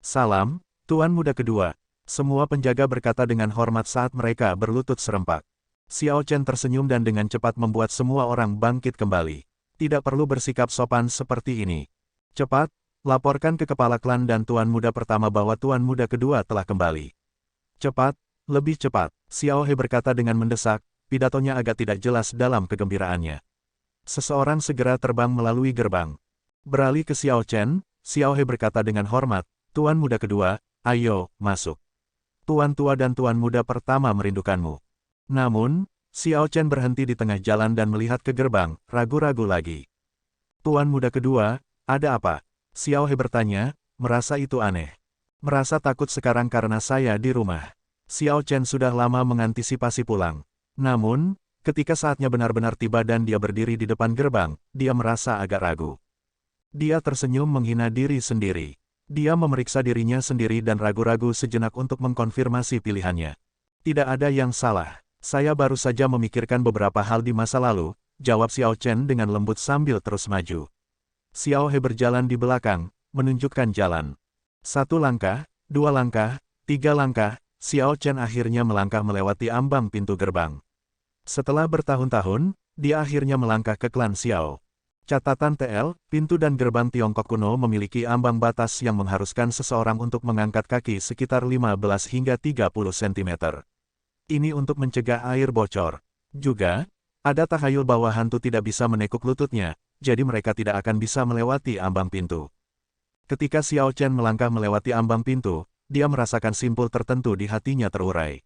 Salam, Tuan Muda Kedua. Semua penjaga berkata dengan hormat saat mereka berlutut serempak. Xiao Chen tersenyum dan dengan cepat membuat semua orang bangkit kembali. Tidak perlu bersikap sopan seperti ini. Cepat, laporkan ke kepala klan dan Tuan Muda pertama bahwa Tuan Muda Kedua telah kembali. Cepat, lebih cepat, Xiao He berkata dengan mendesak, pidatonya agak tidak jelas dalam kegembiraannya. Seseorang segera terbang melalui gerbang. Beralih ke Xiao Chen, Xiao He berkata dengan hormat, Tuan Muda Kedua, ayo, masuk. Tuan Tua dan Tuan Muda pertama merindukanmu. Namun, Xiao Chen berhenti di tengah jalan dan melihat ke gerbang, ragu-ragu lagi. Tuan Muda Kedua, ada apa? Xiao He bertanya, merasa itu aneh. Merasa takut sekarang karena saya di rumah. Xiao Chen sudah lama mengantisipasi pulang. Namun, ketika saatnya benar-benar tiba dan dia berdiri di depan gerbang, dia merasa agak ragu. Dia tersenyum menghina diri sendiri. Dia memeriksa dirinya sendiri dan ragu-ragu sejenak untuk mengkonfirmasi pilihannya. Tidak ada yang salah. Saya baru saja memikirkan beberapa hal di masa lalu, jawab Xiao Chen dengan lembut sambil terus maju. Xiao He berjalan di belakang, menunjukkan jalan. 1 langkah, 2 langkah, 3 langkah, Xiao Chen akhirnya melangkah melewati ambang pintu gerbang. Setelah bertahun-tahun, dia akhirnya melangkah ke klan Xiao. Catatan TL, pintu dan gerbang Tiongkok kuno memiliki ambang batas yang mengharuskan seseorang untuk mengangkat kaki sekitar 15 hingga 30 cm. Ini untuk mencegah air bocor. Juga, ada takhayul bahwa hantu tidak bisa menekuk lututnya, jadi mereka tidak akan bisa melewati ambang pintu. Ketika Xiao Chen melangkah melewati ambang pintu, dia merasakan simpul tertentu di hatinya terurai.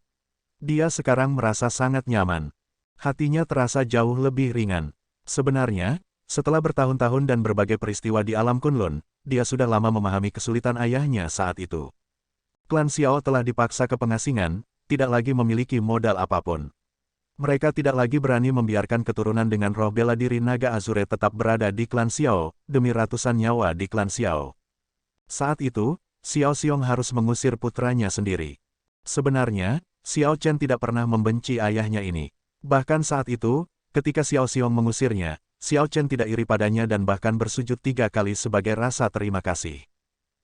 Dia sekarang merasa sangat nyaman. Hatinya terasa jauh lebih ringan. Sebenarnya, setelah bertahun-tahun dan berbagai peristiwa di alam Kunlun, dia sudah lama memahami kesulitan ayahnya saat itu. Klan Xiao telah dipaksa ke pengasingan, tidak lagi memiliki modal apapun. Mereka tidak lagi berani membiarkan keturunan dengan roh bela diri naga Azure tetap berada di klan Xiao, demi ratusan nyawa di klan Xiao. Saat itu, Xiao Xiong harus mengusir putranya sendiri. Sebenarnya, Xiao Chen tidak pernah membenci ayahnya ini. Bahkan saat itu, ketika Xiao Xiong mengusirnya, Xiao Chen tidak iri padanya dan bahkan bersujud 3 kali sebagai rasa terima kasih.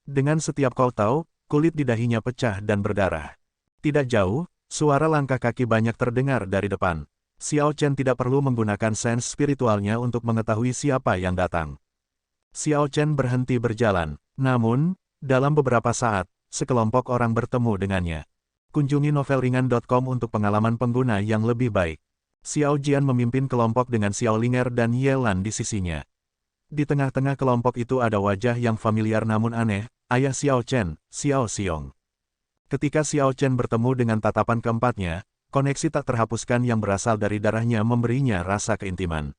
Dengan setiap kotau, kulit di dahinya pecah dan berdarah. Tidak jauh, suara langkah kaki banyak terdengar dari depan. Xiao Chen tidak perlu menggunakan sense spiritualnya untuk mengetahui siapa yang datang. Xiao Chen berhenti berjalan. Namun, dalam beberapa saat, sekelompok orang bertemu dengannya. Kunjungi novelringan.com untuk pengalaman pengguna yang lebih baik. Xiao Jian memimpin kelompok dengan Xiao Linger dan Ye Lan di sisinya. Di tengah-tengah kelompok itu ada wajah yang familiar namun aneh, ayah Xiao Chen, Xiao Xiong. Ketika Xiao Chen bertemu dengan tatapan keempatnya, koneksi tak terhapuskan yang berasal dari darahnya memberinya rasa keintiman.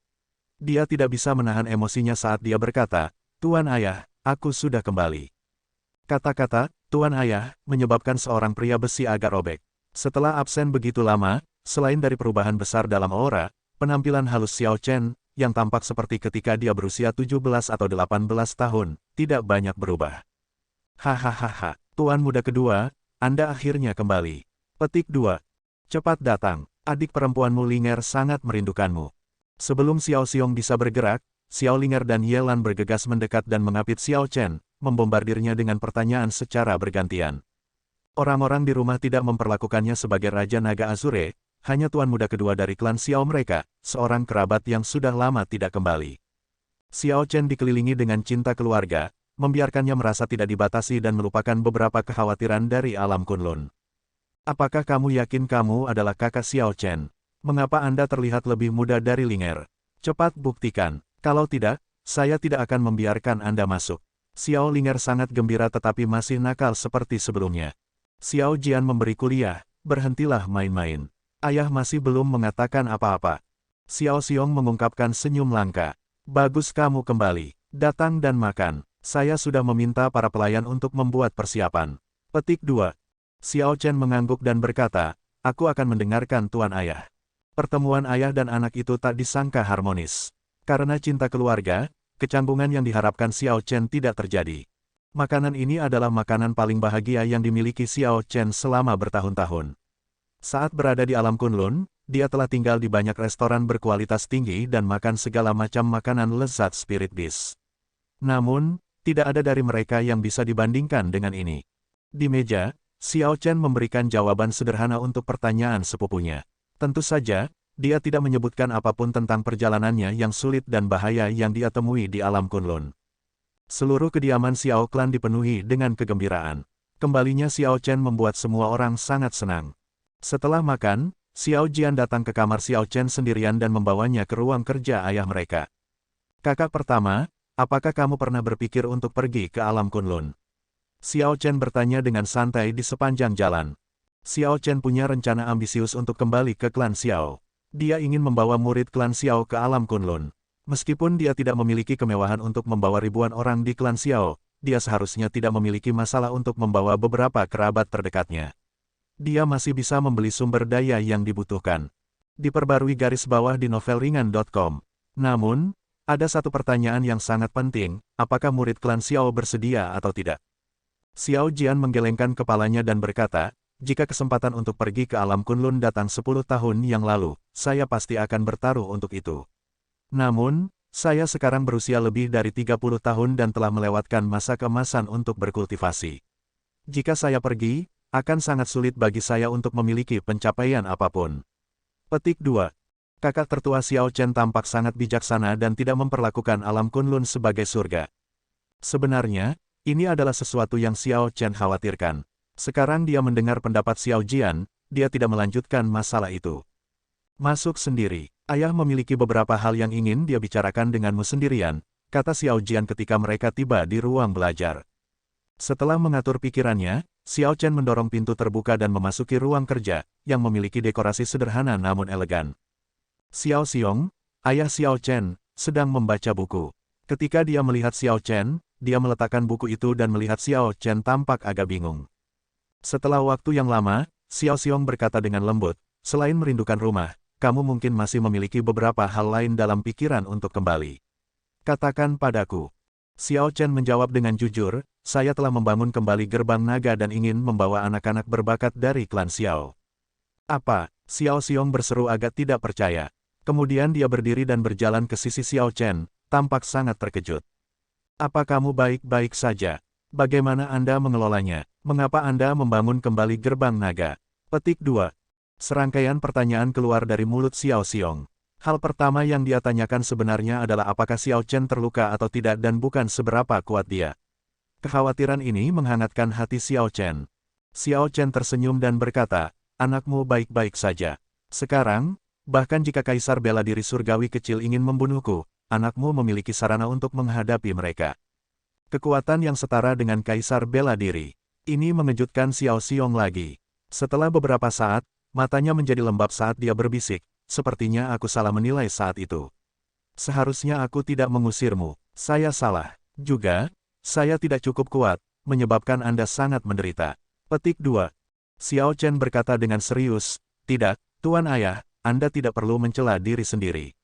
Dia tidak bisa menahan emosinya saat dia berkata, Tuan Ayah, aku sudah kembali. Kata-kata, Tuan Ayah, menyebabkan seorang pria besi agak robek. Setelah absen begitu lama, selain dari perubahan besar dalam aura, penampilan halus Xiao Chen, yang tampak seperti ketika dia berusia 17 atau 18 tahun, tidak banyak berubah. Hahaha, Tuan Muda Kedua, Anda akhirnya kembali. Petik 2. Cepat datang, adik perempuanmu Linger sangat merindukanmu. Sebelum Xiao Xiong bisa bergerak, Xiao Linger dan Ye Lan bergegas mendekat dan mengapit Xiao Chen, membombardirnya dengan pertanyaan secara bergantian. Orang-orang di rumah tidak memperlakukannya sebagai Raja Naga Azure, hanya Tuan Muda Kedua dari klan Xiao mereka, seorang kerabat yang sudah lama tidak kembali. Xiao Chen dikelilingi dengan cinta keluarga, membiarkannya merasa tidak dibatasi dan melupakan beberapa kekhawatiran dari alam Kunlun. Apakah kamu yakin kamu adalah kakak Xiao Chen? Mengapa Anda terlihat lebih muda dari Linger? Cepat buktikan, kalau tidak, saya tidak akan membiarkan Anda masuk. Xiao Linger sangat gembira tetapi masih nakal seperti sebelumnya. Xiao Jian memberi kuliah, berhentilah main-main. Ayah masih belum mengatakan apa-apa. Xiao Xiong mengungkapkan senyum langka. Bagus kamu kembali. Datang dan makan. Saya sudah meminta para pelayan untuk membuat persiapan. Petik 2. Xiao Chen mengangguk dan berkata, aku akan mendengarkan Tuan Ayah. Pertemuan ayah dan anak itu tak disangka harmonis. Karena cinta keluarga, kecanggungan yang diharapkan Xiao Chen tidak terjadi. Makanan ini adalah makanan paling bahagia yang dimiliki Xiao Chen selama bertahun-tahun. Saat berada di alam Kunlun, dia telah tinggal di banyak restoran berkualitas tinggi dan makan segala macam makanan lezat spirit beast. Namun, Tidak ada dari mereka yang bisa dibandingkan dengan ini. Di meja, Xiao Chen memberikan jawaban sederhana untuk pertanyaan sepupunya. Tentu saja, dia tidak menyebutkan apapun tentang perjalanannya yang sulit dan bahaya yang dia temui di alam Kunlun. Seluruh kediaman Xiao Clan dipenuhi dengan kegembiraan. Kembalinya Xiao Chen membuat semua orang sangat senang. Setelah makan, Xiao Jian datang ke kamar Xiao Chen sendirian dan membawanya ke ruang kerja ayah mereka. Kakak pertama, apakah kamu pernah berpikir untuk pergi ke alam Kunlun? Xiao Chen bertanya dengan santai di sepanjang jalan. Xiao Chen punya rencana ambisius untuk kembali ke klan Xiao. Dia ingin membawa murid klan Xiao ke alam Kunlun. Meskipun dia tidak memiliki kemewahan untuk membawa ribuan orang di klan Xiao, dia seharusnya tidak memiliki masalah untuk membawa beberapa kerabat terdekatnya. Dia masih bisa membeli sumber daya yang dibutuhkan. Diperbarui garis bawah di novelringan.com. Namun, ada satu pertanyaan yang sangat penting, apakah murid klan Xiao bersedia atau tidak? Xiao Jian menggelengkan kepalanya dan berkata, jika kesempatan untuk pergi ke alam Kunlun datang 10 tahun yang lalu, saya pasti akan bertaruh untuk itu. Namun, saya sekarang berusia lebih dari 30 tahun dan telah melewatkan masa keemasan untuk berkultivasi. Jika saya pergi, akan sangat sulit bagi saya untuk memiliki pencapaian apapun. Petik 2. Kakak tertua Xiao Chen tampak sangat bijaksana dan tidak memperlakukan alam Kunlun sebagai surga. Sebenarnya, ini adalah sesuatu yang Xiao Chen khawatirkan. Sekarang dia mendengar pendapat Xiao Jian, dia tidak melanjutkan masalah itu. Masuk sendiri. Ayah memiliki beberapa hal yang ingin dia bicarakan denganmu sendirian, kata Xiao Jian ketika mereka tiba di ruang belajar. Setelah mengatur pikirannya, Xiao Chen mendorong pintu terbuka dan memasuki ruang kerja, yang memiliki dekorasi sederhana namun elegan. Xiao Xiong, ayah Xiao Chen, sedang membaca buku. Ketika dia melihat Xiao Chen, dia meletakkan buku itu dan melihat Xiao Chen tampak agak bingung. Setelah waktu yang lama, Xiao Xiong berkata dengan lembut, selain merindukan rumah, kamu mungkin masih memiliki beberapa hal lain dalam pikiran untuk kembali. Katakan padaku. Xiao Chen menjawab dengan jujur, saya telah membangun kembali gerbang naga dan ingin membawa anak-anak berbakat dari klan Xiao. Apa? Xiao Xiong berseru agak tidak percaya. Kemudian dia berdiri dan berjalan ke sisi Xiao Chen, tampak sangat terkejut. Apa kamu baik-baik saja? Bagaimana Anda mengelolanya? Mengapa Anda membangun kembali gerbang naga? Petik 2. Serangkaian pertanyaan keluar dari mulut Xiao Xiong. Hal pertama yang dia tanyakan sebenarnya adalah apakah Xiao Chen terluka atau tidak dan bukan seberapa kuat dia. Kekhawatiran ini menghangatkan hati Xiao Chen. Xiao Chen tersenyum dan berkata, anakmu baik-baik saja. Sekarang, bahkan jika Kaisar Bela Diri Surgawi kecil ingin membunuhku, anakmu memiliki sarana untuk menghadapi mereka. Kekuatan yang setara dengan Kaisar Bela Diri. Ini mengejutkan Xiao Xiong lagi. Setelah beberapa saat, matanya menjadi lembab saat dia berbisik, sepertinya aku salah menilai saat itu. Seharusnya aku tidak mengusirmu, saya salah. Juga, saya tidak cukup kuat, menyebabkan Anda sangat menderita. Petik 2. Xiao Chen berkata dengan serius, tidak, Tuan Ayah, Anda tidak perlu mencela diri sendiri.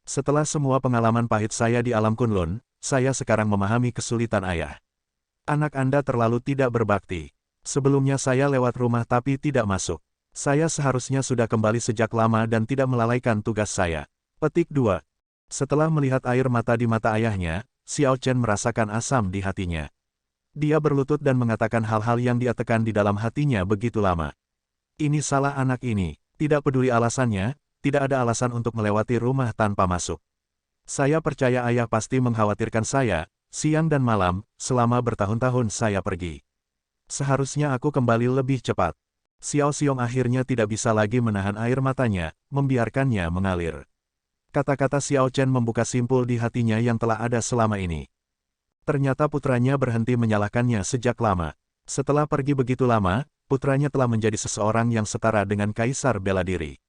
Setelah semua pengalaman pahit saya di alam Kunlun, saya sekarang memahami kesulitan ayah. Anak Anda terlalu tidak berbakti. Sebelumnya saya lewat rumah tapi tidak masuk. Saya seharusnya sudah kembali sejak lama dan tidak melalaikan tugas saya. Petik 2. Setelah melihat air mata di mata ayahnya, Xiao Chen merasakan asam di hatinya. Dia berlutut dan mengatakan hal-hal yang dia tekan di dalam hatinya begitu lama. Ini salah anak ini, tidak peduli alasannya. Tidak ada alasan untuk melewati rumah tanpa masuk. Saya percaya ayah pasti mengkhawatirkan saya, siang dan malam, selama bertahun-tahun saya pergi. Seharusnya aku kembali lebih cepat. Xiao Xiong akhirnya tidak bisa lagi menahan air matanya, membiarkannya mengalir. Kata-kata Xiao Chen membuka simpul di hatinya yang telah ada selama ini. Ternyata putranya berhenti menyalahkannya sejak lama. Setelah pergi begitu lama, putranya telah menjadi seseorang yang setara dengan Kaisar Bela Diri.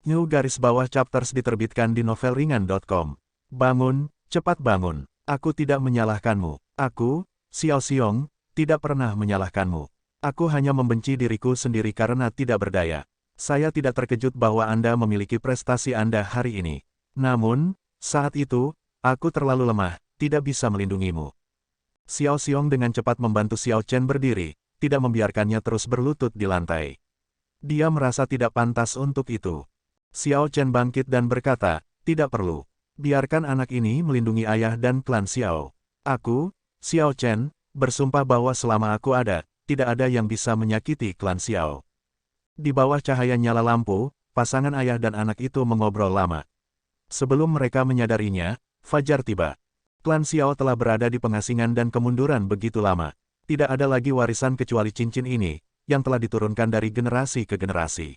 New garis bawah chapters diterbitkan di novelringan.com. Bangun, cepat bangun. Aku tidak menyalahkanmu. Aku, Xiao Xiong, tidak pernah menyalahkanmu. Aku hanya membenci diriku sendiri karena tidak berdaya. Saya tidak terkejut bahwa Anda memiliki prestasi Anda hari ini. Namun, saat itu, aku terlalu lemah, tidak bisa melindungimu. Xiao Xiong dengan cepat membantu Xiao Chen berdiri, tidak membiarkannya terus berlutut di lantai. Dia merasa tidak pantas untuk itu. Xiao Chen bangkit dan berkata, tidak perlu. Biarkan anak ini melindungi ayah dan klan Xiao. Aku, Xiao Chen, bersumpah bahwa selama aku ada, tidak ada yang bisa menyakiti klan Xiao. Di bawah cahaya nyala lampu, pasangan ayah dan anak itu mengobrol lama. Sebelum mereka menyadarinya, fajar tiba. Klan Xiao telah berada di pengasingan dan kemunduran begitu lama. Tidak ada lagi warisan kecuali cincin ini, yang telah diturunkan dari generasi ke generasi.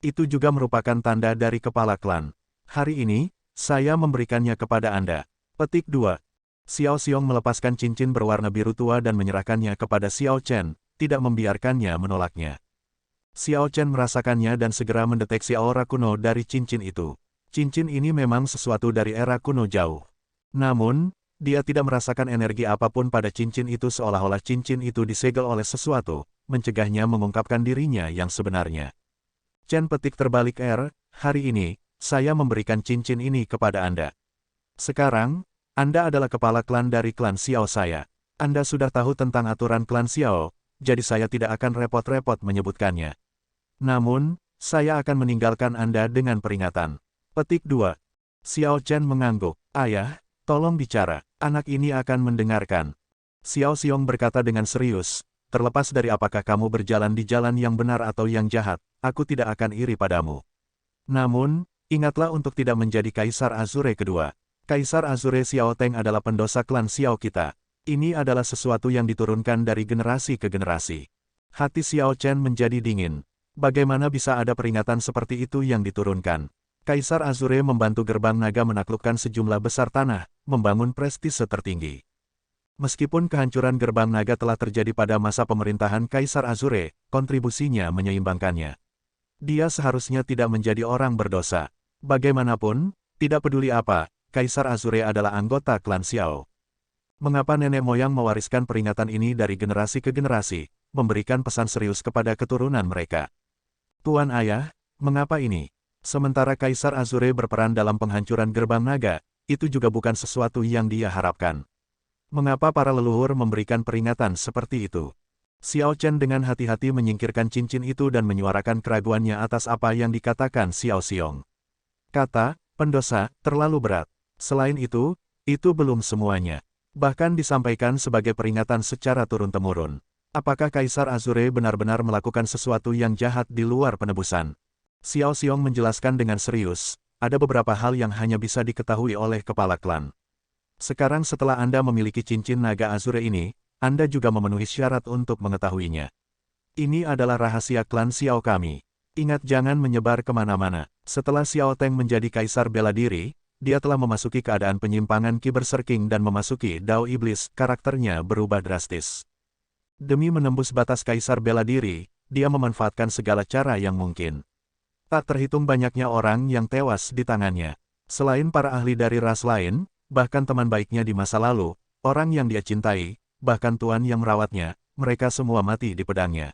Itu juga merupakan tanda dari kepala klan. Hari ini, saya memberikannya kepada Anda. Petik 2. Xiao Xiong melepaskan cincin berwarna biru tua dan menyerahkannya kepada Xiao Chen, tidak membiarkannya menolaknya. Xiao Chen merasakannya dan segera mendeteksi aura kuno dari cincin itu. Cincin ini memang sesuatu dari era kuno jauh. Namun, dia tidak merasakan energi apapun pada cincin itu seolah-olah cincin itu disegel oleh sesuatu, mencegahnya mengungkapkan dirinya yang sebenarnya. Chen petik terbalik hari ini, saya memberikan cincin ini kepada Anda. Sekarang, Anda adalah kepala klan dari klan Xiao saya. Anda sudah tahu tentang aturan klan Xiao, jadi saya tidak akan repot-repot menyebutkannya. Namun, saya akan meninggalkan Anda dengan peringatan. Petik 2. Xiao Chen mengangguk. Ayah, tolong bicara, anak ini akan mendengarkan. Xiao Xiong berkata dengan serius, terlepas dari apakah kamu berjalan di jalan yang benar atau yang jahat, aku tidak akan iri padamu. Namun, ingatlah untuk tidak menjadi Kaisar Azure kedua. Kaisar Azure Xiao Teng adalah pendosa klan Xiao kita. Ini adalah sesuatu yang diturunkan dari generasi ke generasi. Hati Xiao Chen menjadi dingin. Bagaimana bisa ada peringatan seperti itu yang diturunkan? Kaisar Azure membantu gerbang naga menaklukkan sejumlah besar tanah, membangun prestise tertinggi. Meskipun kehancuran gerbang naga telah terjadi pada masa pemerintahan Kaisar Azure, kontribusinya menyeimbangkannya. Dia seharusnya tidak menjadi orang berdosa. Bagaimanapun, tidak peduli apa, Kaisar Azure adalah anggota klan Xiao. Mengapa nenek moyang mewariskan peringatan ini dari generasi ke generasi, memberikan pesan serius kepada keturunan mereka? Tuan Ayah, mengapa ini? Sementara Kaisar Azure berperan dalam penghancuran gerbang naga, itu juga bukan sesuatu yang dia harapkan. Mengapa para leluhur memberikan peringatan seperti itu? Xiao Chen dengan hati-hati menyingkirkan cincin itu dan menyuarakan keraguannya atas apa yang dikatakan Xiao Xiong. Kata, pendosa, terlalu berat. Selain itu belum semuanya. Bahkan disampaikan sebagai peringatan secara turun-temurun. Apakah Kaisar Azure benar-benar melakukan sesuatu yang jahat di luar penebusan? Xiao Xiong menjelaskan dengan serius, ada beberapa hal yang hanya bisa diketahui oleh kepala klan. Sekarang setelah Anda memiliki cincin naga Azure ini, Anda juga memenuhi syarat untuk mengetahuinya. Ini adalah rahasia klan Xiao kami. Ingat jangan menyebar kemana-mana. Setelah Xiao Teng menjadi Kaisar bela diri, dia telah memasuki keadaan penyimpangan Ki Berserking dan memasuki Dao Iblis, karakternya berubah drastis. Demi menembus batas Kaisar bela diri, dia memanfaatkan segala cara yang mungkin. Tak terhitung banyaknya orang yang tewas di tangannya. Selain para ahli dari ras lain, bahkan teman baiknya di masa lalu, orang yang dia cintai, bahkan tuan yang merawatnya, mereka semua mati di pedangnya.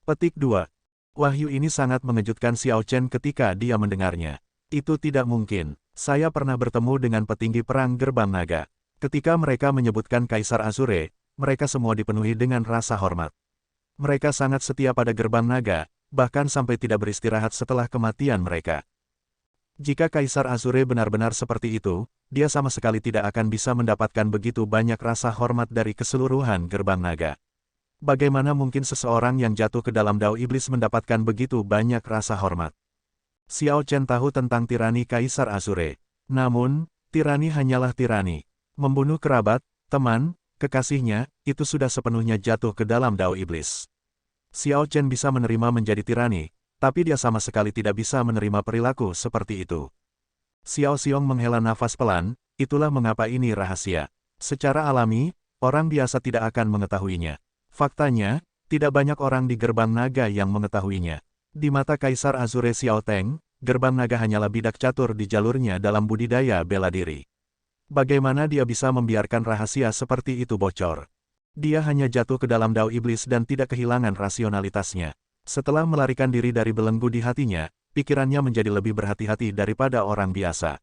Petik 2. Wahyu ini sangat mengejutkan Xiao Chen ketika dia mendengarnya. Itu tidak mungkin. Saya pernah bertemu dengan petinggi perang gerbang naga. Ketika mereka menyebutkan Kaisar Azure, mereka semua dipenuhi dengan rasa hormat. Mereka sangat setia pada gerbang naga, bahkan sampai tidak beristirahat setelah kematian mereka. Jika Kaisar Azure benar-benar seperti itu, dia sama sekali tidak akan bisa mendapatkan begitu banyak rasa hormat dari keseluruhan gerbang naga. Bagaimana mungkin seseorang yang jatuh ke dalam Dao Iblis mendapatkan begitu banyak rasa hormat? Xiao Chen tahu tentang tirani Kaisar Azure. Namun, tirani hanyalah tirani. Membunuh kerabat, teman, kekasihnya, itu sudah sepenuhnya jatuh ke dalam Dao Iblis. Xiao Chen bisa menerima menjadi tirani, tapi dia sama sekali tidak bisa menerima perilaku seperti itu. Xiao Xiong menghela nafas pelan, itulah mengapa ini rahasia. Secara alami, orang biasa tidak akan mengetahuinya. Faktanya, tidak banyak orang di gerbang naga yang mengetahuinya. Di mata Kaisar Azure Xiao Teng, gerbang naga hanyalah bidak catur di jalurnya dalam budidaya bela diri. Bagaimana dia bisa membiarkan rahasia seperti itu bocor? Dia hanya jatuh ke dalam Dao Iblis dan tidak kehilangan rasionalitasnya. Setelah melarikan diri dari belenggu di hatinya, pikirannya menjadi lebih berhati-hati daripada orang biasa.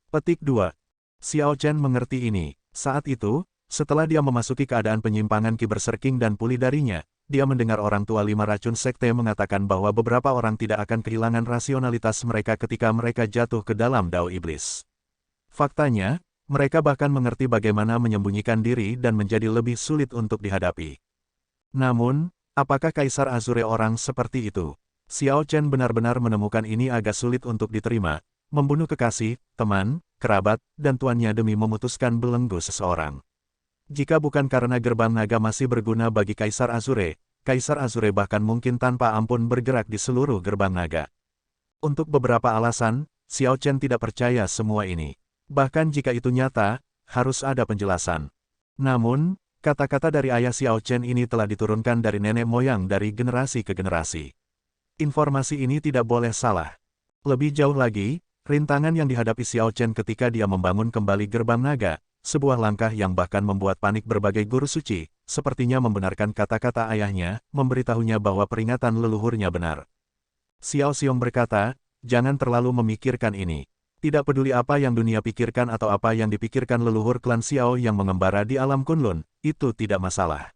Petik 2. Xiao Chen mengerti ini. Saat itu, setelah dia memasuki keadaan penyimpangan Ki Berserking dan pulih darinya, dia mendengar orang tua 5 racun sekte mengatakan bahwa beberapa orang tidak akan kehilangan rasionalitas mereka ketika mereka jatuh ke dalam Dao Iblis. Faktanya, Mereka bahkan mengerti bagaimana menyembunyikan diri dan menjadi lebih sulit untuk dihadapi. Namun, apakah Kaisar Azure orang seperti itu? Xiao Chen benar-benar menemukan ini agak sulit untuk diterima, membunuh kekasih, teman, kerabat, dan tuannya demi memutuskan belenggu seseorang. Jika bukan karena gerbang naga masih berguna bagi Kaisar Azure bahkan mungkin tanpa ampun bergerak di seluruh gerbang naga. Untuk beberapa alasan, Xiao Chen tidak percaya semua ini. Bahkan jika itu nyata, harus ada penjelasan. Namun, kata-kata dari ayah Xiao Chen ini telah diturunkan dari nenek moyang dari generasi ke generasi. Informasi ini tidak boleh salah. Lebih jauh lagi, rintangan yang dihadapi Xiao Chen ketika dia membangun kembali gerbang naga, sebuah langkah yang bahkan membuat panik berbagai guru suci, sepertinya membenarkan kata-kata ayahnya, memberitahunya bahwa peringatan leluhurnya benar. Xiao Xiong berkata, jangan terlalu memikirkan ini. Tidak peduli apa yang dunia pikirkan atau apa yang dipikirkan leluhur klan Xiao yang mengembara di alam Kunlun, itu tidak masalah.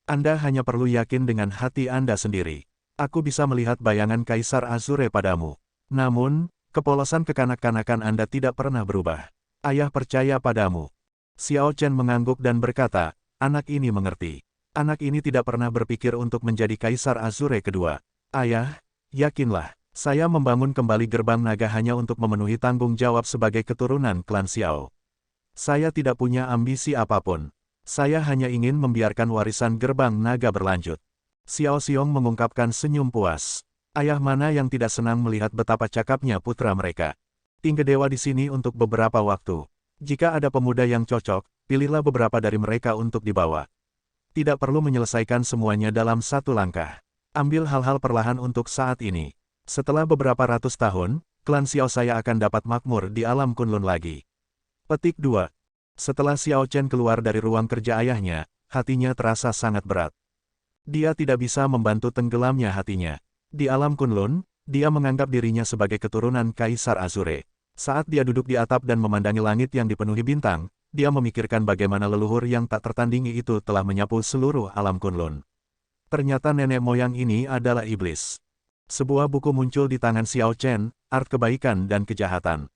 Anda hanya perlu yakin dengan hati Anda sendiri. Aku bisa melihat bayangan Kaisar Azure padamu. Namun, kepolosan kekanak-kanakan Anda tidak pernah berubah. Ayah percaya padamu. Xiao Chen mengangguk dan berkata, anak ini mengerti. Anak ini tidak pernah berpikir untuk menjadi Kaisar Azure kedua. Ayah, yakinlah. Saya membangun kembali gerbang naga hanya untuk memenuhi tanggung jawab sebagai keturunan klan Xiao. Saya tidak punya ambisi apapun. Saya hanya ingin membiarkan warisan gerbang naga berlanjut. Xiao Xiong mengungkapkan senyum puas. Ayah mana yang tidak senang melihat betapa cakapnya putra mereka. Tinggal dewa di sini untuk beberapa waktu. Jika ada pemuda yang cocok, pilihlah beberapa dari mereka untuk dibawa. Tidak perlu menyelesaikan semuanya dalam satu langkah. Ambil hal-hal perlahan untuk saat ini. Setelah beberapa ratus tahun, klan Xiao saya akan dapat makmur di alam Kunlun lagi. Petik 2. Setelah Xiao Chen keluar dari ruang kerja ayahnya, hatinya terasa sangat berat. Dia tidak bisa membantu tenggelamnya hatinya. Di alam Kunlun, dia menganggap dirinya sebagai keturunan Kaisar Azure. Saat dia duduk di atap dan memandangi langit yang dipenuhi bintang, dia memikirkan bagaimana leluhur yang tak tertandingi itu telah menyapu seluruh alam Kunlun. Ternyata nenek moyang ini adalah iblis. Sebuah buku muncul di tangan Xiao Chen, Art Kebaikan dan Kejahatan.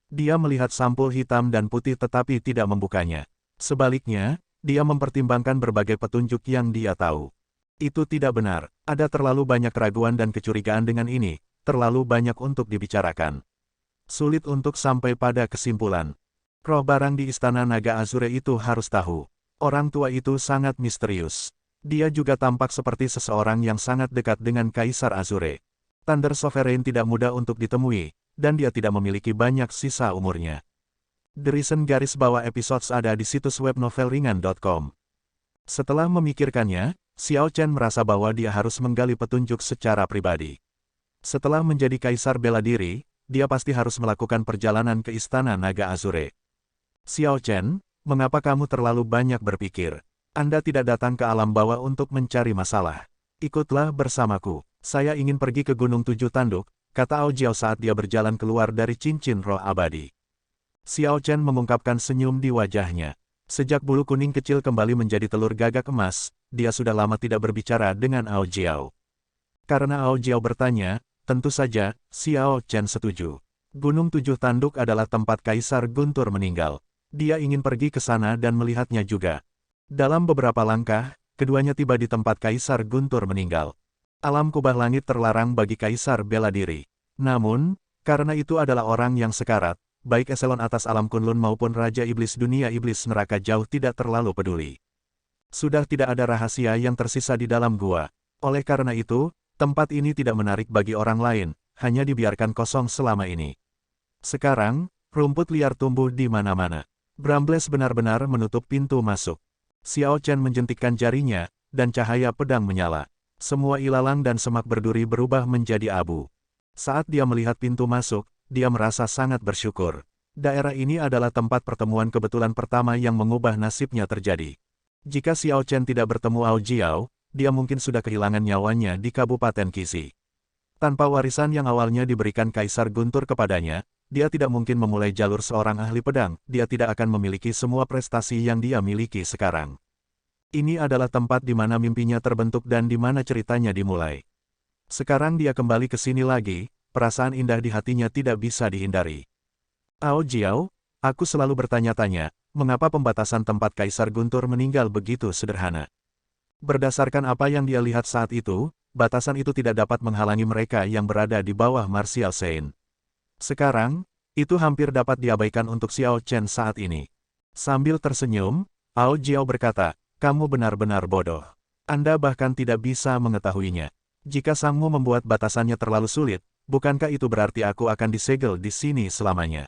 Dia melihat sampul hitam dan putih tetapi tidak membukanya. Sebaliknya, dia mempertimbangkan berbagai petunjuk yang dia tahu. Itu tidak benar, ada terlalu banyak keraguan dan kecurigaan dengan ini, terlalu banyak untuk dibicarakan. Sulit untuk sampai pada kesimpulan. Roh barang di Istana Naga Azure itu harus tahu. Orang tua itu sangat misterius. Dia juga tampak seperti seseorang yang sangat dekat dengan Kaisar Azure. Thunder Sovereign tidak mudah untuk ditemui, dan dia tidak memiliki banyak sisa umurnya. The Reason _ episodes ada di situs web novelringan.com. Setelah memikirkannya, Xiao Chen merasa bahwa dia harus menggali petunjuk secara pribadi. Setelah menjadi Kaisar bela diri, dia pasti harus melakukan perjalanan ke Istana Naga Azure. Xiao Chen, mengapa kamu terlalu banyak berpikir? Anda tidak datang ke alam bawah untuk mencari masalah. Ikutlah bersamaku. Saya ingin pergi ke Gunung Tujuh Tanduk, kata Ao Jiao saat dia berjalan keluar dari cincin roh abadi. Xiao Chen mengungkapkan senyum di wajahnya. Sejak bulu kuning kecil kembali menjadi telur gagak emas, dia sudah lama tidak berbicara dengan Ao Jiao. Karena Ao Jiao bertanya, tentu saja, Xiao Chen setuju. Gunung Tujuh Tanduk adalah tempat Kaisar Guntur meninggal. Dia ingin pergi ke sana dan melihatnya juga. Dalam beberapa langkah, keduanya tiba di tempat Kaisar Guntur meninggal. Alam kubah langit terlarang bagi Kaisar bela diri. Namun, karena itu adalah orang yang sekarat, baik eselon atas alam Kunlun maupun Raja Iblis dunia Iblis neraka jauh tidak terlalu peduli. Sudah tidak ada rahasia yang tersisa di dalam gua. Oleh karena itu, tempat ini tidak menarik bagi orang lain, hanya dibiarkan kosong selama ini. Sekarang, rumput liar tumbuh di mana-mana. Brambles benar-benar menutup pintu masuk. Xiao Chen menjentikkan jarinya, dan cahaya pedang menyala. Semua ilalang dan semak berduri berubah menjadi abu. Saat dia melihat pintu masuk, dia merasa sangat bersyukur. Daerah ini adalah tempat pertemuan kebetulan pertama yang mengubah nasibnya terjadi. Jika Xiao Chen tidak bertemu Ao Jiao, dia mungkin sudah kehilangan nyawanya di Kabupaten Qixi. Tanpa warisan yang awalnya diberikan Kaisar Guntur kepadanya, dia tidak mungkin memulai jalur seorang ahli pedang, dia tidak akan memiliki semua prestasi yang dia miliki sekarang. Ini adalah tempat di mana mimpinya terbentuk dan di mana ceritanya dimulai. Sekarang dia kembali ke sini lagi, perasaan indah di hatinya tidak bisa dihindari. Ao Jiao, Aku selalu bertanya-tanya, mengapa pembatasan tempat Kaisar Guntur meninggal begitu sederhana. Berdasarkan apa yang dia lihat saat itu, batasan itu tidak dapat menghalangi mereka yang berada di bawah Martial Saint. Sekarang, itu hampir dapat diabaikan untuk Xiao Chen saat ini. Sambil tersenyum, Ao Jiao berkata, kamu benar-benar bodoh. Anda bahkan tidak bisa mengetahuinya. Jika sangmu membuat batasannya terlalu sulit, bukankah itu berarti aku akan disegel di sini selamanya?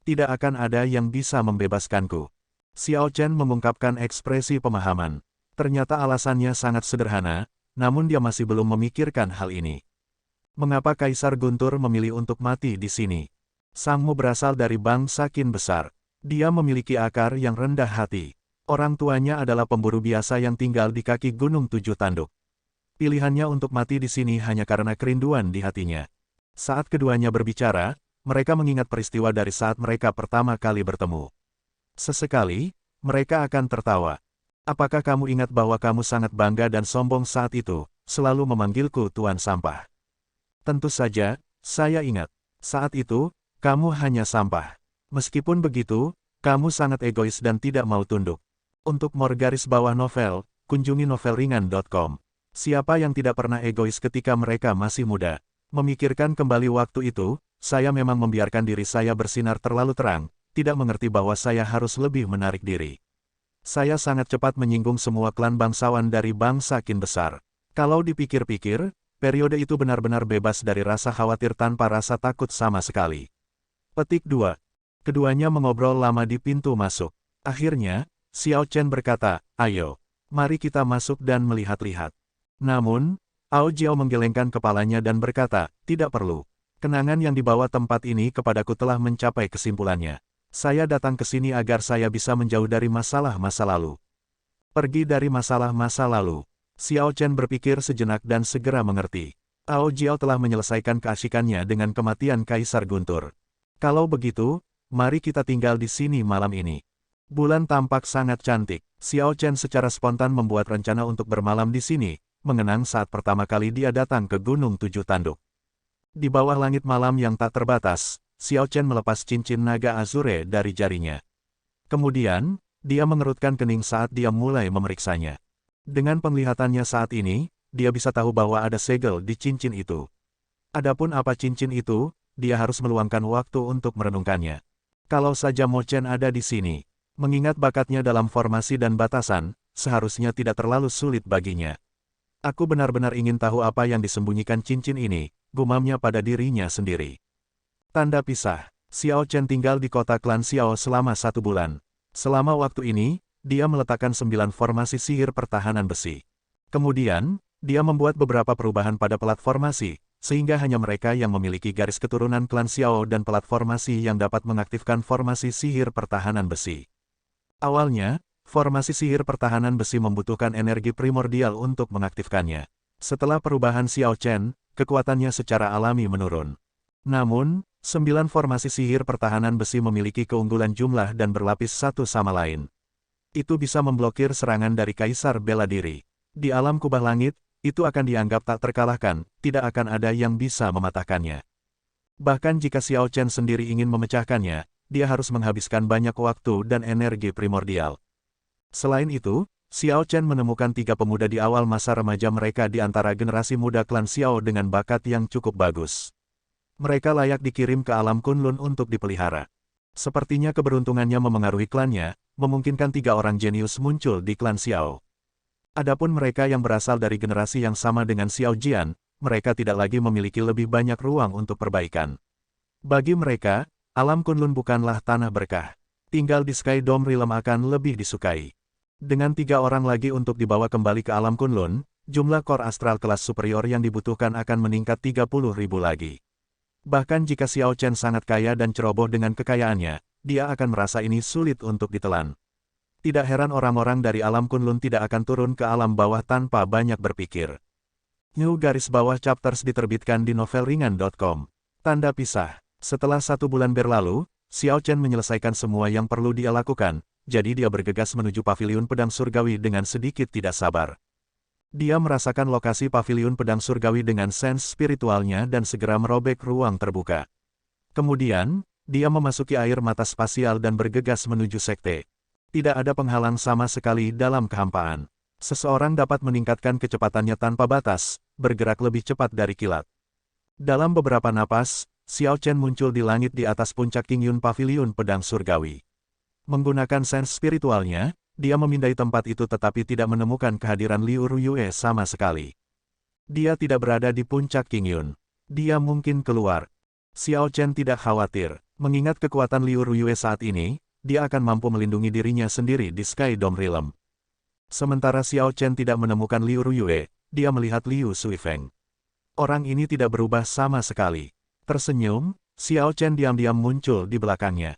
Tidak akan ada yang bisa membebaskanku. Xiao Chen mengungkapkan ekspresi pemahaman. Ternyata alasannya sangat sederhana, namun dia masih belum memikirkan hal ini. Mengapa Kaisar Guntur memilih untuk mati di sini? Sangmu berasal dari bangsa Qin besar. Dia memiliki akar yang rendah hati. Orang tuanya adalah pemburu biasa yang tinggal di kaki Gunung Tujuh Tanduk. Pilihannya untuk mati di sini hanya karena kerinduan di hatinya. Saat keduanya berbicara, mereka mengingat peristiwa dari saat mereka pertama kali bertemu. Sesekali, mereka akan tertawa. Apakah kamu ingat bahwa kamu sangat bangga dan sombong saat itu, selalu memanggilku Tuan Sampah? Tentu saja, saya ingat. Saat itu, kamu hanya sampah. Meskipun begitu, kamu sangat egois dan tidak mau tunduk. Untuk more garis bawah novel, kunjungi novelringan.com. Siapa yang tidak pernah egois ketika mereka masih muda? Memikirkan kembali waktu itu, saya memang membiarkan diri saya bersinar terlalu terang, tidak mengerti bahwa saya harus lebih menarik diri. Saya sangat cepat menyinggung semua klan bangsawan dari bangsa Qin besar. Kalau dipikir-pikir, periode itu benar-benar bebas dari rasa khawatir tanpa rasa takut sama sekali. Petik 2. Keduanya mengobrol lama di pintu masuk. Akhirnya, Xiao Chen berkata, ayo, mari kita masuk dan melihat-lihat. Namun, Ao Jiao menggelengkan kepalanya dan berkata, tidak perlu. Kenangan yang dibawa tempat ini kepadaku telah mencapai kesimpulannya. Saya datang ke sini agar saya bisa menjauh dari masalah masa lalu. Pergi dari masalah masa lalu. Xiao Chen berpikir sejenak dan segera mengerti. Ao Jiao telah menyelesaikan keasyikannya dengan kematian Kaisar Guntur. Kalau begitu, mari kita tinggal di sini malam ini. Bulan tampak sangat cantik. Xiao Chen secara spontan membuat rencana untuk bermalam di sini, mengenang saat pertama kali dia datang ke Gunung Tujuh Tanduk. Di bawah langit malam yang tak terbatas, Xiao Chen melepas cincin naga azure dari jarinya. Kemudian, dia mengerutkan kening saat dia mulai memeriksanya. Dengan penglihatannya saat ini, dia bisa tahu bahwa ada segel di cincin itu. Adapun apa cincin itu, dia harus meluangkan waktu untuk merenungkannya. Kalau saja Mo Chen ada di sini, mengingat bakatnya dalam formasi dan batasan, seharusnya tidak terlalu sulit baginya. Aku benar-benar ingin tahu apa yang disembunyikan cincin ini, gumamnya pada dirinya sendiri. Tanda pisah. Xiao Chen tinggal di kota klan Xiao selama 1 bulan. Selama waktu ini, dia meletakkan 9 formasi sihir pertahanan besi. Kemudian, dia membuat beberapa perubahan pada pelat formasi, sehingga hanya mereka yang memiliki garis keturunan klan Xiao dan pelat formasi yang dapat mengaktifkan formasi sihir pertahanan besi. Awalnya, formasi sihir pertahanan besi membutuhkan energi primordial untuk mengaktifkannya. Setelah perubahan Xiao Chen, kekuatannya secara alami menurun. Namun, 9 formasi sihir pertahanan besi memiliki keunggulan jumlah dan berlapis satu sama lain. Itu bisa memblokir serangan dari Kaisar Bela Diri. Di alam kubah langit, itu akan dianggap tak terkalahkan, tidak akan ada yang bisa mematahkannya. Bahkan jika Xiao Chen sendiri ingin memecahkannya, dia harus menghabiskan banyak waktu dan energi primordial. Selain itu, Xiao Chen menemukan 3 pemuda di awal masa remaja mereka di antara generasi muda klan Xiao dengan bakat yang cukup bagus. Mereka layak dikirim ke alam Kunlun untuk dipelihara. Sepertinya keberuntungannya memengaruhi klannya, memungkinkan 3 orang jenius muncul di klan Xiao. Adapun mereka yang berasal dari generasi yang sama dengan Xiao Jian, mereka tidak lagi memiliki lebih banyak ruang untuk perbaikan. Bagi mereka, alam Kunlun bukanlah tanah berkah. Tinggal di Sky Dome Realm akan lebih disukai. Dengan 3 orang lagi untuk dibawa kembali ke alam Kunlun, jumlah core astral kelas superior yang dibutuhkan akan meningkat 30.000 lagi. Bahkan jika Xiao Chen sangat kaya dan ceroboh dengan kekayaannya, dia akan merasa ini sulit untuk ditelan. Tidak heran orang-orang dari alam Kunlun tidak akan turun ke alam bawah tanpa banyak berpikir. New garis bawah chapters diterbitkan di novelringan.com. Tanda pisah. Setelah 1 bulan berlalu, Xiao Chen menyelesaikan semua yang perlu dia lakukan, jadi dia bergegas menuju paviliun pedang surgawi dengan sedikit tidak sabar. Dia merasakan lokasi paviliun pedang surgawi dengan sense spiritualnya dan segera merobek ruang terbuka. Kemudian, Dia memasuki air mata spasial dan bergegas menuju sekte. Tidak ada penghalang sama sekali dalam kehampaan. Seseorang dapat meningkatkan kecepatannya tanpa batas, bergerak lebih cepat dari kilat. Dalam beberapa napas, Xiao Chen muncul di langit di atas puncak Qingyun Pavilion Pedang Surgawi. Menggunakan sense spiritualnya, dia memindai tempat itu tetapi tidak menemukan kehadiran Liu Ruyue sama sekali. Dia tidak berada di puncak Qingyun. Dia mungkin keluar. Xiao Chen tidak khawatir. Mengingat kekuatan Liu Ruyue saat ini, dia akan mampu melindungi dirinya sendiri di Sky Dome Realm. Sementara Xiao Chen tidak menemukan Liu Ruyue, dia melihat Liu Suifeng. Orang ini tidak berubah sama sekali. Tersenyum, Xiao Chen diam-diam muncul di belakangnya.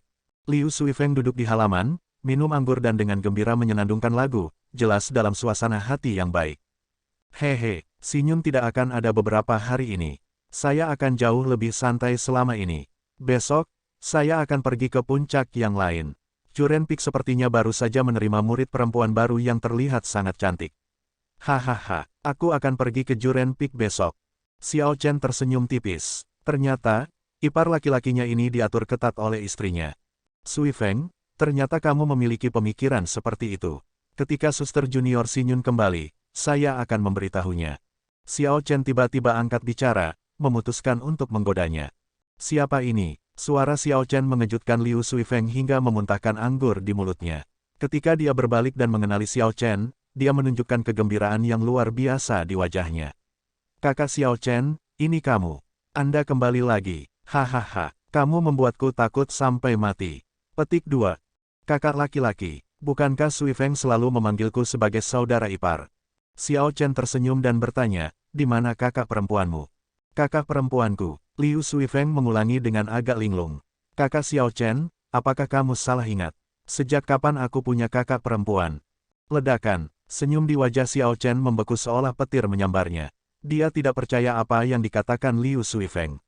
Liu Suifeng duduk di halaman, minum anggur dan dengan gembira menyenandungkan lagu, jelas dalam suasana hati yang baik. Hehe, senyum tidak akan ada beberapa hari ini. Saya akan jauh lebih santai selama ini. Besok, saya akan pergi ke puncak yang lain. Juren Peak sepertinya baru saja menerima murid perempuan baru yang terlihat sangat cantik. Hahaha, aku akan pergi ke Juren Peak besok. Xiao Chen tersenyum tipis. Ternyata, ipar laki-lakinya ini diatur ketat oleh istrinya. Suifeng, ternyata kamu memiliki pemikiran seperti itu. Ketika Suster Junior Xingyun kembali, saya akan memberitahunya. Xiao Chen tiba-tiba angkat bicara, memutuskan untuk menggodanya. Siapa ini? Suara Xiao Chen mengejutkan Liu Suifeng hingga memuntahkan anggur di mulutnya. Ketika dia berbalik dan mengenali Xiao Chen, dia menunjukkan kegembiraan yang luar biasa di wajahnya. Kakak Xiao Chen, ini kamu. Anda kembali lagi. Hahaha, kamu membuatku takut sampai mati. Petik 2. Kakak laki-laki, bukankah Suifeng selalu memanggilku sebagai saudara ipar? Xiao Chen tersenyum dan bertanya, di mana kakak perempuanmu? Kakak perempuanku, Liu Suifeng mengulangi dengan agak linglung. Kakak Xiao Chen, apakah kamu salah ingat? Sejak kapan aku punya kakak perempuan? Ledakan, senyum di wajah Xiao Chen membeku seolah petir menyambarnya. Dia tidak percaya apa yang dikatakan Liu Suifeng.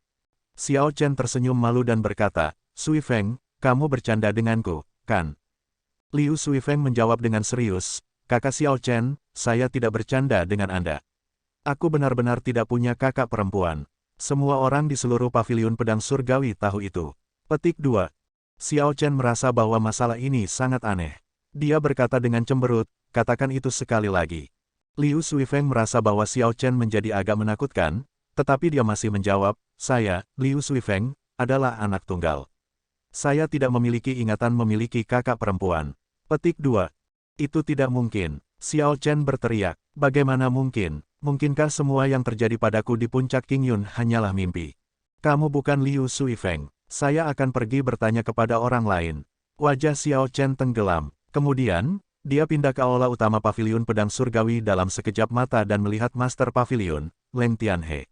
Xiao Chen tersenyum malu dan berkata, Suifeng, kamu bercanda denganku, kan? Liu Suifeng menjawab dengan serius, Kakak Xiao Chen, saya tidak bercanda dengan Anda. Aku benar-benar tidak punya kakak perempuan. Semua orang di seluruh pavilion pedang surgawi tahu itu. Petik 2. Xiao Chen merasa bahwa masalah ini sangat aneh. Dia berkata dengan cemberut, katakan itu sekali lagi. Liu Suifeng merasa bahwa Xiao Chen menjadi agak menakutkan, tetapi dia masih menjawab, saya, Liu Suifeng, adalah anak tunggal. Saya tidak memiliki ingatan memiliki kakak perempuan. Petik 2. Itu tidak mungkin. Xiao Chen berteriak, bagaimana mungkin? Mungkinkah semua yang terjadi padaku di puncak Qingyun hanyalah mimpi? Kamu bukan Liu Suifeng. Saya akan pergi bertanya kepada orang lain. Wajah Xiao Chen tenggelam. Kemudian, dia pindah ke aula utama pavilion pedang surgawi dalam sekejap mata dan melihat Master Pavilion, Leng Tianhe.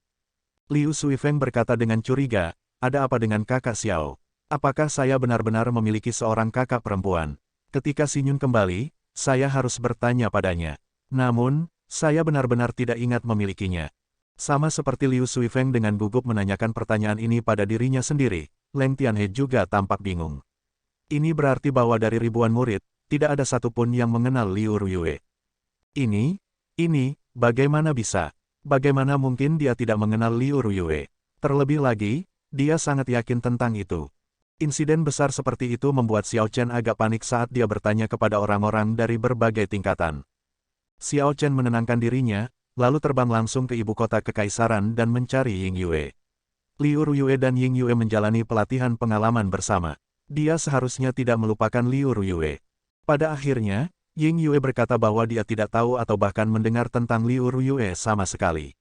Liu Suifeng berkata dengan curiga, ada apa dengan kakak Xiao? Apakah saya benar-benar memiliki seorang kakak perempuan? Ketika Xingyun kembali, saya harus bertanya padanya. Namun, saya benar-benar tidak ingat memilikinya. Sama seperti Liu Suifeng dengan gugup menanyakan pertanyaan ini pada dirinya sendiri, Leng Tianhe juga tampak bingung. Ini berarti bahwa dari ribuan murid, tidak ada satupun yang mengenal Liu Ruyue. Ini, bagaimana bisa? Bagaimana mungkin dia tidak mengenal Liu Ruyue? Terlebih lagi, dia sangat yakin tentang itu. Insiden besar seperti itu membuat Xiao Chen agak panik saat dia bertanya kepada orang-orang dari berbagai tingkatan. Xiao Chen menenangkan dirinya, lalu terbang langsung ke ibu kota kekaisaran dan mencari Ying Yue. Liu Ruyue dan Ying Yue menjalani pelatihan pengalaman bersama. Dia seharusnya tidak melupakan Liu Ruyue. Pada akhirnya, Ying Yue berkata bahwa dia tidak tahu atau bahkan mendengar tentang Liu Ruyue sama sekali.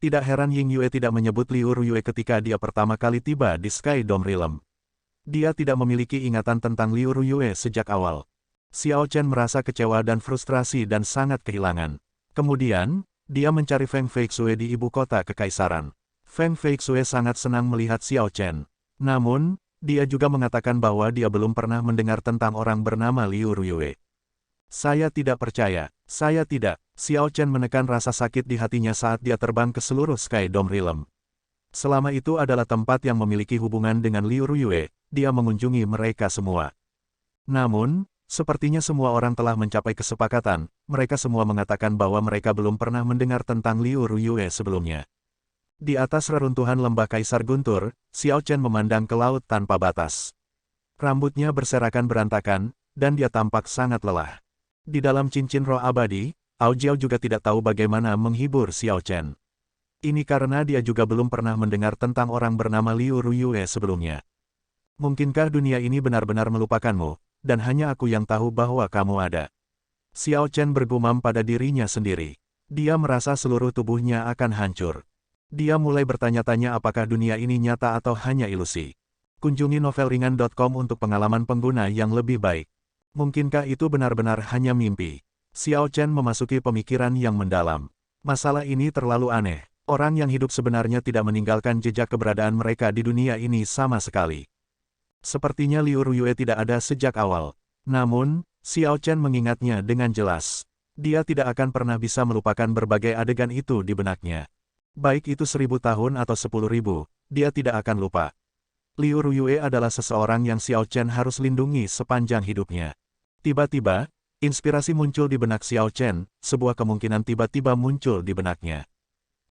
Tidak heran Ying Yue tidak menyebut Liu Ruyue ketika dia pertama kali tiba di Sky Dome Realm. Dia tidak memiliki ingatan tentang Liu Ruyue sejak awal. Xiao Chen merasa kecewa dan frustrasi dan sangat kehilangan. Kemudian, dia mencari Feng Feixue di ibu kota kekaisaran. Feng Feixue sangat senang melihat Xiao Chen. Namun, dia juga mengatakan bahwa dia belum pernah mendengar tentang orang bernama Liu Ruyue. Saya tidak percaya, saya tidak. Xiao Chen menekan rasa sakit di hatinya saat dia terbang ke seluruh Sky Dome Realm. Selama itu adalah tempat yang memiliki hubungan dengan Liu Ruyue, dia mengunjungi mereka semua. Namun, sepertinya semua orang telah mencapai kesepakatan, mereka semua mengatakan bahwa mereka belum pernah mendengar tentang Liu Ruyue sebelumnya. Di atas reruntuhan lembah Kaisar Guntur, Xiao Chen memandang ke laut tanpa batas. Rambutnya berserakan berantakan, dan dia tampak sangat lelah. Di dalam cincin roh abadi, Ao Jiao juga tidak tahu bagaimana menghibur Xiao Chen. Ini karena dia juga belum pernah mendengar tentang orang bernama Liu Ruyue sebelumnya. Mungkinkah dunia ini benar-benar melupakanmu, dan hanya aku yang tahu bahwa kamu ada? Xiao Chen bergumam pada dirinya sendiri. Dia merasa seluruh tubuhnya akan hancur. Dia mulai bertanya-tanya apakah dunia ini nyata atau hanya ilusi. Kunjungi novelringan.com untuk pengalaman pengguna yang lebih baik. Mungkinkah itu benar-benar hanya mimpi? Xiao Chen memasuki pemikiran yang mendalam. Masalah ini terlalu aneh. Orang yang hidup sebenarnya tidak meninggalkan jejak keberadaan mereka di dunia ini sama sekali. Sepertinya Liu Ruyue tidak ada sejak awal. Namun, Xiao Chen mengingatnya dengan jelas. Dia tidak akan pernah bisa melupakan berbagai adegan itu di benaknya. Baik itu 1000 tahun atau 10.000, dia tidak akan lupa. Liu Ruyue adalah seseorang yang Xiao Chen harus lindungi sepanjang hidupnya. Tiba-tiba, inspirasi muncul di benak Xiao Chen, sebuah kemungkinan tiba-tiba muncul di benaknya.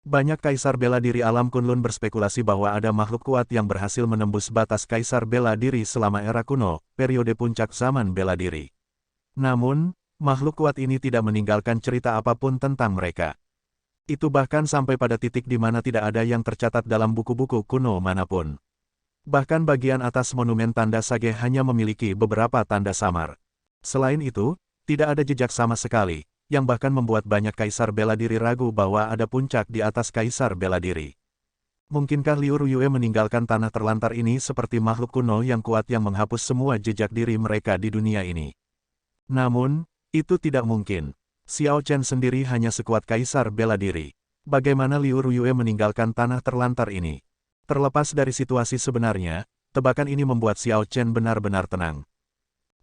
Banyak kaisar bela diri alam Kunlun berspekulasi bahwa ada makhluk kuat yang berhasil menembus batas kaisar bela diri selama era kuno, periode puncak zaman bela diri. Namun, makhluk kuat ini tidak meninggalkan cerita apapun tentang mereka. Itu bahkan sampai pada titik di mana tidak ada yang tercatat dalam buku-buku kuno manapun. Bahkan bagian atas monumen tanda sage hanya memiliki beberapa tanda samar. Selain itu, tidak ada jejak sama sekali, yang bahkan membuat banyak kaisar bela diri ragu bahwa ada puncak di atas kaisar bela diri. Mungkinkah Liu Ruyue meninggalkan tanah terlantar ini seperti makhluk kuno yang kuat yang menghapus semua jejak diri mereka di dunia ini? Namun, itu tidak mungkin. Xiao Chen sendiri hanya sekuat kaisar bela diri. Bagaimana Liu Ruyue meninggalkan tanah terlantar ini? Terlepas dari situasi sebenarnya, tebakan ini membuat Xiao Chen benar-benar tenang.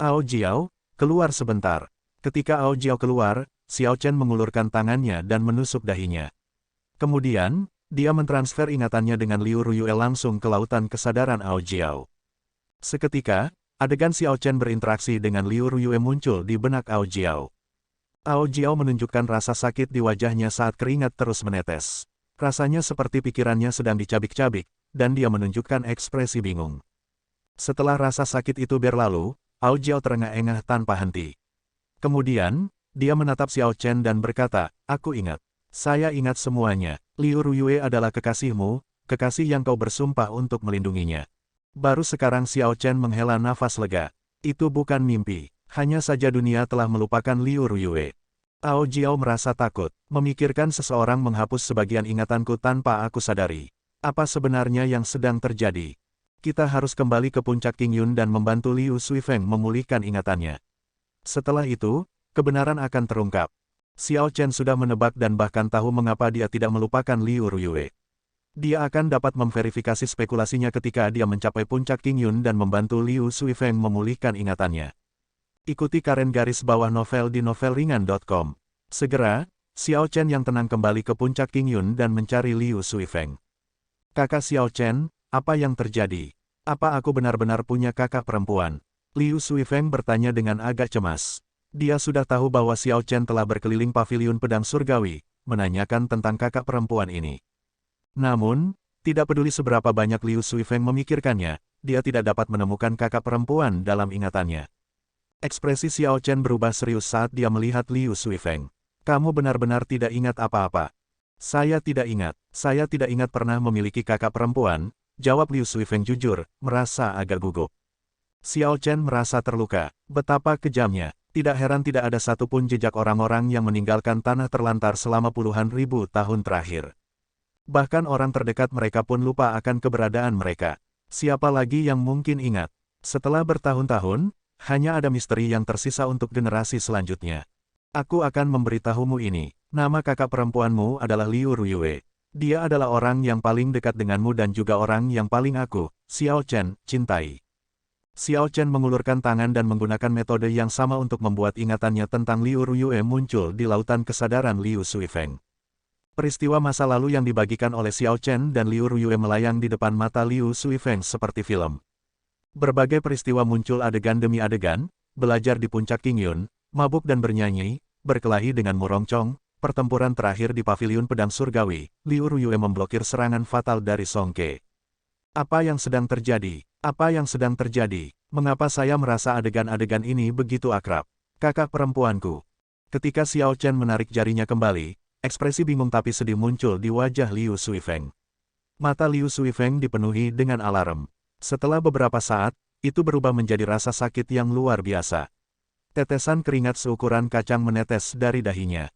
Ao Jiao, keluar sebentar. Ketika Ao Jiao keluar, Xiao Chen mengulurkan tangannya dan menusuk dahinya. Kemudian, dia mentransfer ingatannya dengan Liu Ruyue langsung ke lautan kesadaran Ao Jiao. Seketika, adegan Xiao Chen berinteraksi dengan Liu Ruyue muncul di benak Ao Jiao. Ao Jiao menunjukkan rasa sakit di wajahnya saat keringat terus menetes. Rasanya seperti pikirannya sedang dicabik-cabik, dan dia menunjukkan ekspresi bingung. Setelah rasa sakit itu berlalu, Ao Jiao terengah-engah tanpa henti. Kemudian, dia menatap Xiao Chen dan berkata, "Aku ingat. Saya ingat semuanya. Liu Ruyue adalah kekasihmu, kekasih yang kau bersumpah untuk melindunginya." Baru sekarang Xiao Chen menghela nafas lega. Itu bukan mimpi. Hanya saja dunia telah melupakan Liu Ruyue. Ao Jiao merasa takut, memikirkan seseorang menghapus sebagian ingatanku tanpa aku sadari. Apa sebenarnya yang sedang terjadi? Kita harus kembali ke puncak Qingyun dan membantu Liu Suifeng memulihkan ingatannya. Setelah itu, kebenaran akan terungkap. Xiao Chen sudah menebak dan bahkan tahu mengapa dia tidak melupakan Liu Ruyue. Dia akan dapat memverifikasi spekulasinya ketika dia mencapai puncak Qingyun dan membantu Liu Suifeng memulihkan ingatannya. Ikuti karen garis bawah novel di novelringan.com. Segera, Xiao Chen yang tenang kembali ke puncak Qingyun dan mencari Liu Suifeng. "Kakak Xiao Chen, apa yang terjadi? Apa aku benar-benar punya kakak perempuan?" Liu Suifeng bertanya dengan agak cemas. Dia sudah tahu bahwa Xiao Chen telah berkeliling paviliun pedang surgawi, menanyakan tentang kakak perempuan ini. Namun, tidak peduli seberapa banyak Liu Suifeng memikirkannya, dia tidak dapat menemukan kakak perempuan dalam ingatannya. Ekspresi Xiao Chen berubah serius saat dia melihat Liu Suifeng. "Kamu benar-benar tidak ingat apa-apa?" Saya tidak ingat pernah memiliki kakak perempuan," jawab Liu Suifeng jujur, merasa agak gugup. Xiao Chen merasa terluka. Betapa kejamnya. Tidak heran tidak ada satupun jejak orang-orang yang meninggalkan tanah terlantar selama puluhan ribu tahun terakhir. Bahkan orang terdekat mereka pun lupa akan keberadaan mereka. Siapa lagi yang mungkin ingat? Setelah bertahun-tahun, hanya ada misteri yang tersisa untuk generasi selanjutnya. Aku akan memberitahumu ini. Nama kakak perempuanmu adalah Liu Ruyue. Dia adalah orang yang paling dekat denganmu dan juga orang yang paling aku, Xiao Chen, cintai. Xiao Chen mengulurkan tangan dan menggunakan metode yang sama untuk membuat ingatannya tentang Liu Ruyue muncul di lautan kesadaran Liu Suifeng. Peristiwa masa lalu yang dibagikan oleh Xiao Chen dan Liu Ruyue melayang di depan mata Liu Suifeng seperti film. Berbagai peristiwa muncul adegan demi adegan, belajar di puncak Qingyun, mabuk dan bernyanyi, berkelahi dengan Murongcong, Pertempuran terakhir di Paviliun Pedang Surgawi, Liu Ruyue memblokir serangan fatal dari Song Ke. Apa yang sedang terjadi? Apa yang sedang terjadi? Mengapa saya merasa adegan-adegan ini begitu akrab? Kakak perempuanku. Ketika Xiao Chen menarik jarinya kembali, ekspresi bingung tapi sedih muncul di wajah Liu Suifeng. Mata Liu Suifeng dipenuhi dengan alarm. Setelah beberapa saat, itu berubah menjadi rasa sakit yang luar biasa. Tetesan keringat seukuran kacang menetes dari dahinya.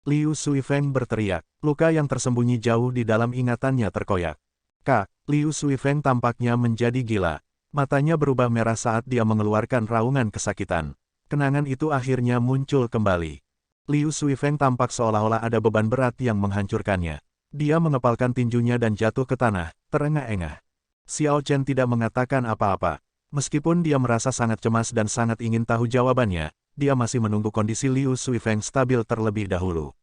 Liu Suifeng berteriak, luka yang tersembunyi jauh di dalam ingatannya terkoyak. Kak, Liu Suifeng tampaknya menjadi gila. Matanya berubah merah saat dia mengeluarkan raungan kesakitan. Kenangan itu akhirnya muncul kembali. Liu Suifeng tampak seolah-olah ada beban berat yang menghancurkannya. Dia mengepalkan tinjunya dan jatuh ke tanah, terengah-engah. Xiao Chen tidak mengatakan apa-apa. Meskipun dia merasa sangat cemas dan sangat ingin tahu jawabannya, dia masih menunggu kondisi Liu Suifeng stabil terlebih dahulu.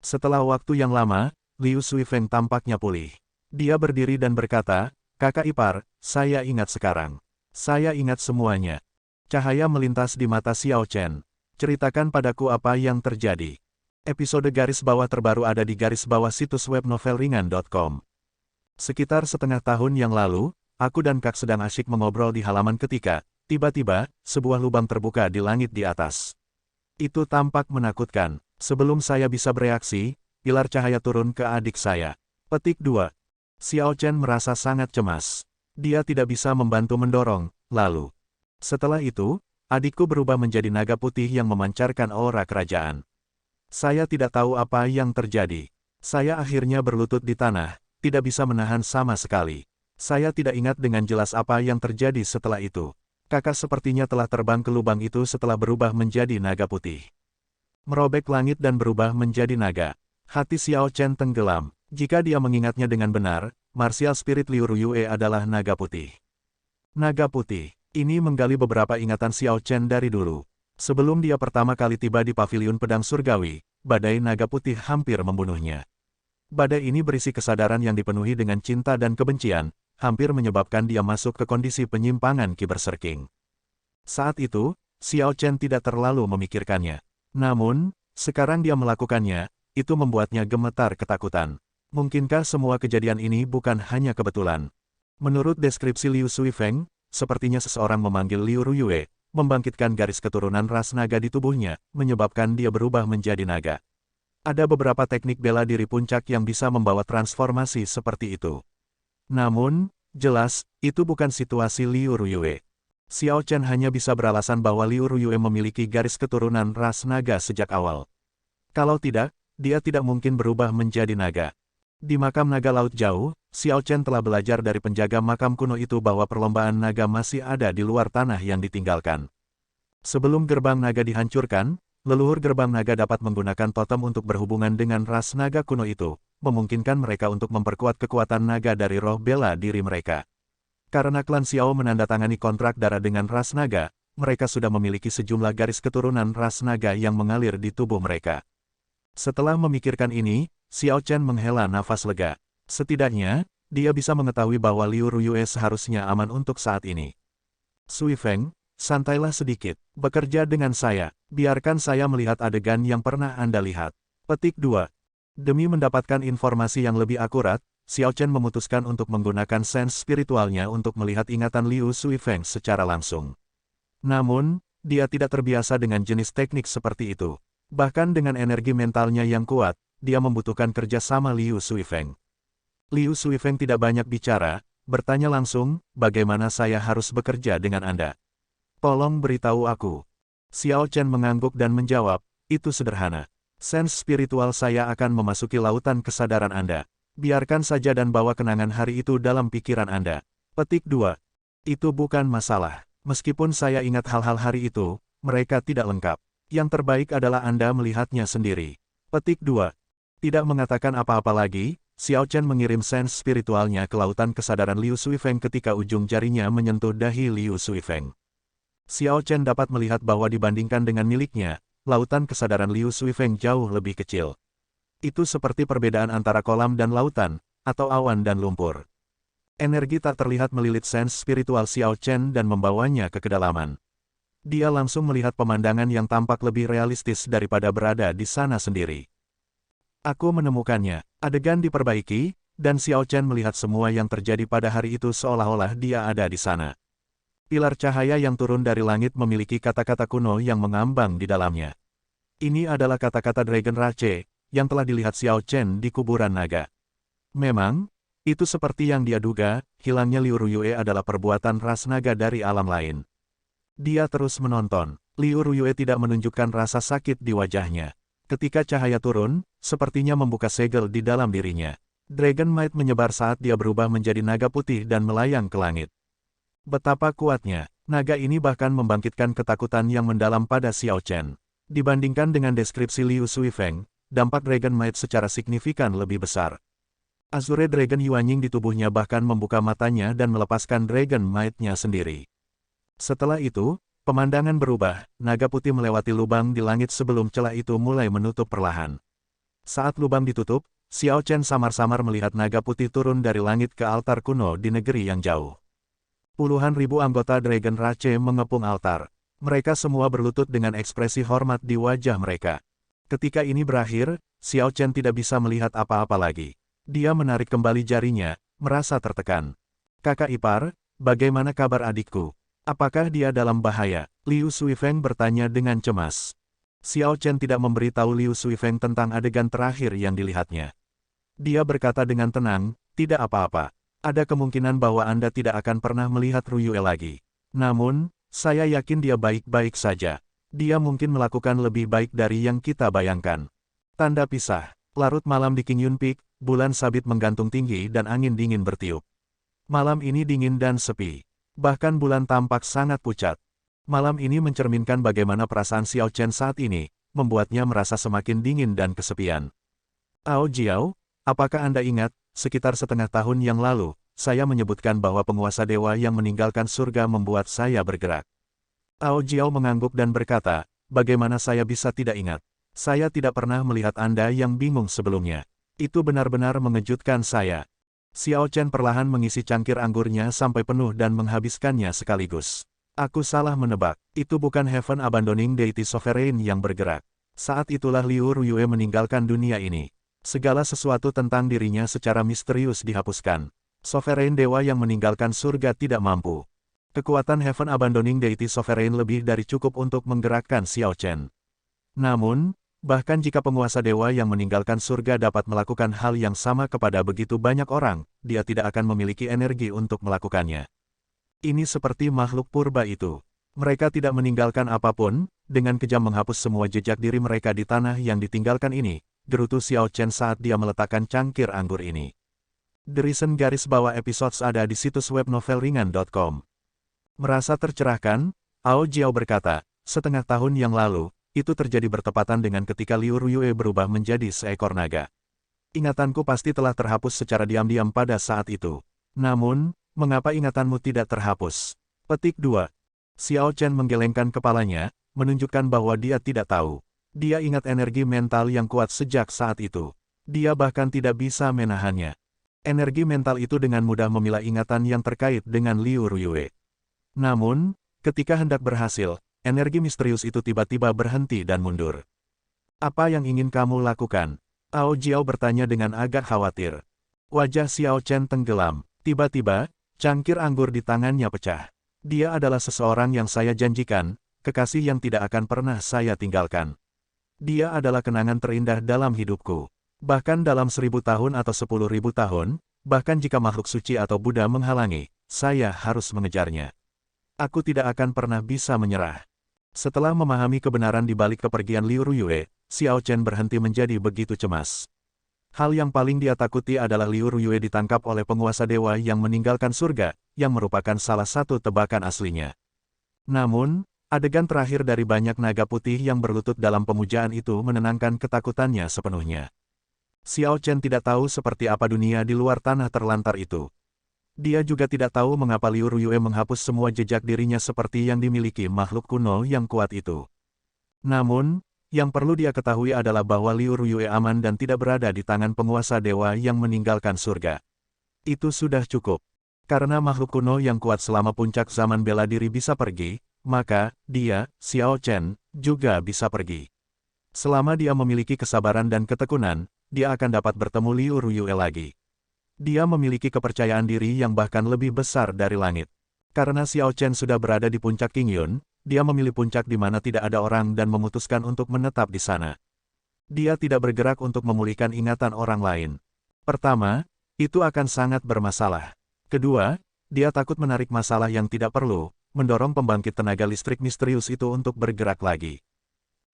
Setelah waktu yang lama, Liu Suifeng tampaknya pulih. Dia berdiri dan berkata, kakak ipar, saya ingat sekarang. Saya ingat semuanya. Cahaya melintas di mata Xiao Chen. Ceritakan padaku apa yang terjadi. Episode garis bawah terbaru ada di garis bawah situs web novelringan.com. Sekitar setengah tahun yang lalu, aku dan Kak sedang asyik mengobrol di halaman ketika, tiba-tiba, sebuah lubang terbuka di langit di atas. Itu tampak menakutkan. Sebelum saya bisa bereaksi, pilar cahaya turun ke adik saya. Petik 2. Xiao Chen merasa sangat cemas. Dia tidak bisa membantu mendorong, lalu. Setelah itu, adikku berubah menjadi naga putih yang memancarkan aura kerajaan. Saya tidak tahu apa yang terjadi. Saya akhirnya berlutut di tanah, tidak bisa menahan sama sekali. Saya tidak ingat dengan jelas apa yang terjadi setelah itu. Kakak sepertinya telah terbang ke lubang itu setelah berubah menjadi naga putih. Merobek langit dan berubah menjadi naga. Hati Xiao Chen tenggelam. Jika dia mengingatnya dengan benar, martial spirit Liu Ruyue adalah naga putih. Naga putih. Ini menggali beberapa ingatan Xiao Chen dari dulu. Sebelum dia pertama kali tiba di Paviliun Pedang Surgawi, badai naga putih hampir membunuhnya. Badai ini berisi kesadaran yang dipenuhi dengan cinta dan kebencian, hampir menyebabkan dia masuk ke kondisi penyimpangan Qi Berserking. Saat itu, Xiao Chen tidak terlalu memikirkannya. Namun, sekarang dia melakukannya, itu membuatnya gemetar ketakutan. Mungkinkah semua kejadian ini bukan hanya kebetulan? Menurut deskripsi Liu Suifeng, sepertinya seseorang memanggil Liu Ruyue, membangkitkan garis keturunan ras naga di tubuhnya, menyebabkan dia berubah menjadi naga. Ada beberapa teknik bela diri puncak yang bisa membawa transformasi seperti itu. Namun, jelas, itu bukan situasi Liu Ruyue. Xiao Chen hanya bisa beralasan bahwa Liu Ruyue memiliki garis keturunan ras naga sejak awal. Kalau tidak, dia tidak mungkin berubah menjadi naga. Di makam naga Laut Jauh, Xiao Chen telah belajar dari penjaga makam kuno itu bahwa perlombaan naga masih ada di luar tanah yang ditinggalkan. Sebelum gerbang naga dihancurkan, leluhur gerbang naga dapat menggunakan totem untuk berhubungan dengan ras naga kuno itu, memungkinkan mereka untuk memperkuat kekuatan naga dari roh bela diri mereka. Karena klan Xiao menandatangani kontrak darah dengan ras naga, mereka sudah memiliki sejumlah garis keturunan ras naga yang mengalir di tubuh mereka. Setelah memikirkan ini, Xiao Chen menghela nafas lega. Setidaknya, dia bisa mengetahui bahwa Liu Ruyue seharusnya aman untuk saat ini. Suifeng, santailah sedikit, bekerja dengan saya, biarkan saya melihat adegan yang pernah Anda lihat. Petik 2. Demi mendapatkan informasi yang lebih akurat, Xiao Chen memutuskan untuk menggunakan sense spiritualnya untuk melihat ingatan Liu Suifeng secara langsung. Namun, dia tidak terbiasa dengan jenis teknik seperti itu. Bahkan dengan energi mentalnya yang kuat, dia membutuhkan kerjasama Liu Suifeng. Liu Suifeng tidak banyak bicara, bertanya langsung, bagaimana saya harus bekerja dengan Anda? Tolong beritahu aku. Xiao Chen mengangguk dan menjawab, itu sederhana. Sense spiritual saya akan memasuki lautan kesadaran Anda. Biarkan saja dan bawa kenangan hari itu dalam pikiran Anda. Petik 2. Itu bukan masalah. Meskipun saya ingat hal-hal hari itu, mereka tidak lengkap. Yang terbaik adalah Anda melihatnya sendiri. Petik 2. Tidak mengatakan apa-apa lagi, Xiao Chen mengirim sense spiritualnya ke lautan kesadaran Liu Suifeng ketika ujung jarinya menyentuh dahi Liu Suifeng. Xiao Chen dapat melihat bahwa dibandingkan dengan miliknya, lautan kesadaran Liu Suifeng jauh lebih kecil. Itu seperti perbedaan antara kolam dan lautan, atau awan dan lumpur. Energi tak terlihat melilit sense spiritual Xiao Chen dan membawanya ke kedalaman. Dia langsung melihat pemandangan yang tampak lebih realistis daripada berada di sana sendiri. Aku menemukannya. Adegan diperbaiki, dan Xiao Chen melihat semua yang terjadi pada hari itu seolah-olah dia ada di sana. Pilar cahaya yang turun dari langit memiliki kata-kata kuno yang mengambang di dalamnya. Ini adalah kata-kata Dragon Rache, yang telah dilihat Xiao Chen di kuburan naga. Memang, itu seperti yang dia duga, hilangnya Liu Ruyue adalah perbuatan ras naga dari alam lain. Dia terus menonton. Liu Ruyue tidak menunjukkan rasa sakit di wajahnya. Ketika cahaya turun, sepertinya membuka segel di dalam dirinya. Dragon Might menyebar saat dia berubah menjadi naga putih dan melayang ke langit. Betapa kuatnya, naga ini bahkan membangkitkan ketakutan yang mendalam pada Xiao Chen. Dibandingkan dengan deskripsi Liu Suifeng, dampak Dragon Might secara signifikan lebih besar. Azure Dragon Yuanying di tubuhnya bahkan membuka matanya dan melepaskan Dragon Might-nya sendiri. Setelah itu, pemandangan berubah, naga putih melewati lubang di langit sebelum celah itu mulai menutup perlahan. Saat lubang ditutup, Xiao Chen samar-samar melihat naga putih turun dari langit ke altar kuno di negeri yang jauh. Puluhan ribu anggota Dragon Rache mengepung altar. Mereka semua berlutut dengan ekspresi hormat di wajah mereka. Ketika ini berakhir, Xiao Chen tidak bisa melihat apa-apa lagi. Dia menarik kembali jarinya, merasa tertekan. Kakak ipar, bagaimana kabar adikku? Apakah dia dalam bahaya? Liu Suifeng bertanya dengan cemas. Xiao Chen tidak memberitahu Liu Suifeng tentang adegan terakhir yang dilihatnya. Dia berkata dengan tenang, tidak apa-apa. Ada kemungkinan bahwa Anda tidak akan pernah melihat Ruyue lagi. Namun, saya yakin dia baik-baik saja. Dia mungkin melakukan lebih baik dari yang kita bayangkan. Tanda pisah. Larut malam di Qingyun Peak, bulan sabit menggantung tinggi dan angin dingin bertiup. Malam ini dingin dan sepi. Bahkan bulan tampak sangat pucat. Malam ini mencerminkan bagaimana perasaan Xiao Chen saat ini, membuatnya merasa semakin dingin dan kesepian. Ao Jiao, apakah Anda ingat, sekitar setengah tahun yang lalu, saya menyebutkan bahwa penguasa dewa yang meninggalkan surga membuat saya bergerak. Ao Jiao mengangguk dan berkata, bagaimana saya bisa tidak ingat? Saya tidak pernah melihat Anda yang bingung sebelumnya. Itu benar-benar mengejutkan saya. Xiao Chen perlahan mengisi cangkir anggurnya sampai penuh dan menghabiskannya sekaligus. Aku salah menebak, itu bukan Heaven Abandoning Deity Sovereign yang bergerak. Saat itulah Liu Ruyue meninggalkan dunia ini. Segala sesuatu tentang dirinya secara misterius dihapuskan. Sovereign dewa yang meninggalkan surga tidak mampu. Kekuatan Heaven Abandoning Deity Sovereign lebih dari cukup untuk menggerakkan Xiao Chen. Namun, bahkan jika penguasa dewa yang meninggalkan surga dapat melakukan hal yang sama kepada begitu banyak orang, dia tidak akan memiliki energi untuk melakukannya. Ini seperti makhluk purba itu. Mereka tidak meninggalkan apapun, dengan kejam menghapus semua jejak diri mereka di tanah yang ditinggalkan ini, gerutu Xiao Chen saat dia meletakkan cangkir anggur ini. Derizen garis bawah episodes ada di situs web novelringan.com. Merasa tercerahkan, Ao Jiao berkata, setengah tahun yang lalu, itu terjadi bertepatan dengan ketika Liu Ruyue berubah menjadi seekor naga. Ingatanku pasti telah terhapus secara diam-diam pada saat itu. Namun, mengapa ingatanmu tidak terhapus? Petik 2. Xiao Chen menggelengkan kepalanya, menunjukkan bahwa dia tidak tahu. Dia ingat energi mental yang kuat sejak saat itu. Dia bahkan tidak bisa menahannya. Energi mental itu dengan mudah memilah ingatan yang terkait dengan Liu Ruyue. Namun, ketika hendak berhasil, energi misterius itu tiba-tiba berhenti dan mundur. Apa yang ingin kamu lakukan? Ao Jiao bertanya dengan agak khawatir. Wajah Xiao Chen tenggelam. Tiba-tiba, cangkir anggur di tangannya pecah. Dia adalah seseorang yang saya janjikan, kekasih yang tidak akan pernah saya tinggalkan. Dia adalah kenangan terindah dalam hidupku. Bahkan dalam 1000 tahun atau 10.000 tahun, bahkan jika makhluk suci atau Buddha menghalangi, saya harus mengejarnya. Aku tidak akan pernah bisa menyerah. Setelah memahami kebenaran di balik kepergian Liu Ruyue, Xiao Chen berhenti menjadi begitu cemas. Hal yang paling dia takuti adalah Liu Ruyue ditangkap oleh penguasa dewa yang meninggalkan surga, yang merupakan salah satu tebakan aslinya. Namun, adegan terakhir dari banyak naga putih yang berlutut dalam pemujaan itu menenangkan ketakutannya sepenuhnya. Xiao Chen tidak tahu seperti apa dunia di luar tanah terlantar itu. Dia juga tidak tahu mengapa Liu Ruyue menghapus semua jejak dirinya seperti yang dimiliki makhluk kuno yang kuat itu. Namun, yang perlu dia ketahui adalah bahwa Liu Ruyue aman dan tidak berada di tangan penguasa dewa yang meninggalkan surga. Itu sudah cukup. Karena makhluk kuno yang kuat selama puncak zaman bela diri bisa pergi, maka, dia, Xiao Chen, juga bisa pergi. Selama dia memiliki kesabaran dan ketekunan, dia akan dapat bertemu Liu Ruyue lagi. Dia memiliki kepercayaan diri yang bahkan lebih besar dari langit. Karena Xiao Chen sudah berada di puncak Qingyun, dia memilih puncak di mana tidak ada orang dan memutuskan untuk menetap di sana. Dia tidak bergerak untuk memulihkan ingatan orang lain. Pertama, itu akan sangat bermasalah. Kedua, dia takut menarik masalah yang tidak perlu, mendorong pembangkit tenaga listrik misterius itu untuk bergerak lagi.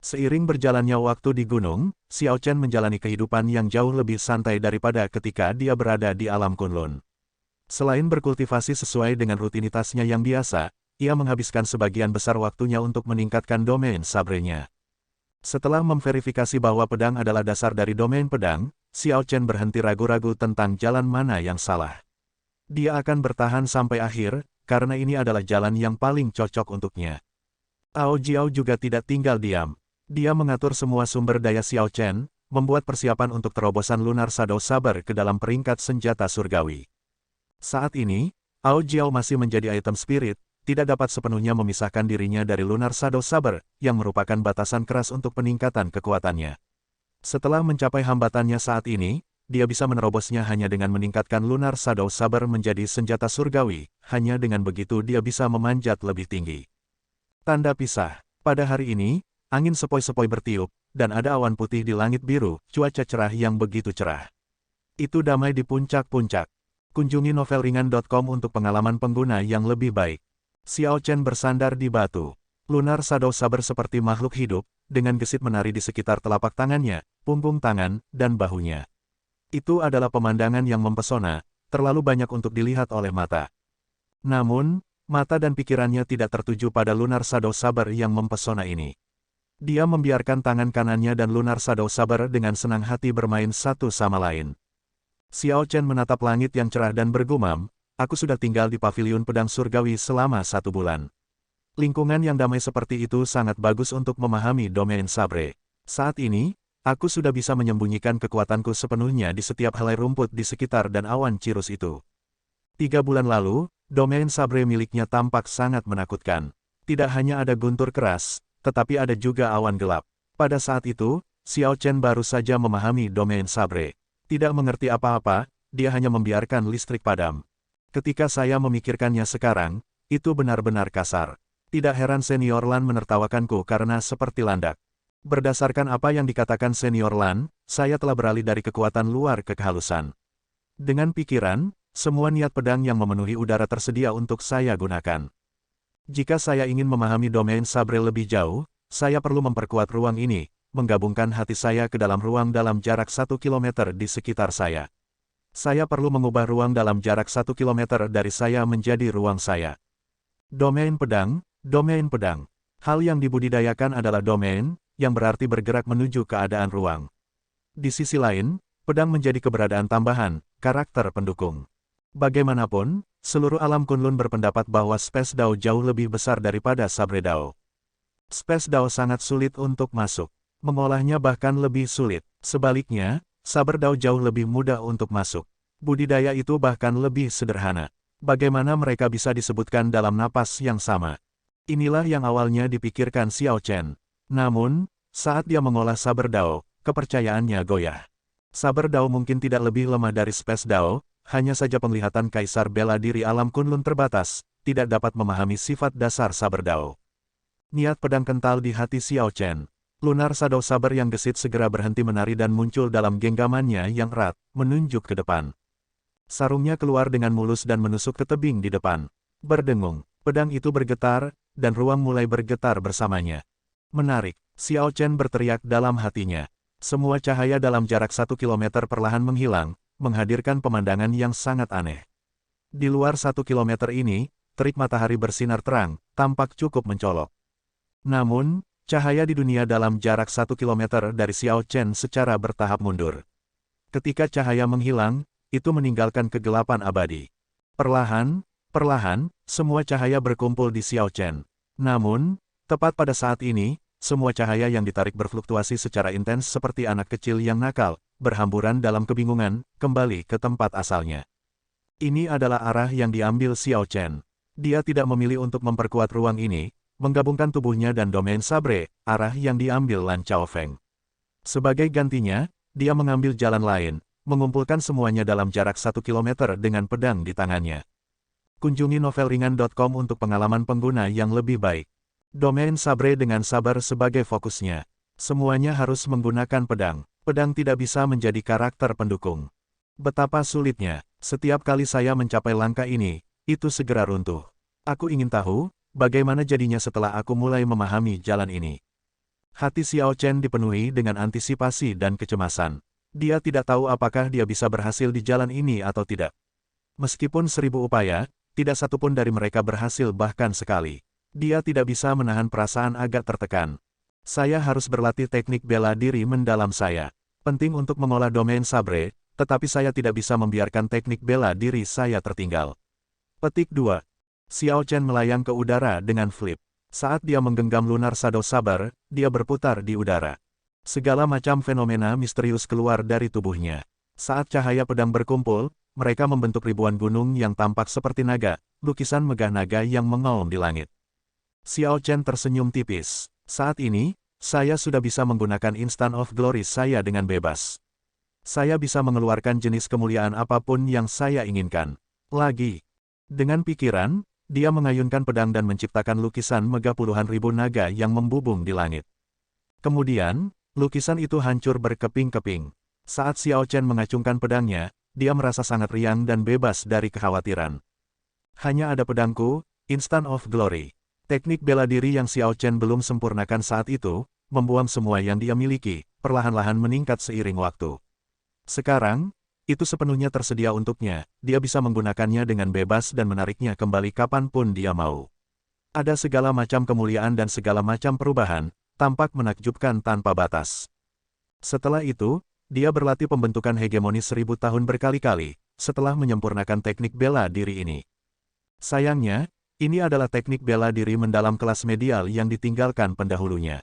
Seiring berjalannya waktu di gunung, Xiao Chen menjalani kehidupan yang jauh lebih santai daripada ketika dia berada di alam Kunlun. Selain berkultivasi sesuai dengan rutinitasnya yang biasa, ia menghabiskan sebagian besar waktunya untuk meningkatkan domain sabrenya. Setelah memverifikasi bahwa pedang adalah dasar dari domain pedang, Xiao Chen berhenti ragu-ragu tentang jalan mana yang salah. Dia akan bertahan sampai akhir, karena ini adalah jalan yang paling cocok untuknya. Ao Jiao juga tidak tinggal diam. Dia mengatur semua sumber daya Xiao Chen, membuat persiapan untuk terobosan Lunar Shadow Saber ke dalam peringkat senjata surgawi. Saat ini, Ao Jiao masih menjadi item spirit, tidak dapat sepenuhnya memisahkan dirinya dari Lunar Shadow Saber, yang merupakan batasan keras untuk peningkatan kekuatannya. Setelah mencapai hambatannya saat ini, dia bisa menerobosnya hanya dengan meningkatkan Lunar Shadow Saber menjadi senjata surgawi, hanya dengan begitu dia bisa memanjat lebih tinggi. Tanda pisah. Pada hari ini, angin sepoi-sepoi bertiup, dan ada awan putih di langit biru, cuaca cerah yang begitu cerah. Itu damai di puncak-puncak. Kunjungi novelringan.com untuk pengalaman pengguna yang lebih baik. Xiao Chen bersandar di batu. Lunar Shadow Saber seperti makhluk hidup, dengan gesit menari di sekitar telapak tangannya, punggung tangan, dan bahunya. Itu adalah pemandangan yang mempesona, terlalu banyak untuk dilihat oleh mata. Namun, mata dan pikirannya tidak tertuju pada Lunar Shadow Saber yang mempesona ini. Dia membiarkan tangan kanannya dan Lunar Shadow Saber dengan senang hati bermain satu sama lain. Xiao Chen menatap langit yang cerah dan bergumam, aku sudah tinggal di paviliun pedang surgawi selama 1 bulan. Lingkungan yang damai seperti itu sangat bagus untuk memahami domain sabre. Saat ini, aku sudah bisa menyembunyikan kekuatanku sepenuhnya di setiap helai rumput di sekitar dan awan cirrus itu. 3 bulan lalu, domain sabre miliknya tampak sangat menakutkan. Tidak hanya ada guntur keras, tetapi ada juga awan gelap. Pada saat itu, Xiao Chen baru saja memahami domain sabre. Tidak mengerti apa-apa, dia hanya membiarkan listrik padam. Ketika saya memikirkannya sekarang, itu benar-benar kasar. Tidak heran Senior Lan menertawakanku karena seperti landak. Berdasarkan apa yang dikatakan Senior Lan, saya telah beralih dari kekuatan luar ke kehalusan. Dengan pikiran, semua niat pedang yang memenuhi udara tersedia untuk saya gunakan. Jika saya ingin memahami domain sabre lebih jauh, saya perlu memperkuat ruang ini, menggabungkan hati saya ke dalam ruang dalam jarak 1 km di sekitar saya. Saya perlu mengubah ruang dalam jarak 1 km dari saya menjadi ruang saya. Domain pedang, domain pedang. Hal yang dibudidayakan adalah domain, yang berarti bergerak menuju keadaan ruang. Di sisi lain, pedang menjadi keberadaan tambahan, karakter pendukung. Bagaimanapun, seluruh alam Kunlun berpendapat bahwa Space Dao jauh lebih besar daripada Sabre Dao. Space Dao sangat sulit untuk masuk. Mengolahnya bahkan lebih sulit. Sebaliknya, Sabre Dao jauh lebih mudah untuk masuk. Budidaya itu bahkan lebih sederhana. Bagaimana mereka bisa disebutkan dalam napas yang sama? Inilah yang awalnya dipikirkan Xiao Chen. Namun, saat dia mengolah Sabre Dao, kepercayaannya goyah. Sabre Dao mungkin tidak lebih lemah dari Space Dao, hanya saja penglihatan Kaisar bela diri alam Kunlun terbatas, tidak dapat memahami sifat dasar Sabre Dao. Niat pedang kental di hati Xiao Chen. Lunar Shadow Saber yang gesit segera berhenti menari dan muncul dalam genggamannya yang erat, menunjuk ke depan. Sarungnya keluar dengan mulus dan menusuk ke tebing di depan. Berdengung, pedang itu bergetar, dan ruang mulai bergetar bersamanya. Menarik, Xiao Chen berteriak dalam hatinya. Semua cahaya dalam jarak 1 km perlahan menghilang, menghadirkan pemandangan yang sangat aneh. Di luar 1 km ini, terik matahari bersinar terang, tampak cukup mencolok. Namun, cahaya di dunia dalam jarak 1 km dari Xiao Chen secara bertahap mundur. Ketika cahaya menghilang, itu meninggalkan kegelapan abadi. Perlahan, semua cahaya berkumpul di Xiao Chen. Namun, tepat pada saat ini, semua cahaya yang ditarik berfluktuasi secara intens seperti anak kecil yang nakal, berhamburan dalam kebingungan, kembali ke tempat asalnya. Ini adalah arah yang diambil Xiao Chen. Dia tidak memilih untuk memperkuat ruang ini, menggabungkan tubuhnya dan domain sabre, arah yang diambil Lan Chaofeng. Sebagai gantinya, dia mengambil jalan lain, mengumpulkan semuanya dalam jarak 1 kilometer dengan pedang di tangannya. Kunjungi novelringan.com untuk pengalaman pengguna yang lebih baik. Domain Sabre dengan sabar sebagai fokusnya. Semuanya harus menggunakan pedang. Pedang tidak bisa menjadi karakter pendukung. Betapa sulitnya, setiap kali saya mencapai langkah ini, itu segera runtuh. Aku ingin tahu, bagaimana jadinya setelah aku mulai memahami jalan ini. Hati Xiao Chen dipenuhi dengan antisipasi dan kecemasan. Dia tidak tahu apakah dia bisa berhasil di jalan ini atau tidak. Meskipun 1000 upaya, tidak satupun dari mereka berhasil bahkan sekali. Dia tidak bisa menahan perasaan agak tertekan. Saya harus berlatih teknik bela diri mendalam saya. Penting untuk mengolah domain Sabre, tetapi saya tidak bisa membiarkan teknik bela diri saya tertinggal. Petik 2. Xiao Chen melayang ke udara dengan flip. Saat dia menggenggam lunar Shadow Saber, dia berputar di udara. Segala macam fenomena misterius keluar dari tubuhnya. Saat cahaya pedang berkumpul, mereka membentuk ribuan gunung yang tampak seperti naga, lukisan megah naga yang mengaum di langit. Xiao Chen tersenyum tipis. Saat ini, saya sudah bisa menggunakan Instant of Glory saya dengan bebas. Saya bisa mengeluarkan jenis kemuliaan apapun yang saya inginkan. Lagi. Dengan pikiran, dia mengayunkan pedang dan menciptakan lukisan megah puluhan ribu naga yang membubung di langit. Kemudian, lukisan itu hancur berkeping-keping. Saat Xiao Chen mengacungkan pedangnya, dia merasa sangat riang dan bebas dari kekhawatiran. Hanya ada pedangku, Instant of Glory. Teknik bela diri yang Xiao Chen belum sempurnakan saat itu, membuang semua yang dia miliki, perlahan-lahan meningkat seiring waktu. Sekarang, itu sepenuhnya tersedia untuknya, dia bisa menggunakannya dengan bebas dan menariknya kembali kapanpun dia mau. Ada segala macam kemuliaan dan segala macam perubahan, tampak menakjubkan tanpa batas. Setelah itu, dia berlatih pembentukan hegemoni 1000 tahun berkali-kali, setelah menyempurnakan teknik bela diri ini. Sayangnya, ini adalah teknik bela diri mendalam kelas medial yang ditinggalkan pendahulunya.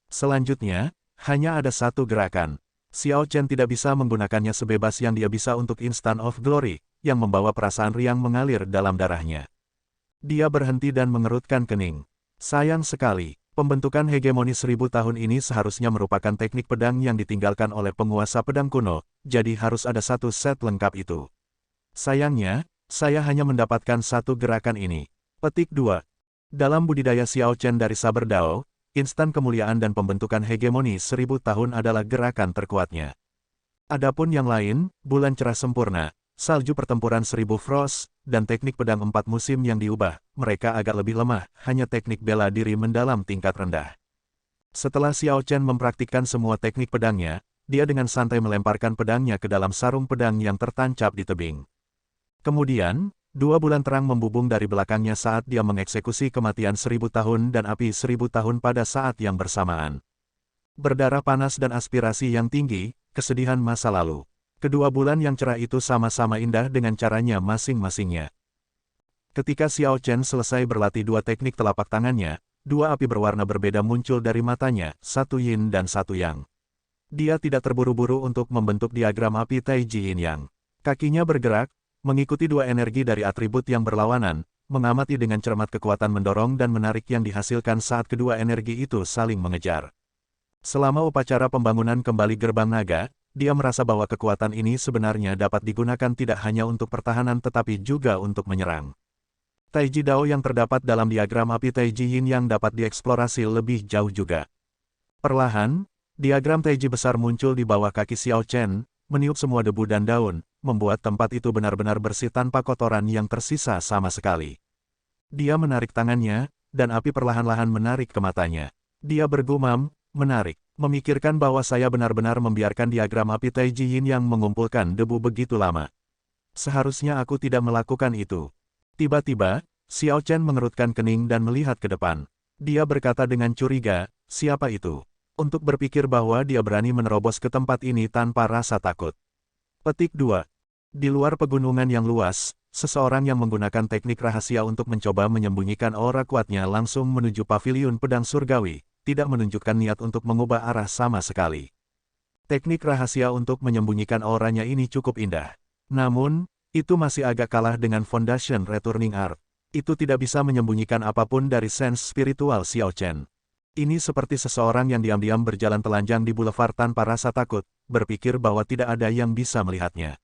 Selanjutnya, hanya ada satu gerakan. Xiao Chen tidak bisa menggunakannya sebebas yang dia bisa untuk Instant of Glory, yang membawa perasaan riang mengalir dalam darahnya. Dia berhenti dan mengerutkan kening. Sayang sekali, pembentukan hegemoni 1000 tahun ini seharusnya merupakan teknik pedang yang ditinggalkan oleh penguasa pedang kuno, jadi harus ada satu set lengkap itu. Sayangnya, saya hanya mendapatkan satu gerakan ini. Petik 2. Dalam budidaya Xiao Chen dari Saber Dao, instan kemuliaan dan pembentukan hegemoni 1000 tahun adalah gerakan terkuatnya. Adapun yang lain, bulan cerah sempurna, salju pertempuran 1000 frost, dan teknik pedang 4 musim yang diubah, mereka agak lebih lemah, hanya teknik bela diri mendalam tingkat rendah. Setelah Xiao Chen mempraktikkan semua teknik pedangnya, dia dengan santai melemparkan pedangnya ke dalam sarung pedang yang tertancap di tebing. Kemudian, 2 bulan terang membubung dari belakangnya saat dia mengeksekusi kematian 1000 tahun dan api 1000 tahun pada saat yang bersamaan. Berdarah panas dan aspirasi yang tinggi, kesedihan masa lalu. Kedua bulan yang cerah itu sama-sama indah dengan caranya masing-masingnya. Ketika Xiao Chen selesai berlatih 2 teknik telapak tangannya, 2 api berwarna berbeda muncul dari matanya, satu yin dan satu yang. Dia tidak terburu-buru untuk membentuk diagram api Taiji Yin Yang. Kakinya bergerak, mengikuti 2 energi dari atribut yang berlawanan, mengamati dengan cermat kekuatan mendorong dan menarik yang dihasilkan saat kedua energi itu saling mengejar. Selama upacara pembangunan kembali gerbang naga, dia merasa bahwa kekuatan ini sebenarnya dapat digunakan tidak hanya untuk pertahanan tetapi juga untuk menyerang. Taiji Dao yang terdapat dalam diagram api Taiji Yin yang dapat dieksplorasi lebih jauh juga. Perlahan, diagram Taiji besar muncul di bawah kaki Xiao Chen, meniup semua debu dan daun, membuat tempat itu benar-benar bersih tanpa kotoran yang tersisa sama sekali. Dia menarik tangannya, dan api perlahan-lahan menarik ke matanya. Dia bergumam, menarik, memikirkan bahwa saya benar-benar membiarkan diagram api Taiji Yin yang mengumpulkan debu begitu lama. Seharusnya aku tidak melakukan itu. Tiba-tiba, Xiao Chen mengerutkan kening dan melihat ke depan. Dia berkata dengan curiga, siapa itu? Untuk berpikir bahwa dia berani menerobos ke tempat ini tanpa rasa takut. Petik 2. Di luar pegunungan yang luas, seseorang yang menggunakan teknik rahasia untuk mencoba menyembunyikan aura kuatnya langsung menuju paviliun pedang surgawi, tidak menunjukkan niat untuk mengubah arah sama sekali. Teknik rahasia untuk menyembunyikan auranya ini cukup indah. Namun, itu masih agak kalah dengan Foundation Returning Art. Itu tidak bisa menyembunyikan apapun dari sense spiritual Xiao Chen. Ini seperti seseorang yang diam-diam berjalan telanjang di boulevard tanpa rasa takut, berpikir bahwa tidak ada yang bisa melihatnya.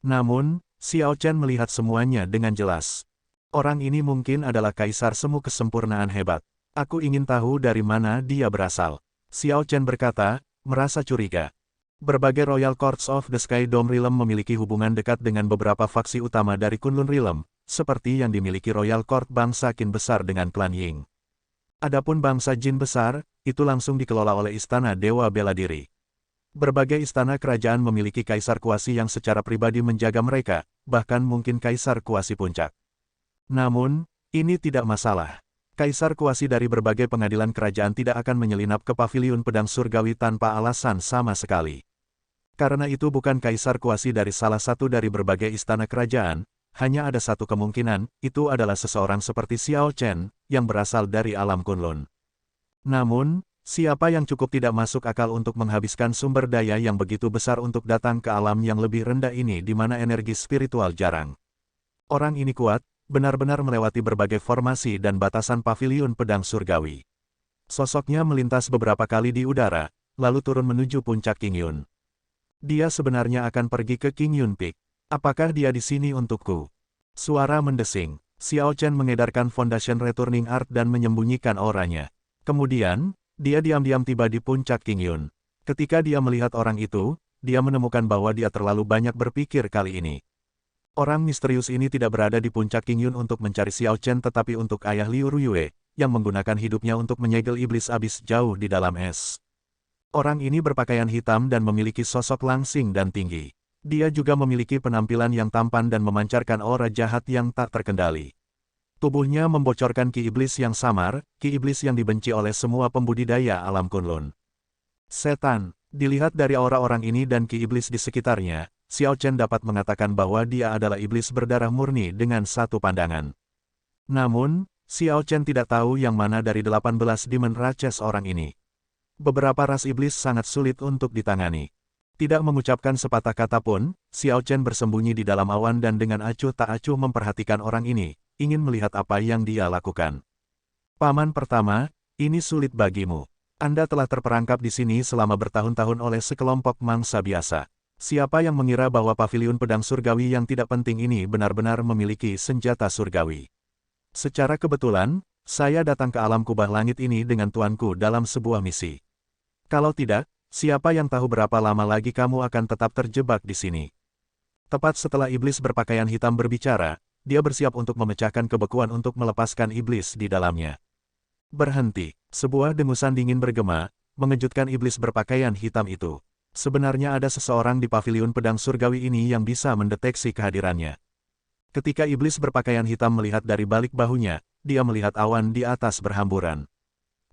Namun, Xiao Chen melihat semuanya dengan jelas. Orang ini mungkin adalah kaisar semu kesempurnaan hebat. Aku ingin tahu dari mana dia berasal. Xiao Chen berkata, merasa curiga. Berbagai Royal Courts of the Sky Dome Realm memiliki hubungan dekat dengan beberapa faksi utama dari Kunlun Realm, seperti yang dimiliki Royal Court bangsa Qin besar dengan klan Ying. Adapun bangsa Jin besar, itu langsung dikelola oleh Istana Dewa Bela Diri. Berbagai istana kerajaan memiliki kaisar kuasi yang secara pribadi menjaga mereka, bahkan mungkin kaisar kuasi puncak. Namun, ini tidak masalah. Kaisar kuasi dari berbagai pengadilan kerajaan tidak akan menyelinap ke paviliun pedang surgawi tanpa alasan sama sekali. Karena itu bukan kaisar kuasi dari salah satu dari berbagai istana kerajaan, hanya ada satu kemungkinan, itu adalah seseorang seperti Xiao Chen, yang berasal dari alam Kunlun. Namun, siapa yang cukup tidak masuk akal untuk menghabiskan sumber daya yang begitu besar untuk datang ke alam yang lebih rendah ini di mana energi spiritual jarang. Orang ini kuat, benar-benar melewati berbagai formasi dan batasan paviliun pedang surgawi. Sosoknya melintas beberapa kali di udara, lalu turun menuju puncak Qingyun. Dia sebenarnya akan pergi ke Qingyun Peak. Apakah dia di sini untukku? Suara mendesing. Xiao Chen mengedarkan Foundation Returning Art dan menyembunyikan auranya. Kemudian, dia diam-diam tiba di puncak Qingyun. Ketika dia melihat orang itu, dia menemukan bahwa dia terlalu banyak berpikir kali ini. Orang misterius ini tidak berada di puncak Qingyun untuk mencari Xiao Chen tetapi untuk ayah Liu Ruyue, yang menggunakan hidupnya untuk menyegel iblis abis jauh di dalam es. Orang ini berpakaian hitam dan memiliki sosok langsing dan tinggi. Dia juga memiliki penampilan yang tampan dan memancarkan aura jahat yang tak terkendali. Tubuhnya membocorkan ki iblis yang samar, ki iblis yang dibenci oleh semua pembudidaya alam Kunlun. Setan, dilihat dari aura orang ini dan ki iblis di sekitarnya, Xiao Chen dapat mengatakan bahwa dia adalah iblis berdarah murni dengan satu pandangan. Namun, Xiao Chen tidak tahu yang mana dari 18 Demon Raches orang ini. Beberapa ras iblis sangat sulit untuk ditangani. Tidak mengucapkan sepatah kata pun, Xiao Chen bersembunyi di dalam awan dan dengan acuh tak acuh memperhatikan orang ini, ingin melihat apa yang dia lakukan. Paman pertama, ini sulit bagimu. Anda telah terperangkap di sini selama bertahun-tahun oleh sekelompok mangsa biasa. Siapa yang mengira bahwa paviliun pedang surgawi yang tidak penting ini benar-benar memiliki senjata surgawi? Secara kebetulan, saya datang ke alam kubah langit ini dengan tuanku dalam sebuah misi. Kalau tidak, siapa yang tahu berapa lama lagi kamu akan tetap terjebak di sini? Tepat setelah iblis berpakaian hitam berbicara, dia bersiap untuk memecahkan kebekuan untuk melepaskan iblis di dalamnya. Berhenti, sebuah dengusan dingin bergema, mengejutkan iblis berpakaian hitam itu. Sebenarnya ada seseorang di paviliun pedang surgawi ini yang bisa mendeteksi kehadirannya. Ketika iblis berpakaian hitam melihat dari balik bahunya, dia melihat awan di atas berhamburan.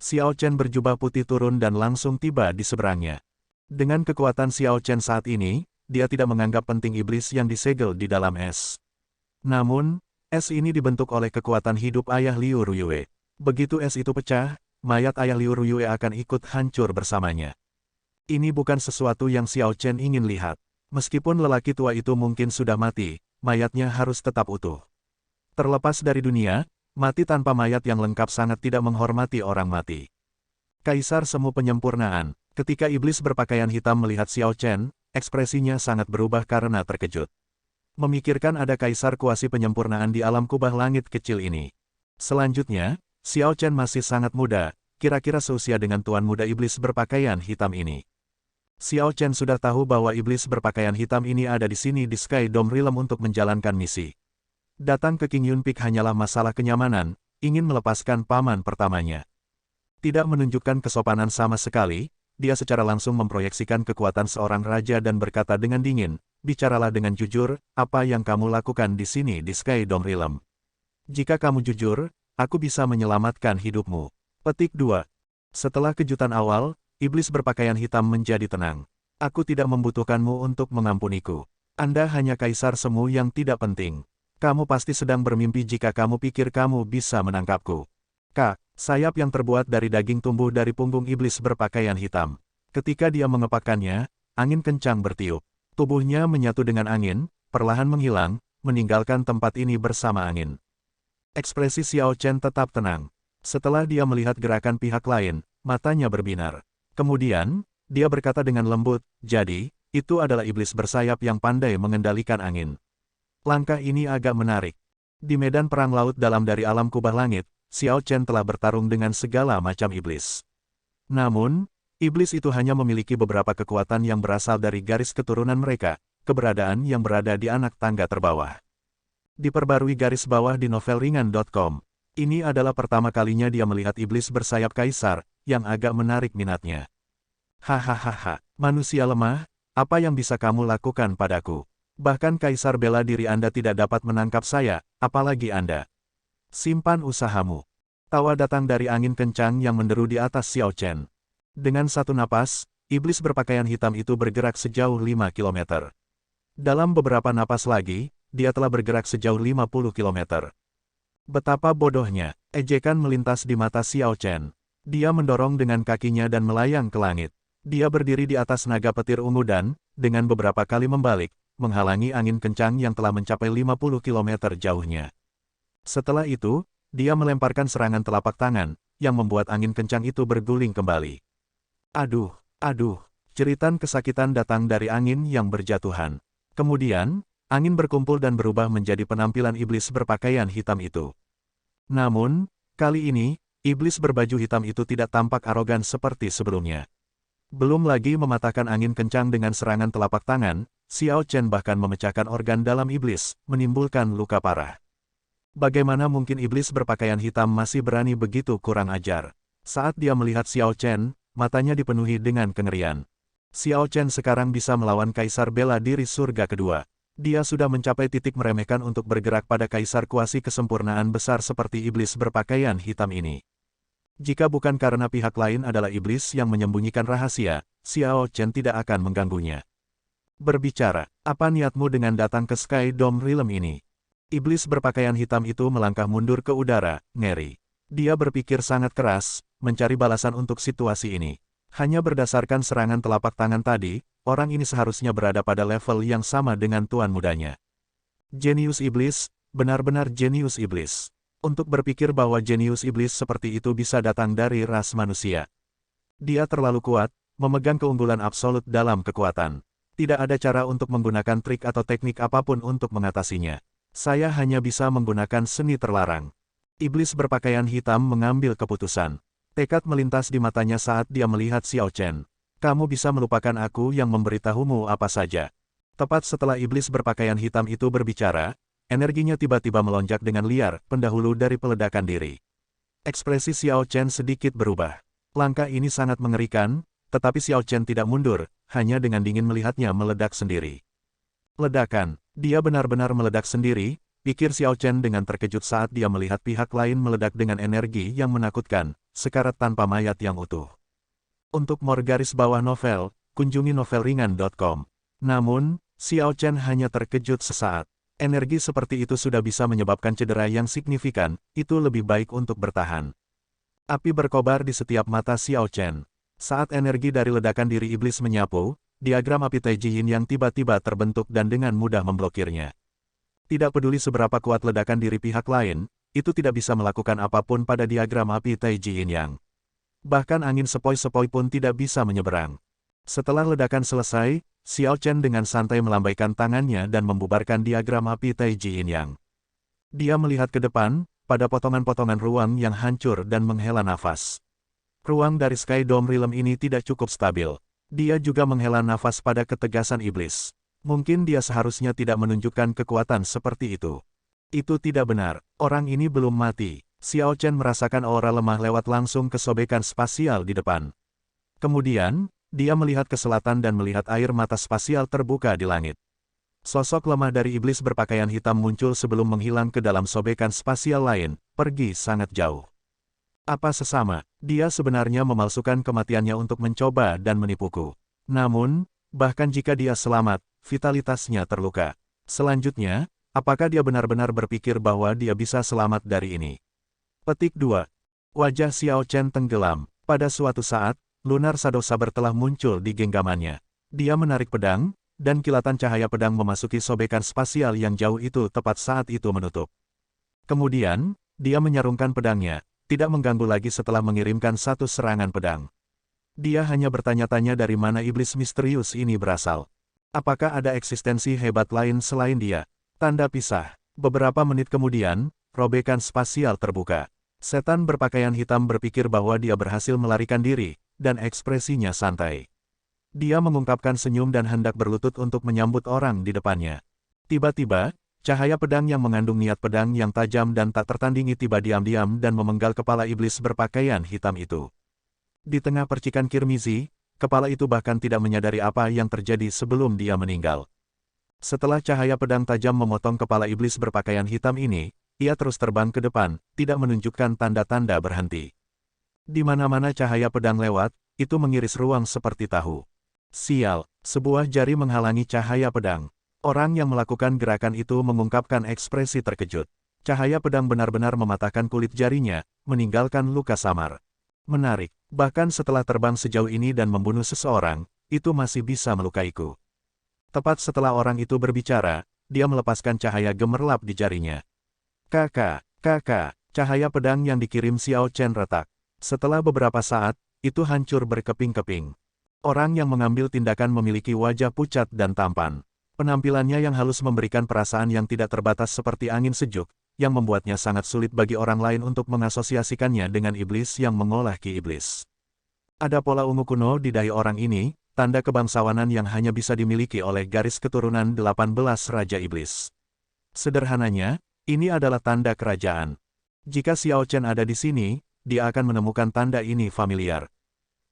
Xiao Chen berjubah putih turun dan langsung tiba di seberangnya. Dengan kekuatan Xiao Chen saat ini, dia tidak menganggap penting iblis yang disegel di dalam es. Namun, es ini dibentuk oleh kekuatan hidup ayah Liu Ruyue. Begitu es itu pecah, mayat ayah Liu Ruyue akan ikut hancur bersamanya. Ini bukan sesuatu yang Xiao Chen ingin lihat. Meskipun lelaki tua itu mungkin sudah mati, mayatnya harus tetap utuh. Terlepas dari dunia, mati tanpa mayat yang lengkap sangat tidak menghormati orang mati. Kaisar semu penyempurnaan. Ketika iblis berpakaian hitam melihat Xiao Chen, ekspresinya sangat berubah karena terkejut. Memikirkan ada kaisar kuasi penyempurnaan di alam kubah langit kecil ini. Selanjutnya, Xiao Chen masih sangat muda, kira-kira seusia dengan tuan muda iblis berpakaian hitam ini. Xiao Chen sudah tahu bahwa iblis berpakaian hitam ini ada di sini di Sky Dome Realm untuk menjalankan misi. Datang ke Qingyun Peak hanyalah masalah kenyamanan, ingin melepaskan paman pertamanya. Tidak menunjukkan kesopanan sama sekali, dia secara langsung memproyeksikan kekuatan seorang raja dan berkata dengan dingin, bicaralah dengan jujur, apa yang kamu lakukan di sini di Sky Dome Realm. Jika kamu jujur, aku bisa menyelamatkan hidupmu. Petik 2. Setelah kejutan awal, iblis berpakaian hitam menjadi tenang. Aku tidak membutuhkanmu untuk mengampuniku. Anda hanya kaisar semu yang tidak penting. Kamu pasti sedang bermimpi jika kamu pikir kamu bisa menangkapku. Sayap yang terbuat dari daging tumbuh dari punggung iblis berpakaian hitam. Ketika dia mengepakkannya, angin kencang bertiup. Tubuhnya menyatu dengan angin, perlahan menghilang, meninggalkan tempat ini bersama angin. Ekspresi Xiao Chen tetap tenang. Setelah dia melihat gerakan pihak lain, matanya berbinar. Kemudian, dia berkata dengan lembut, jadi, itu adalah iblis bersayap yang pandai mengendalikan angin. Langkah ini agak menarik. Di medan perang laut dalam dari alam kubah langit, Xiao Chen telah bertarung dengan segala macam iblis. Namun, iblis itu hanya memiliki beberapa kekuatan yang berasal dari garis keturunan mereka, keberadaan yang berada di anak tangga terbawah. Diperbarui garis bawah di novelringan.com. Ini adalah pertama kalinya dia melihat iblis bersayap kaisar, yang agak menarik minatnya. Hahaha, manusia lemah, apa yang bisa kamu lakukan padaku? Bahkan kaisar bela diri Anda tidak dapat menangkap saya, apalagi Anda. Simpan usahamu. Tawa datang dari angin kencang yang menderu di atas Xiao Chen. Dengan satu napas, iblis berpakaian hitam itu bergerak sejauh 5 km. Dalam beberapa napas lagi, dia telah bergerak sejauh 50 km. Betapa bodohnya, ejekan melintas di mata Xiao Chen. Dia mendorong dengan kakinya dan melayang ke langit. Dia berdiri di atas naga petir ungu dan, dengan beberapa kali membalik, menghalangi angin kencang yang telah mencapai 50 km jauhnya. Setelah itu, dia melemparkan serangan telapak tangan, yang membuat angin kencang itu berguling kembali. Aduh, jeritan kesakitan datang dari angin yang berjatuhan. Kemudian, angin berkumpul dan berubah menjadi penampilan iblis berpakaian hitam itu. Namun, kali ini, iblis berbaju hitam itu tidak tampak arogan seperti sebelumnya. Belum lagi mematahkan angin kencang dengan serangan telapak tangan, Xiao Chen bahkan memecahkan organ dalam iblis, menimbulkan luka parah. Bagaimana mungkin iblis berpakaian hitam masih berani begitu kurang ajar? Saat dia melihat Xiao Chen, matanya dipenuhi dengan kengerian. Xiao Chen sekarang bisa melawan kaisar bela diri surga kedua. Dia sudah mencapai titik meremehkan untuk bergerak pada kaisar kuasi kesempurnaan besar seperti iblis berpakaian hitam ini. Jika bukan karena pihak lain adalah iblis yang menyembunyikan rahasia, Xiao Chen tidak akan mengganggunya. Berbicara, apa niatmu dengan datang ke Sky Dome Realm ini? Iblis berpakaian hitam itu melangkah mundur ke udara, ngeri. Dia berpikir sangat keras, mencari balasan untuk situasi ini. Hanya berdasarkan serangan telapak tangan tadi, orang ini seharusnya berada pada level yang sama dengan tuan mudanya. Jenius iblis, benar-benar jenius iblis. Untuk berpikir bahwa jenius iblis seperti itu bisa datang dari ras manusia. Dia terlalu kuat, memegang keunggulan absolut dalam kekuatan. Tidak ada cara untuk menggunakan trik atau teknik apapun untuk mengatasinya. Saya hanya bisa menggunakan seni terlarang. Iblis berpakaian hitam mengambil keputusan. Tekad melintas di matanya saat dia melihat Xiao Chen. Kamu bisa melupakan aku yang memberitahumu apa saja. Tepat setelah iblis berpakaian hitam itu berbicara, energinya tiba-tiba melonjak dengan liar, pendahulu dari peledakan diri. Ekspresi Xiao Chen sedikit berubah. Langkah ini sangat mengerikan, tetapi Xiao Chen tidak mundur, hanya dengan dingin melihatnya meledak sendiri. Ledakan, dia benar-benar meledak sendiri, pikir Xiao Chen dengan terkejut saat dia melihat pihak lain meledak dengan energi yang menakutkan, sekarat tanpa mayat yang utuh. Untuk more garis bawah novel, kunjungi novelringan.com. Namun, Xiao Chen hanya terkejut sesaat. Energi seperti itu sudah bisa menyebabkan cedera yang signifikan, itu lebih baik untuk bertahan. Api berkobar di setiap mata Xiao Chen. Saat energi dari ledakan diri iblis menyapu, diagram api Taiji Yin yang tiba-tiba terbentuk dan dengan mudah memblokirnya. Tidak peduli seberapa kuat ledakan diri pihak lain, itu tidak bisa melakukan apapun pada diagram api Taiji Yin yang. Bahkan angin sepoi-sepoi pun tidak bisa menyeberang. Setelah ledakan selesai, Xiao Chen dengan santai melambaikan tangannya dan membubarkan diagram api Taiji Yin yang. Dia melihat ke depan, pada potongan-potongan ruang yang hancur dan menghela nafas. Ruang dari Sky Dome Realm ini tidak cukup stabil. Dia juga menghela nafas pada ketegasan iblis. Mungkin dia seharusnya tidak menunjukkan kekuatan seperti itu. Itu tidak benar, orang ini belum mati. Xiao Chen merasakan aura lemah lewat langsung ke sobekan spasial di depan. Kemudian, dia melihat ke selatan dan melihat air mata spasial terbuka di langit. Sosok lemah dari iblis berpakaian hitam muncul sebelum menghilang ke dalam sobekan spasial lain, pergi sangat jauh. Apa sesama, dia sebenarnya memalsukan kematiannya untuk mencoba dan menipuku. Namun, bahkan jika dia selamat, vitalitasnya terluka. Selanjutnya, apakah dia benar-benar berpikir bahwa dia bisa selamat dari ini? Petik 2. Wajah Xiao Chen tenggelam. Pada suatu saat, Lunar Shadow Saber telah muncul di genggamannya. Dia menarik pedang, dan kilatan cahaya pedang memasuki sobekan spasial yang jauh itu tepat saat itu menutup. Kemudian, dia menyarungkan pedangnya. tidak mengganggu lagi setelah mengirimkan satu serangan pedang. Dia hanya bertanya-tanya dari mana iblis misterius ini berasal. Apakah ada eksistensi hebat lain selain dia? Tanda pisah. Beberapa menit kemudian, robekan spasial terbuka. Setan berpakaian hitam berpikir bahwa dia berhasil melarikan diri, dan ekspresinya santai. Dia mengungkapkan senyum dan hendak berlutut untuk menyambut orang di depannya. Tiba-tiba, cahaya pedang yang mengandung niat pedang yang tajam dan tak tertandingi tiba diam-diam dan memenggal kepala iblis berpakaian hitam itu. Di tengah percikan kirmizi, kepala itu bahkan tidak menyadari apa yang terjadi sebelum dia meninggal. Setelah cahaya pedang tajam memotong kepala iblis berpakaian hitam ini, ia terus terbang ke depan, tidak menunjukkan tanda-tanda berhenti. Di mana-mana cahaya pedang lewat, itu mengiris ruang seperti tahu. Sial, sebuah jari menghalangi cahaya pedang. Orang yang melakukan gerakan itu mengungkapkan ekspresi terkejut. Cahaya pedang benar-benar mematahkan kulit jarinya, meninggalkan luka samar. Menarik, bahkan setelah terbang sejauh ini dan membunuh seseorang, itu masih bisa melukaiku. Tepat setelah orang itu berbicara, dia melepaskan cahaya gemerlap di jarinya. Kakak, cahaya pedang yang dikirim Xiao Chen retak. Setelah beberapa saat, itu hancur berkeping-keping. Orang yang mengambil tindakan memiliki wajah pucat dan tampan. Penampilannya yang halus memberikan perasaan yang tidak terbatas seperti angin sejuk, yang membuatnya sangat sulit bagi orang lain untuk mengasosiasikannya dengan iblis yang mengolah ki iblis. Ada pola ungu kuno di dahi orang ini, tanda kebangsawanan yang hanya bisa dimiliki oleh garis keturunan 18 Raja Iblis. Sederhananya, ini adalah tanda kerajaan. Jika Xiao Chen ada di sini, dia akan menemukan tanda ini familiar.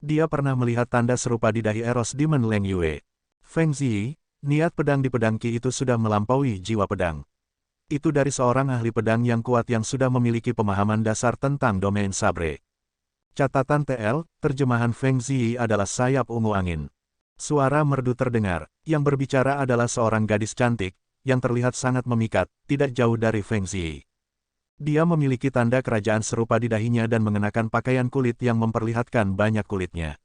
Dia pernah melihat tanda serupa di dahi Eros Demon Leng Yue. Feng Ziyi, niat pedang di pedang Qi itu sudah melampaui jiwa pedang. Itu dari seorang ahli pedang yang kuat yang sudah memiliki pemahaman dasar tentang domain sabre. Catatan TL, terjemahan Feng Ziyi adalah sayap ungu angin. Suara merdu terdengar, yang berbicara adalah seorang gadis cantik, yang terlihat sangat memikat, tidak jauh dari Feng Ziyi. Dia memiliki tanda kerajaan serupa di dahinya dan mengenakan pakaian kulit yang memperlihatkan banyak kulitnya.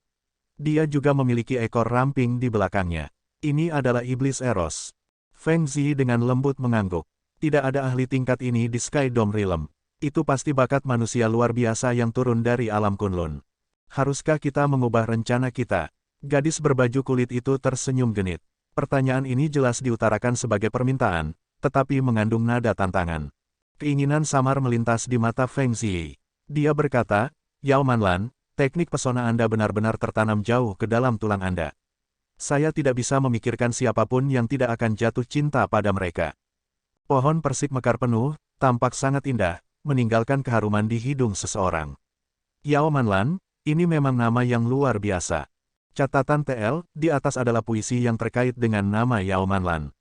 Dia juga memiliki ekor ramping di belakangnya. Ini adalah iblis Eros. Feng Ziyi dengan lembut mengangguk. Tidak ada ahli tingkat ini di Sky Dome Realm. Itu pasti bakat manusia luar biasa yang turun dari alam Kunlun. Haruskah kita mengubah rencana kita? Gadis berbaju kulit itu tersenyum genit. Pertanyaan ini jelas diutarakan sebagai permintaan, tetapi mengandung nada tantangan. Keinginan samar melintas di mata Feng Ziyi. Dia berkata, Yao Manlan, teknik pesona Anda benar-benar tertanam jauh ke dalam tulang Anda. Saya tidak bisa memikirkan siapapun yang tidak akan jatuh cinta pada mereka. Pohon persik mekar penuh, tampak sangat indah, meninggalkan keharuman di hidung seseorang. Yao Manlan, ini memang nama yang luar biasa. Catatan TL, di atas adalah puisi yang terkait dengan nama Yao Manlan.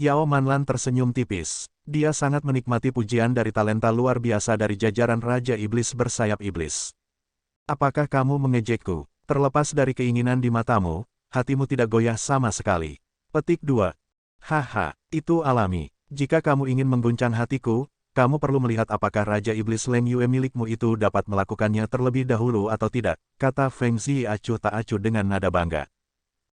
Yao Manlan tersenyum tipis. Dia sangat menikmati pujian dari talenta luar biasa dari jajaran Raja Iblis bersayap iblis. Apakah kamu mengejekku? Terlepas dari keinginan di matamu, hatimu tidak goyah sama sekali. Petik 2. Haha, itu alami. Jika kamu ingin mengguncang hatiku, kamu perlu melihat apakah Raja Iblis Leng Yue milikmu itu dapat melakukannya terlebih dahulu atau tidak, kata Feng Ziyi acuh tak acuh dengan nada bangga.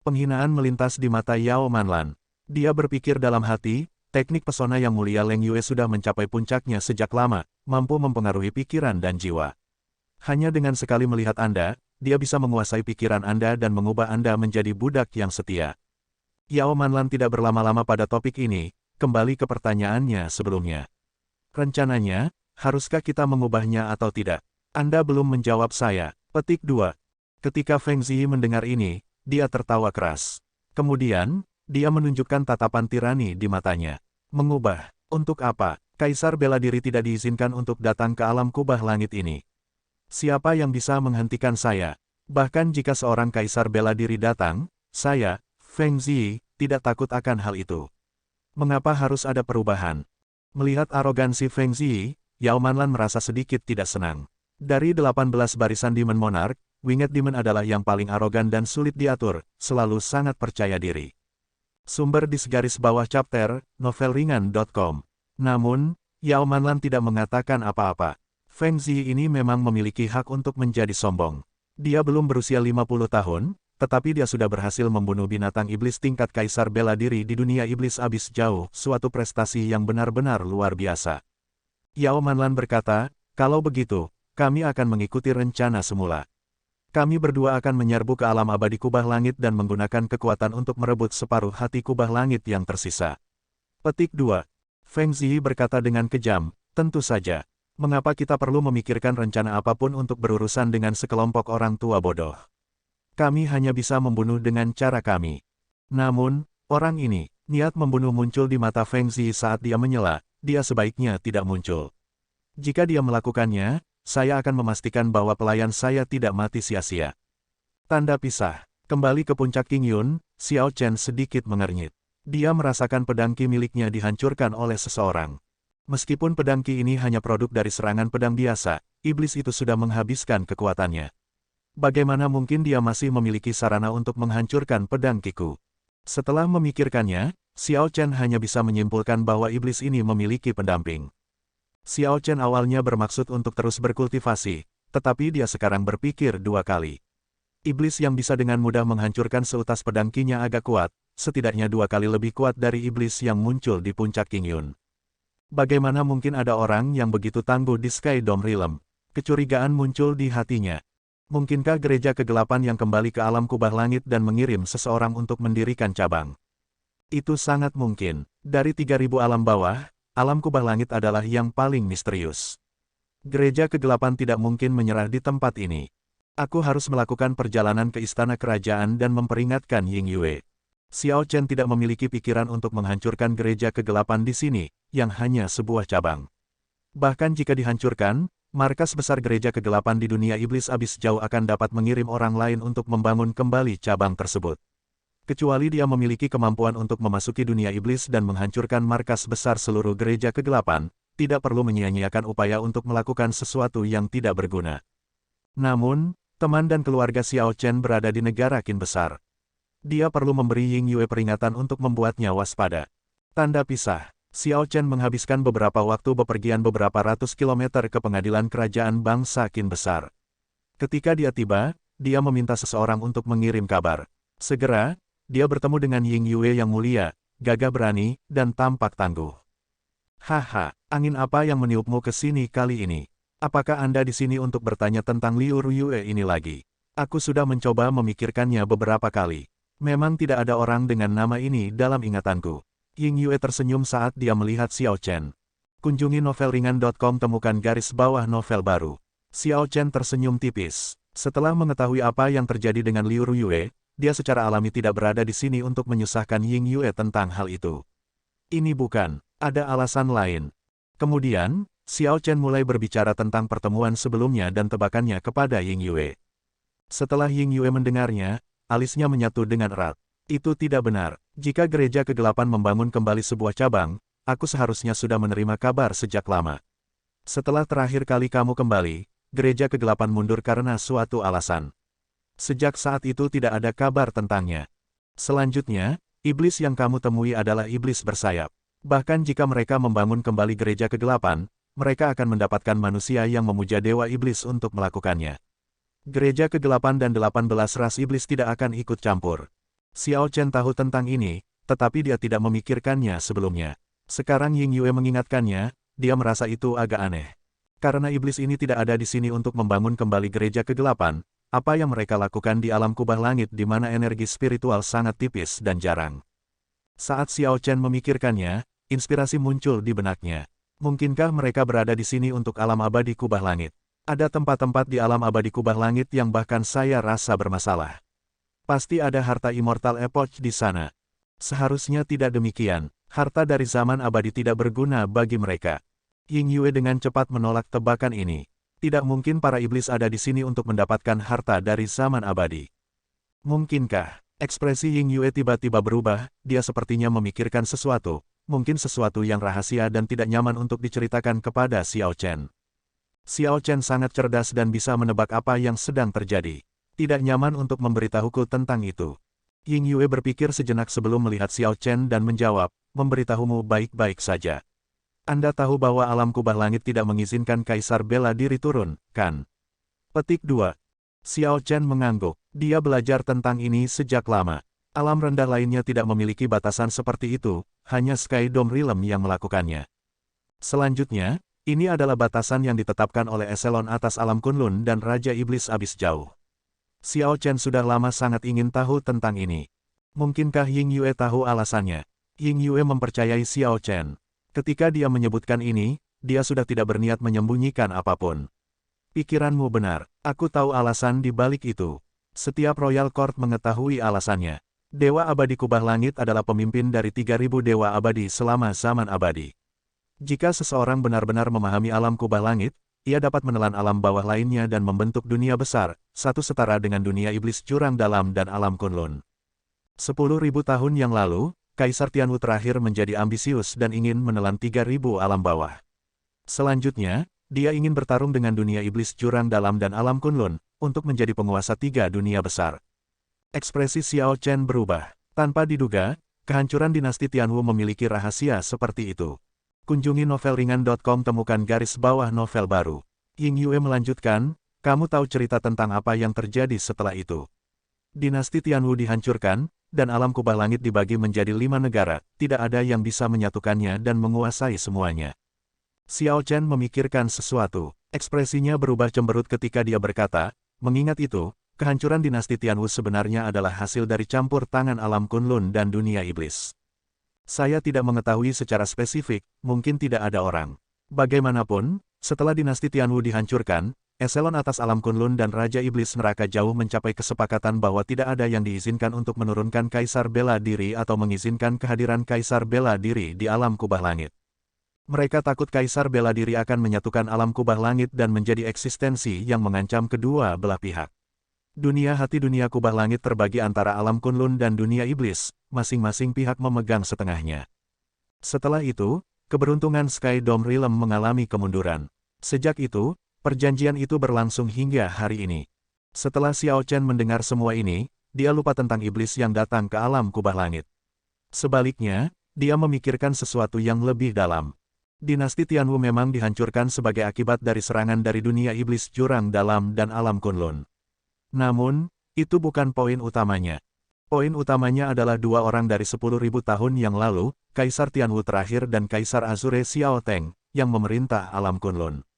Penghinaan melintas di mata Yao Manlan. Dia berpikir dalam hati, teknik pesona yang mulia Leng Yue sudah mencapai puncaknya sejak lama, mampu mempengaruhi pikiran dan jiwa. Hanya dengan sekali melihat Anda, dia bisa menguasai pikiran Anda dan mengubah Anda menjadi budak yang setia. Yao Manlan tidak berlama-lama pada topik ini, kembali ke pertanyaannya sebelumnya. Rencananya, haruskah kita mengubahnya atau tidak? Anda belum menjawab saya. Petik 2. Ketika Feng Ziyi mendengar ini, dia tertawa keras. Kemudian, dia menunjukkan tatapan tirani di matanya. Mengubah? Untuk apa? Kaisar bela diri tidak diizinkan untuk datang ke alam kubah langit ini. Siapa yang bisa menghentikan saya? Bahkan jika seorang kaisar bela diri datang, saya, Feng Ziyi, tidak takut akan hal itu. Mengapa harus ada perubahan? Melihat arogansi Feng Ziyi, Yao Manlan merasa sedikit tidak senang. Dari 18 barisan Demon Monarch, Winged Demon adalah yang paling arogan dan sulit diatur, selalu sangat percaya diri. Sumber di segaris bawah chapter, novelringan.com. Namun, Yao Manlan tidak mengatakan apa-apa. Feng Ziyi ini memang memiliki hak untuk menjadi sombong. Dia belum berusia 50 tahun, tetapi dia sudah berhasil membunuh binatang iblis tingkat kaisar bela diri di dunia iblis abis jauh, suatu prestasi yang benar-benar luar biasa. Yao Manlan berkata, kalau begitu, kami akan mengikuti rencana semula. Kami berdua akan menyerbu ke alam abadi kubah langit dan menggunakan kekuatan untuk merebut separuh hati kubah langit yang tersisa. Petik 2. Feng Ziyi berkata dengan kejam, tentu saja. Mengapa kita perlu memikirkan rencana apapun untuk berurusan dengan sekelompok orang tua bodoh? Kami hanya bisa membunuh dengan cara kami. Namun, orang ini, niat membunuh muncul di mata Feng Ziyi saat dia menyela, dia sebaiknya tidak muncul. Jika dia melakukannya, saya akan memastikan bahwa pelayan saya tidak mati sia-sia. Tanda pisah. Kembali ke puncak King Yun, Xiao Chen sedikit mengernyit. Dia merasakan pedang Qi miliknya dihancurkan oleh seseorang. Meskipun pedang Qi ini hanya produk dari serangan pedang biasa, iblis itu sudah menghabiskan kekuatannya. Bagaimana mungkin dia masih memiliki sarana untuk menghancurkan pedang Qi-ku? Setelah memikirkannya, Xiao Chen hanya bisa menyimpulkan bahwa iblis ini memiliki pendamping. Xiao Chen awalnya bermaksud untuk terus berkultivasi, tetapi dia sekarang berpikir dua kali. Iblis yang bisa dengan mudah menghancurkan seutas pedang Qi-nya agak kuat, setidaknya 2 kali lebih kuat dari iblis yang muncul di puncak King Yun. Bagaimana mungkin ada orang yang begitu tangguh di Sky Dome Realm? Kecurigaan muncul di hatinya. Mungkinkah gereja kegelapan yang kembali ke alam kubah langit dan mengirim seseorang untuk mendirikan cabang? Itu sangat mungkin. Dari 3000 alam bawah, alam kubah langit adalah yang paling misterius. Gereja kegelapan tidak mungkin menyerah di tempat ini. Aku harus melakukan perjalanan ke istana kerajaan dan memperingatkan Ying Yue. Xiao Chen tidak memiliki pikiran untuk menghancurkan gereja kegelapan di sini, yang hanya sebuah cabang. Bahkan jika dihancurkan, markas besar gereja kegelapan di dunia iblis abis jauh akan dapat mengirim orang lain untuk membangun kembali cabang tersebut. Kecuali dia memiliki kemampuan untuk memasuki dunia iblis dan menghancurkan markas besar seluruh gereja kegelapan, tidak perlu menyia-nyiakan upaya untuk melakukan sesuatu yang tidak berguna. Namun, teman dan keluarga Xiao Chen berada di negara Qin besar. Dia perlu memberi Ying Yue peringatan untuk membuatnya waspada. Tanda pisah. Xiao Chen menghabiskan beberapa waktu bepergian beberapa ratus kilometer ke pengadilan kerajaan bangsa Qin besar. Ketika dia tiba, dia meminta seseorang untuk mengirim kabar. Segera, dia bertemu dengan Ying Yue yang mulia, gagah berani, dan tampak tangguh. Haha, angin apa yang meniupmu ke sini kali ini? Apakah Anda di sini untuk bertanya tentang Liu Ruyue ini lagi? Aku sudah mencoba memikirkannya beberapa kali. Memang tidak ada orang dengan nama ini dalam ingatanku. Ying Yue tersenyum saat dia melihat Xiao Chen. Kunjungi novelringan.com temukan garis bawah novel baru. Xiao Chen tersenyum tipis. Setelah mengetahui apa yang terjadi dengan Liu Ruyue, dia secara alami tidak berada di sini untuk menyusahkan Ying Yue tentang hal itu. Ini bukan, ada alasan lain. Kemudian, Xiao Chen mulai berbicara tentang pertemuan sebelumnya dan tebakannya kepada Ying Yue. Setelah Ying Yue mendengarnya, alisnya menyatu dengan erat. Itu tidak benar. Jika gereja kegelapan membangun kembali sebuah cabang, aku seharusnya sudah menerima kabar sejak lama. Setelah terakhir kali kamu kembali, gereja kegelapan mundur karena suatu alasan. Sejak saat itu tidak ada kabar tentangnya. Selanjutnya, iblis yang kamu temui adalah iblis bersayap. Bahkan jika mereka membangun kembali gereja kegelapan, mereka akan mendapatkan manusia yang memuja dewa iblis untuk melakukannya. Gereja kegelapan dan 18 ras iblis tidak akan ikut campur. Xiao Chen tahu tentang ini, tetapi dia tidak memikirkannya sebelumnya. Sekarang Ying Yue mengingatkannya, dia merasa itu agak aneh. Karena iblis ini tidak ada di sini untuk membangun kembali gereja kegelapan, apa yang mereka lakukan di alam kubah langit di mana energi spiritual sangat tipis dan jarang. Saat Xiao Chen memikirkannya, inspirasi muncul di benaknya. Mungkinkah mereka berada di sini untuk alam abadi kubah langit? Ada tempat-tempat di alam abadi kubah langit yang bahkan saya rasa bermasalah. Pasti ada harta immortal epoch di sana. Seharusnya tidak demikian, harta dari zaman abadi tidak berguna bagi mereka. Ying Yue dengan cepat menolak tebakan ini. Tidak mungkin para iblis ada di sini untuk mendapatkan harta dari zaman abadi. Mungkinkah? Ekspresi Ying Yue tiba-tiba berubah, dia sepertinya memikirkan sesuatu, mungkin sesuatu yang rahasia dan tidak nyaman untuk diceritakan kepada Xiao Chen. Xiao Chen sangat cerdas dan bisa menebak apa yang sedang terjadi. Tidak nyaman untuk memberitahuku tentang itu. Ying Yue berpikir sejenak sebelum melihat Xiao Chen dan menjawab, memberitahumu baik-baik saja. Anda tahu bahwa alam kubah langit tidak mengizinkan Kaisar bela diri turun, kan? Petik 2. Xiao Chen mengangguk. Dia belajar tentang ini sejak lama. Alam rendah lainnya tidak memiliki batasan seperti itu, hanya Sky Dome Realm yang melakukannya. Selanjutnya, Ini adalah batasan yang ditetapkan oleh eselon atas alam Kunlun dan Raja Iblis Abis Jauh. Xiao Chen sudah lama sangat ingin tahu tentang ini. Mungkinkah Ying Yue tahu alasannya? Ying Yue mempercayai Xiao Chen. Ketika dia menyebutkan ini, dia sudah tidak berniat menyembunyikan apapun. Pikiranmu benar, aku tahu alasan di balik itu. Setiap Royal Court mengetahui alasannya. Dewa Abadi Kubah Langit adalah pemimpin dari 3.000 Dewa Abadi selama zaman abadi. Jika seseorang benar-benar memahami alam Kubah Langit, ia dapat menelan alam bawah lainnya dan membentuk dunia besar, satu setara dengan dunia iblis jurang dalam dan alam Kunlun. 10.000 tahun yang lalu, Kaisar Tianwu terakhir menjadi ambisius dan ingin menelan 3.000 alam bawah. Selanjutnya, dia ingin bertarung dengan dunia iblis jurang dalam dan alam Kunlun, untuk menjadi penguasa 3 dunia besar. Ekspresi Xiao Chen berubah. Tanpa diduga, kehancuran dinasti Tianwu memiliki rahasia seperti itu. Kunjungi novelringan.com temukan _novel baru. Ying Yue melanjutkan, kamu tahu cerita tentang apa yang terjadi setelah itu. Dinasti Tianwu dihancurkan, dan alam Kubah Langit dibagi menjadi 5 negara, tidak ada yang bisa menyatukannya dan menguasai semuanya. Xiao Chen memikirkan sesuatu, ekspresinya berubah cemberut ketika dia berkata, mengingat itu, kehancuran dinasti Tianwu sebenarnya adalah hasil dari campur tangan alam Kunlun dan dunia iblis. Saya tidak mengetahui secara spesifik, mungkin tidak ada orang. Bagaimanapun, setelah dinasti Tianwu dihancurkan, eselon atas alam Kunlun dan Raja Iblis Neraka Jauh mencapai kesepakatan bahwa tidak ada yang diizinkan untuk menurunkan Kaisar Bela Diri atau mengizinkan kehadiran Kaisar Bela Diri di alam Kubah Langit. Mereka takut Kaisar Bela Diri akan menyatukan alam Kubah Langit dan menjadi eksistensi yang mengancam kedua belah pihak. Dunia hati dunia Kubah Langit terbagi antara alam Kunlun dan dunia iblis, masing-masing pihak memegang setengahnya. Setelah itu, keberuntungan Sky Dome Realm mengalami kemunduran. Sejak itu, perjanjian itu berlangsung hingga hari ini. Setelah Xiao Chen mendengar semua ini, dia lupa tentang iblis yang datang ke alam Kubah Langit. Sebaliknya, dia memikirkan sesuatu yang lebih dalam. Dinasti Tianwu memang dihancurkan sebagai akibat dari serangan dari dunia iblis jurang dalam dan alam Kunlun. Namun, itu bukan poin utamanya. Poin utamanya adalah 2 orang dari 10.000 tahun yang lalu, Kaisar Tianwu terakhir dan Kaisar Azure Xiao Teng, yang memerintah alam Kunlun.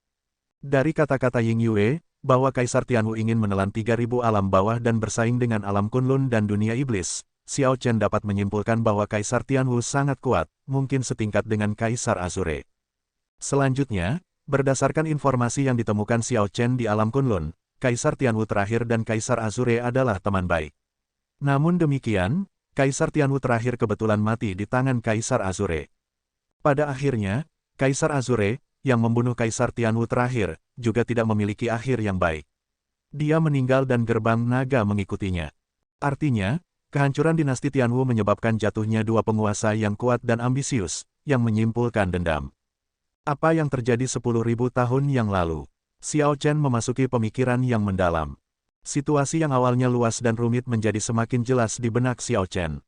Dari kata-kata Ying Yue, bahwa Kaisar Tianwu ingin menelan 3.000 alam bawah dan bersaing dengan alam Kunlun dan dunia iblis, Xiao Chen dapat menyimpulkan bahwa Kaisar Tianwu sangat kuat, mungkin setingkat dengan Kaisar Azure. Selanjutnya, berdasarkan informasi yang ditemukan Xiao Chen di alam Kunlun, Kaisar Tianwu terakhir dan Kaisar Azure adalah teman baik. Namun demikian, Kaisar Tianwu terakhir kebetulan mati di tangan Kaisar Azure. Pada akhirnya, Kaisar Azure, yang membunuh Kaisar Tianwu terakhir, juga tidak memiliki akhir yang baik. Dia meninggal dan gerbang naga mengikutinya. Artinya, kehancuran dinasti Tianwu menyebabkan jatuhnya 2 penguasa yang kuat dan ambisius, yang menyimpulkan dendam. Apa yang terjadi 10.000 tahun yang lalu? Xiao Chen memasuki pemikiran yang mendalam. Situasi yang awalnya luas dan rumit menjadi semakin jelas di benak Xiao Chen.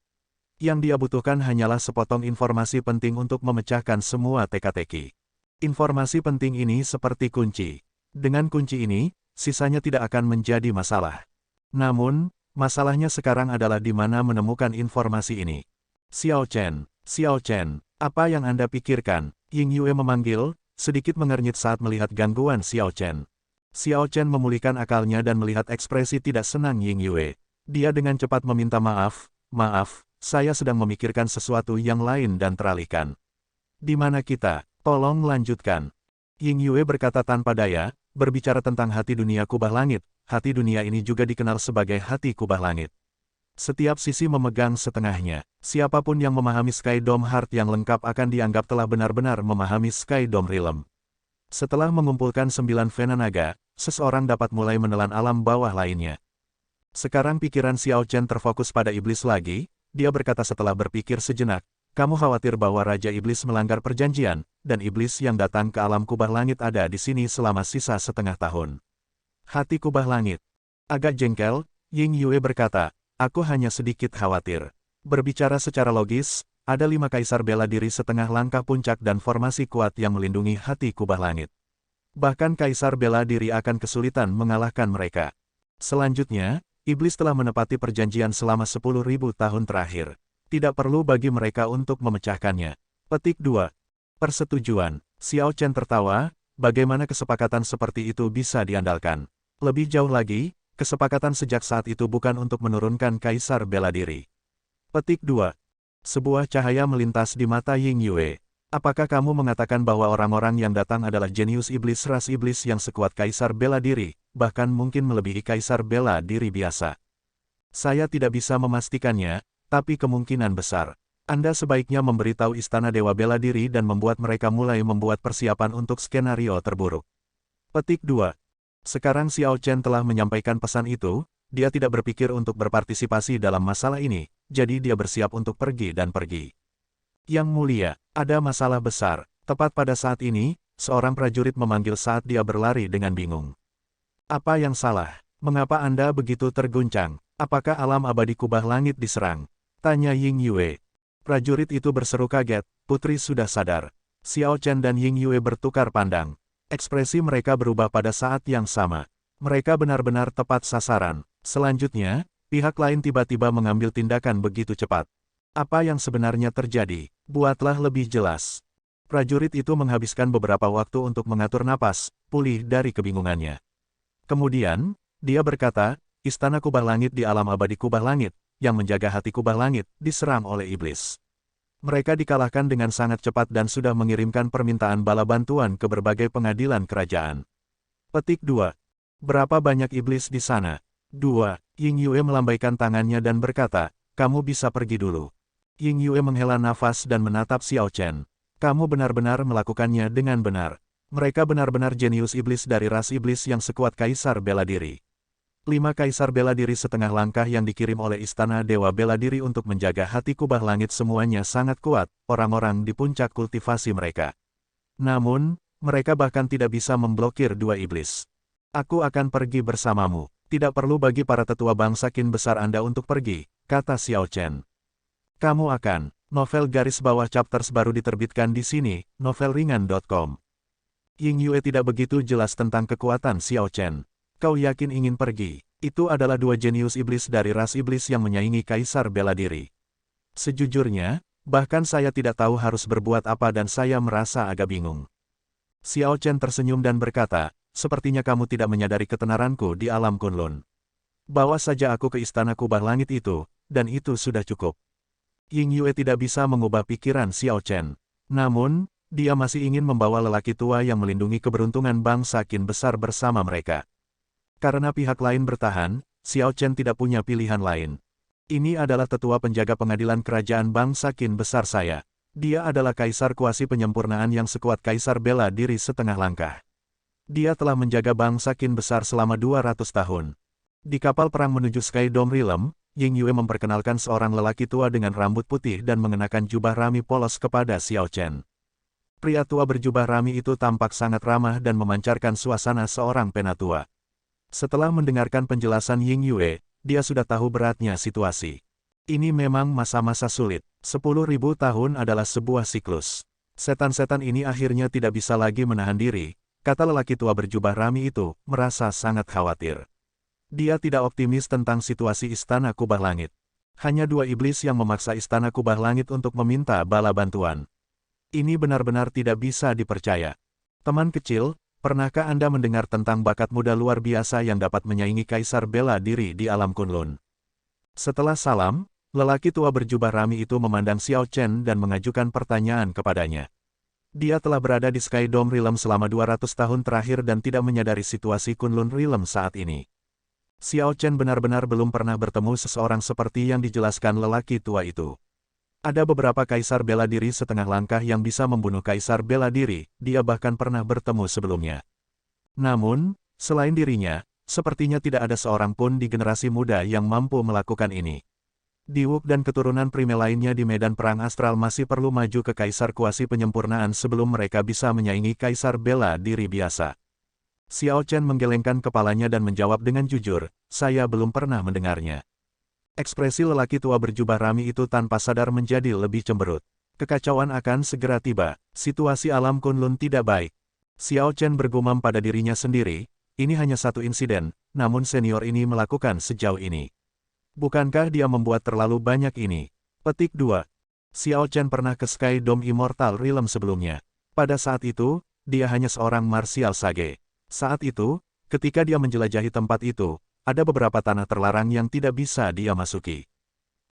Yang dia butuhkan hanyalah sepotong informasi penting untuk memecahkan semua teka-teki. Informasi penting ini seperti kunci. Dengan kunci ini, sisanya tidak akan menjadi masalah. Namun, masalahnya sekarang adalah di mana menemukan informasi ini. Xiao Chen, apa yang Anda pikirkan? Ying Yue memanggil, sedikit mengernyit saat melihat gangguan Xiao Chen. Xiao Chen memulihkan akalnya dan melihat ekspresi tidak senang Ying Yue. Dia dengan cepat meminta maaf, saya sedang memikirkan sesuatu yang lain dan teralihkan. Di mana kita? Tolong lanjutkan. Ying Yue berkata tanpa daya, berbicara tentang hati dunia Kubah Langit, hati dunia ini juga dikenal sebagai hati Kubah Langit. Setiap sisi memegang setengahnya. Siapapun yang memahami Sky Dome Heart yang lengkap akan dianggap telah benar-benar memahami Sky Dome Realm. Setelah mengumpulkan 9 vena naga, seseorang dapat mulai menelan alam bawah lainnya. Sekarang pikiran Xiao Chen terfokus pada iblis lagi, dia berkata setelah berpikir sejenak, kamu khawatir bahwa Raja Iblis melanggar perjanjian, dan iblis yang datang ke alam Kubah Langit ada di sini selama sisa setengah tahun. Hati Kubah Langit. Agak jengkel, Ying Yue berkata, aku hanya sedikit khawatir. Berbicara secara logis, ada 5 Kaisar Bela Diri setengah langkah puncak dan formasi kuat yang melindungi hati Kubah Langit. Bahkan Kaisar Bela Diri akan kesulitan mengalahkan mereka. Selanjutnya, iblis telah menepati perjanjian selama 10.000 tahun terakhir. Tidak perlu bagi mereka untuk memecahkannya. Petik 2. Persetujuan. Xiao Chen tertawa, bagaimana kesepakatan seperti itu bisa diandalkan. Lebih jauh lagi, kesepakatan sejak saat itu bukan untuk menurunkan Kaisar Bela Diri. Petik 2. Sebuah cahaya melintas di mata Ying Yue. Apakah kamu mengatakan bahwa orang-orang yang datang adalah jenius iblis ras iblis yang sekuat Kaisar Bela Diri, bahkan mungkin melebihi Kaisar Bela Diri biasa? Saya tidak bisa memastikannya, tapi kemungkinan besar. Anda sebaiknya memberitahu Istana Dewa Bela Diri dan membuat mereka mulai membuat persiapan untuk skenario terburuk. Petik 2. Sekarang Xiao Chen telah menyampaikan pesan itu, dia tidak berpikir untuk berpartisipasi dalam masalah ini, jadi dia bersiap untuk pergi dan pergi. Yang mulia, ada masalah besar. Tepat pada saat ini, seorang prajurit memanggil saat dia berlari dengan bingung. Apa yang salah? Mengapa Anda begitu terguncang? Apakah alam abadi kubah langit diserang? Tanya Ying Yue. Prajurit itu berseru kaget, putri sudah sadar. Xiao Chen dan Ying Yue bertukar pandang. Ekspresi mereka berubah pada saat yang sama. Mereka benar-benar tepat sasaran. Selanjutnya, pihak lain tiba-tiba mengambil tindakan begitu cepat. Apa yang sebenarnya terjadi? Buatlah lebih jelas. Prajurit itu menghabiskan beberapa waktu untuk mengatur napas, pulih dari kebingungannya. Kemudian, dia berkata, Istana Kubah Langit di alam abadi Kubah Langit, yang menjaga hati Kubah Langit, diserang oleh iblis. Mereka dikalahkan dengan sangat cepat dan sudah mengirimkan permintaan bala bantuan ke berbagai pengadilan kerajaan. Petik 2. Berapa banyak iblis di sana? 2. Ying Yue melambaikan tangannya dan berkata, kamu bisa pergi dulu. Ying Yue menghela nafas dan menatap Xiao Chen. Kamu benar-benar melakukannya dengan benar. Mereka benar-benar jenius iblis dari ras iblis yang sekuat Kaisar Bela Diri. 5 Kaisar Bela Diri setengah langkah yang dikirim oleh Istana Dewa Bela Diri untuk menjaga hati Kubah Langit semuanya sangat kuat, orang-orang di puncak kultivasi mereka. Namun, mereka bahkan tidak bisa memblokir 2 iblis. Aku akan pergi bersamamu. Tidak perlu bagi para tetua bangsa Qin besar Anda untuk pergi, kata Xiao Chen. Kamu akan. Novel garis bawah chapters baru diterbitkan di sini, novelringan.com. Ying Yue tidak begitu jelas tentang kekuatan Xiao Chen. Kau yakin ingin pergi? Itu adalah 2 jenius iblis dari ras iblis yang menyaingi Kaisar Bela Diri. Sejujurnya, bahkan saya tidak tahu harus berbuat apa dan saya merasa agak bingung. Xiao Chen tersenyum dan berkata, sepertinya kamu tidak menyadari ketenaranku di alam Kunlun. Bawa saja aku ke Istana Kubah Langit itu, dan itu sudah cukup. Ying Yue tidak bisa mengubah pikiran Xiao Chen. Namun, dia masih ingin membawa lelaki tua yang melindungi keberuntungan bangsa Qin besar bersama mereka. Karena pihak lain bertahan, Xiao Chen tidak punya pilihan lain. Ini adalah tetua penjaga pengadilan kerajaan bangsa Qin besar saya. Dia adalah kaisar kuasi penyempurnaan yang sekuat Kaisar Bela Diri setengah langkah. Dia telah menjaga bangsa Qin besar selama 200 tahun. Di kapal perang menuju Sky Dome Realm, Ying Yue memperkenalkan seorang lelaki tua dengan rambut putih dan mengenakan jubah rami polos kepada Xiao Chen. Pria tua berjubah rami itu tampak sangat ramah dan memancarkan suasana seorang penatua. Setelah mendengarkan penjelasan Ying Yue, dia sudah tahu beratnya situasi. Ini memang masa-masa sulit. 10.000 tahun adalah sebuah siklus. Setan-setan ini akhirnya tidak bisa lagi menahan diri, kata lelaki tua berjubah rami itu, merasa sangat khawatir. Dia tidak optimis tentang situasi Istana Kubah Langit. Hanya 2 iblis yang memaksa Istana Kubah Langit untuk meminta bala bantuan. Ini benar-benar tidak bisa dipercaya. Teman kecil, pernahkah Anda mendengar tentang bakat muda luar biasa yang dapat menyaingi Kaisar Bela Diri di alam Kunlun? Setelah salam, lelaki tua berjubah rami itu memandang Xiao Chen dan mengajukan pertanyaan kepadanya. Dia telah berada di Sky Dome Realm selama 200 tahun terakhir dan tidak menyadari situasi Kunlun Realm saat ini. Xiao Chen benar-benar belum pernah bertemu seseorang seperti yang dijelaskan lelaki tua itu. Ada beberapa Kaisar Bela Diri setengah langkah yang bisa membunuh Kaisar Bela Diri, dia bahkan pernah bertemu sebelumnya. Namun, selain dirinya, sepertinya tidak ada seorang pun di generasi muda yang mampu melakukan ini. Diwuk dan keturunan prime lainnya di medan perang astral masih perlu maju ke Kaisar kuasi penyempurnaan sebelum mereka bisa menyaingi Kaisar Bela Diri biasa. Xiao Chen menggelengkan kepalanya dan menjawab dengan jujur, saya belum pernah mendengarnya. Ekspresi lelaki tua berjubah rami itu tanpa sadar menjadi lebih cemberut. Kekacauan akan segera tiba, situasi alam Kunlun tidak baik. Xiao Chen bergumam pada dirinya sendiri, ini hanya satu insiden, namun senior ini melakukan sejauh ini. Bukankah dia membuat terlalu banyak ini? Petik 2. Xiao Chen pernah ke Sky Dome Immortal Realm sebelumnya. Pada saat itu, dia hanya seorang martial sage. Saat itu, ketika dia menjelajahi tempat itu, ada beberapa tanah terlarang yang tidak bisa dia masuki.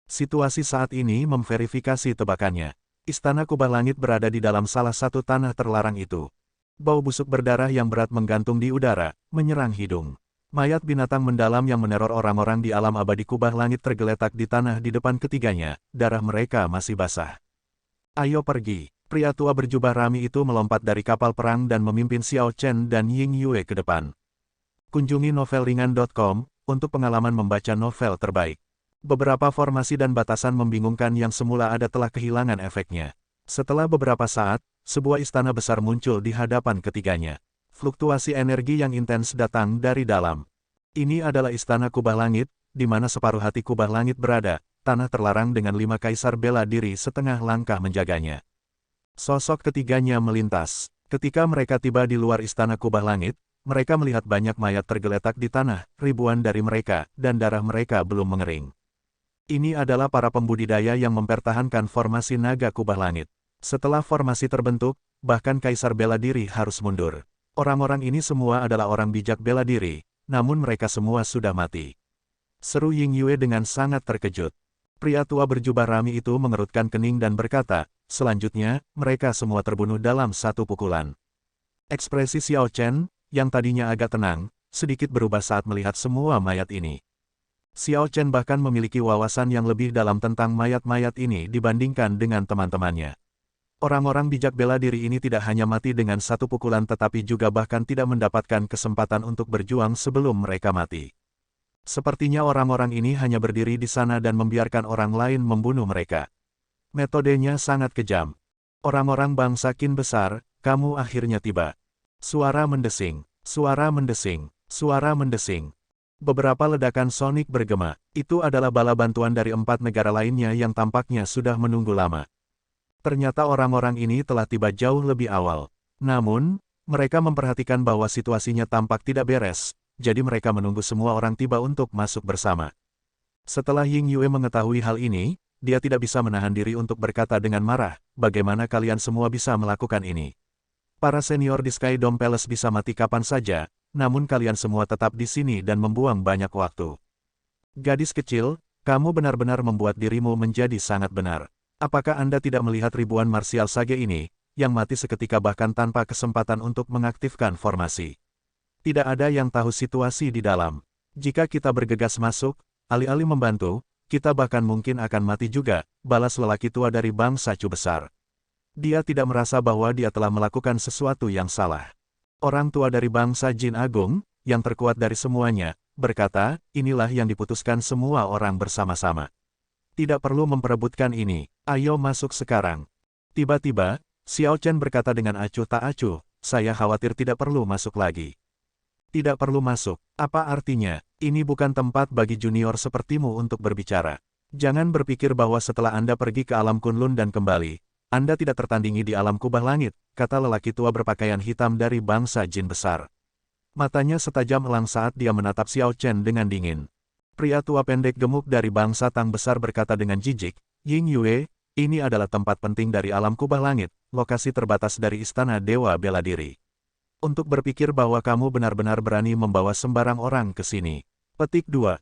Situasi saat ini memverifikasi tebakannya. Istana Kubah Langit berada di dalam salah satu tanah terlarang itu. Bau busuk berdarah yang berat menggantung di udara, menyerang hidung. Mayat binatang mendalam yang meneror orang-orang di alam abadi Kubah Langit tergeletak di tanah di depan ketiganya, darah mereka masih basah. Ayo pergi. Pria tua berjubah rami itu melompat dari kapal perang dan memimpin Xiao Chen dan Ying Yue ke depan. Kunjungi novelringan.com untuk pengalaman membaca novel terbaik. Beberapa formasi dan batasan membingungkan yang semula ada telah kehilangan efeknya. Setelah beberapa saat, sebuah istana besar muncul di hadapan ketiganya. Fluktuasi energi yang intens datang dari dalam. Ini adalah Istana Kubah Langit, di mana separuh hati Kubah Langit berada, tanah terlarang dengan 5 kaisar bela diri setengah langkah menjaganya. Sosok ketiganya melintas. Ketika mereka tiba di luar Istana Kubah Langit, mereka melihat banyak mayat tergeletak di tanah, ribuan dari mereka, dan darah mereka belum mengering. Ini adalah para pembudidaya yang mempertahankan formasi naga Kubah Langit. Setelah formasi terbentuk, bahkan kaisar bela diri harus mundur. Orang-orang ini semua adalah orang bijak bela diri, namun mereka semua sudah mati. Seru Ying Yue dengan sangat terkejut. Pria tua berjubah rami itu mengerutkan kening dan berkata, selanjutnya, mereka semua terbunuh dalam satu pukulan. Ekspresi Xiao Chen, yang tadinya agak tenang, sedikit berubah saat melihat semua mayat ini. Xiao Chen bahkan memiliki wawasan yang lebih dalam tentang mayat-mayat ini dibandingkan dengan teman-temannya. Orang-orang bijak bela diri ini tidak hanya mati dengan satu pukulan tetapi juga bahkan tidak mendapatkan kesempatan untuk berjuang sebelum mereka mati. Sepertinya orang-orang ini hanya berdiri di sana dan membiarkan orang lain membunuh mereka. Metodenya sangat kejam. Orang-orang bangsa Qin besar, kamu akhirnya tiba. Suara mendesing, suara mendesing, suara mendesing. Beberapa ledakan sonik bergema. Itu adalah bala bantuan dari 4 negara lainnya yang tampaknya sudah menunggu lama. Ternyata orang-orang ini telah tiba jauh lebih awal. Namun, mereka memperhatikan bahwa situasinya tampak tidak beres, jadi mereka menunggu semua orang tiba untuk masuk bersama. Setelah Ying Yue mengetahui hal ini, dia tidak bisa menahan diri untuk berkata dengan marah, bagaimana kalian semua bisa melakukan ini? Para senior di Sky Dome Palace bisa mati kapan saja, namun kalian semua tetap di sini dan membuang banyak waktu. Gadis kecil, kamu benar-benar membuat dirimu menjadi sangat benar. Apakah Anda tidak melihat ribuan martial sage ini, yang mati seketika bahkan tanpa kesempatan untuk mengaktifkan formasi? Tidak ada yang tahu situasi di dalam. Jika kita bergegas masuk, alih-alih membantu, kita bahkan mungkin akan mati juga, balas lelaki tua dari bangsa Chu besar. Dia tidak merasa bahwa dia telah melakukan sesuatu yang salah. Orang tua dari bangsa Jin Agung, yang terkuat dari semuanya, berkata, inilah yang diputuskan semua orang bersama-sama. Tidak perlu memperebutkan ini, ayo masuk sekarang. Tiba-tiba, Xiao Chen berkata dengan acuh tak acuh, saya khawatir tidak perlu masuk lagi. Tidak perlu masuk, apa artinya? Ini bukan tempat bagi junior sepertimu untuk berbicara. Jangan berpikir bahwa setelah Anda pergi ke alam Kunlun dan kembali, Anda tidak tertandingi di alam Kubah Langit, kata lelaki tua berpakaian hitam dari bangsa Jin besar. Matanya setajam elang saat dia menatap Xiao Chen dengan dingin. Pria tua pendek gemuk dari bangsa Tang besar berkata dengan jijik, Ying Yue, ini adalah tempat penting dari alam Kubah Langit, lokasi terbatas dari istana Dewa Bela Diri. Untuk berpikir bahwa kamu benar-benar berani membawa sembarang orang ke sini. Petik 2.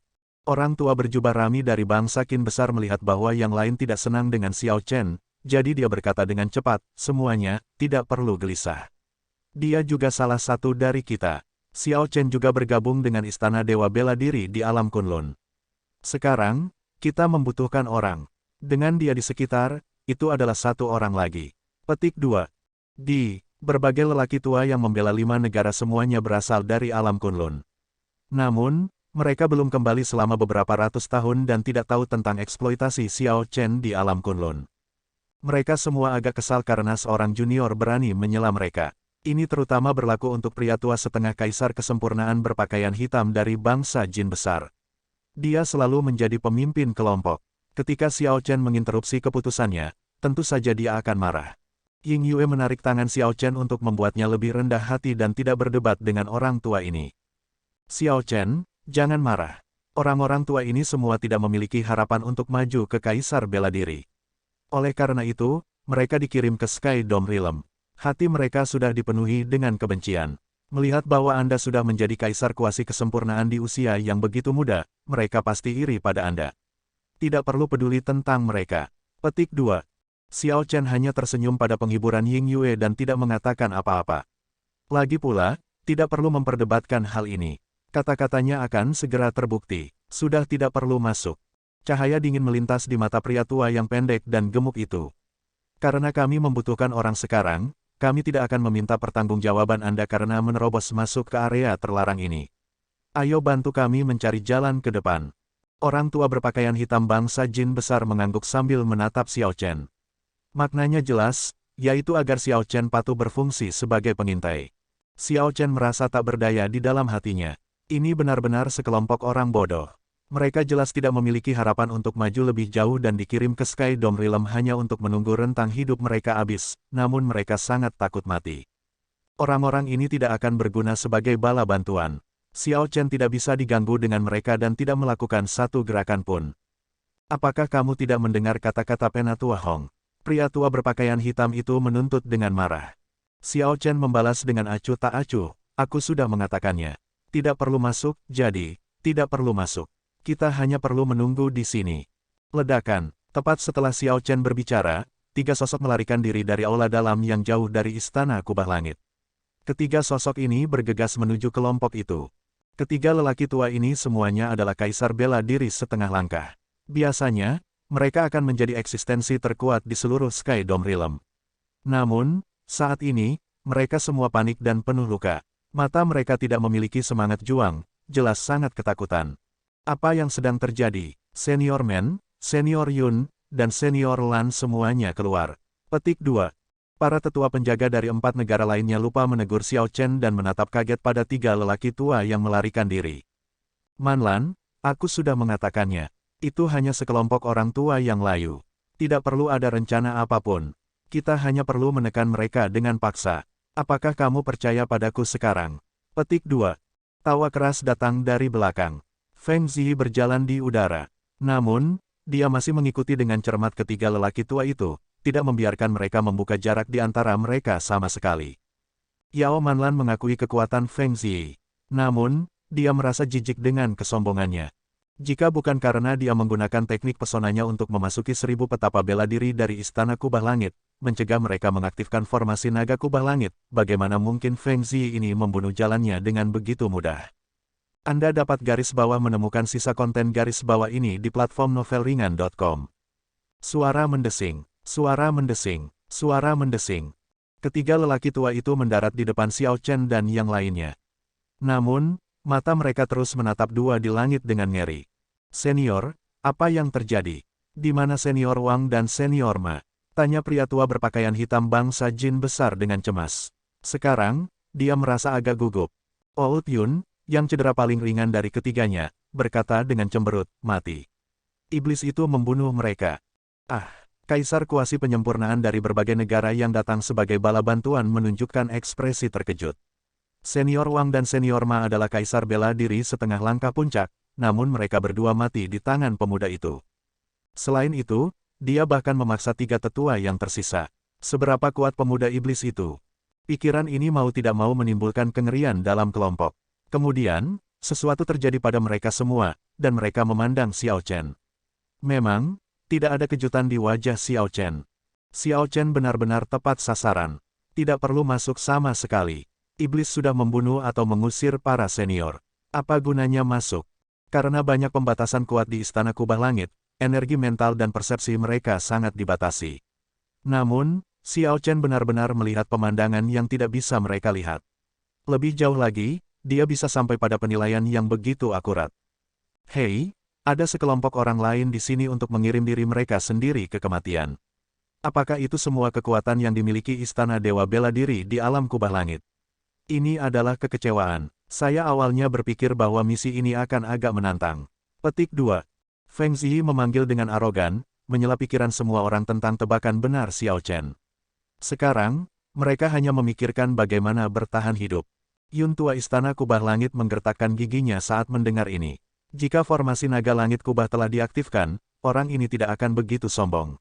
Orang tua berjubah rami dari bangsa Qin besar melihat bahwa yang lain tidak senang dengan Xiao Chen, jadi dia berkata dengan cepat, semuanya, tidak perlu gelisah. Dia juga salah satu dari kita. Xiao Chen juga bergabung dengan Istana Dewa Bela Diri di alam Kunlun. Sekarang, kita membutuhkan orang. Dengan dia di sekitar, itu adalah satu orang lagi. Petik 2. Berbagai lelaki tua yang membela 5 negara semuanya berasal dari alam Kunlun. Namun, mereka belum kembali selama beberapa ratus tahun dan tidak tahu tentang eksploitasi Xiao Chen di alam Kunlun. Mereka semua agak kesal karena seorang junior berani menyela mereka. Ini terutama berlaku untuk pria tua setengah kaisar kesempurnaan berpakaian hitam dari bangsa Jin besar. Dia selalu menjadi pemimpin kelompok. Ketika Xiao Chen menginterupsi keputusannya, tentu saja dia akan marah. Ying Yue menarik tangan Xiao Chen untuk membuatnya lebih rendah hati dan tidak berdebat dengan orang tua ini. Xiao Chen, jangan marah. Orang-orang tua ini semua tidak memiliki harapan untuk maju ke Kaisar Bela Diri. Oleh karena itu, mereka dikirim ke Sky Dome Realm. Hati mereka sudah dipenuhi dengan kebencian. Melihat bahwa Anda sudah menjadi kaisar kuasi kesempurnaan di usia yang begitu muda, mereka pasti iri pada Anda. Tidak perlu peduli tentang mereka. Petik 2. Xiao Chen hanya tersenyum pada penghiburan Ying Yue dan tidak mengatakan apa-apa. Lagi pula, tidak perlu memperdebatkan hal ini. Kata-katanya akan segera terbukti. Sudah tidak perlu masuk. Cahaya dingin melintas di mata pria tua yang pendek dan gemuk itu. Karena kami membutuhkan orang sekarang, kami tidak akan meminta pertanggungjawaban Anda karena menerobos masuk ke area terlarang ini. Ayo bantu kami mencari jalan ke depan. Orang tua berpakaian hitam bangsa jin besar mengangguk sambil menatap Xiao Chen. Maknanya jelas, yaitu agar Xiao Chen patuh berfungsi sebagai pengintai. Xiao Chen merasa tak berdaya di dalam hatinya. Ini benar-benar sekelompok orang bodoh. Mereka jelas tidak memiliki harapan untuk maju lebih jauh dan dikirim ke Sky Dome Realm hanya untuk menunggu rentang hidup mereka habis, namun mereka sangat takut mati. Orang-orang ini tidak akan berguna sebagai bala bantuan. Xiao Chen tidak bisa diganggu dengan mereka dan tidak melakukan satu gerakan pun. Apakah kamu tidak mendengar kata-kata Penatua Hong? Pria tua berpakaian hitam itu menuntut dengan marah. Xiao Chen membalas dengan acuh tak acuh, aku sudah mengatakannya. Tidak perlu masuk, jadi, tidak perlu masuk. Kita hanya perlu menunggu di sini. Ledakan. Tepat setelah Xiao Chen berbicara, tiga sosok melarikan diri dari aula dalam yang jauh dari istana kubah langit. Ketiga sosok ini bergegas menuju kelompok itu. Ketiga lelaki tua ini semuanya adalah kaisar bela diri setengah langkah. Biasanya, mereka akan menjadi eksistensi terkuat di seluruh Sky Dome Realm. Namun, saat ini, mereka semua panik dan penuh luka. Mata mereka tidak memiliki semangat juang, jelas sangat ketakutan. Apa yang sedang terjadi? Senior Men, Senior Yun, dan Senior Lan semuanya keluar. Petik 2. Para tetua penjaga dari 4 negara lainnya lupa menegur Xiao Chen dan menatap kaget pada tiga lelaki tua yang melarikan diri. Man Lan, aku sudah mengatakannya. Itu hanya sekelompok orang tua yang layu. Tidak perlu ada rencana apapun. Kita hanya perlu menekan mereka dengan paksa. Apakah kamu percaya padaku sekarang? Petik 2. Tawa keras datang dari belakang. Feng Ziyi berjalan di udara. Namun, dia masih mengikuti dengan cermat ketiga lelaki tua itu, tidak membiarkan mereka membuka jarak di antara mereka sama sekali. Yao Manlan mengakui kekuatan Feng Ziyi. Namun, dia merasa jijik dengan kesombongannya. Jika bukan karena dia menggunakan teknik pesonanya untuk memasuki 1000 petapa bela diri dari Istana Kubah Langit, mencegah mereka mengaktifkan formasi naga Kubah Langit, bagaimana mungkin Feng Ziyi ini membunuh jalannya dengan begitu mudah? Anda dapat garis bawah menemukan sisa konten garis bawah ini di platform novelringan.com. Suara mendesing, suara mendesing, suara mendesing. Ketiga lelaki tua itu mendarat di depan Xiao Chen dan yang lainnya. Namun, mata mereka terus menatap dua di langit dengan ngeri. Senior, apa yang terjadi? Di mana Senior Wang dan Senior Ma? Tanya pria tua berpakaian hitam bangsa jin besar dengan cemas. Sekarang, dia merasa agak gugup. Old Yun, yang cedera paling ringan dari ketiganya, berkata dengan cemberut, mati. Iblis itu membunuh mereka. Ah, kaisar kuasi penyempurnaan dari berbagai negara yang datang sebagai bala bantuan menunjukkan ekspresi terkejut. Senior Wang dan Senior Ma adalah kaisar bela diri setengah langkah puncak, namun mereka berdua mati di tangan pemuda itu. Selain itu, dia bahkan memaksa tiga tetua yang tersisa. Seberapa kuat pemuda iblis itu? Pikiran ini mau tidak mau menimbulkan kengerian dalam kelompok. Kemudian, sesuatu terjadi pada mereka semua, dan mereka memandang Xiao Chen. Memang, tidak ada kejutan di wajah Xiao Chen. Xiao Chen benar-benar tepat sasaran. Tidak perlu masuk sama sekali. Iblis sudah membunuh atau mengusir para senior. Apa gunanya masuk? Karena banyak pembatasan kuat di Istana Kubah Langit, energi mental dan persepsi mereka sangat dibatasi. Namun, Xiao Chen benar-benar melihat pemandangan yang tidak bisa mereka lihat. Lebih jauh lagi, dia bisa sampai pada penilaian yang begitu akurat. Hei, ada sekelompok orang lain di sini untuk mengirim diri mereka sendiri ke kematian. Apakah itu semua kekuatan yang dimiliki Istana Dewa Bela Diri di alam Kubah Langit? Ini adalah kekecewaan. Saya awalnya berpikir bahwa misi ini akan agak menantang. Petik 2. Feng Ziyi memanggil dengan arogan, menyela pikiran semua orang tentang tebakan benar Xiao Chen. Sekarang, mereka hanya memikirkan bagaimana bertahan hidup. Yun tua Istana Kubah Langit menggertakkan giginya saat mendengar ini. Jika formasi naga langit kubah telah diaktifkan, orang ini tidak akan begitu sombong.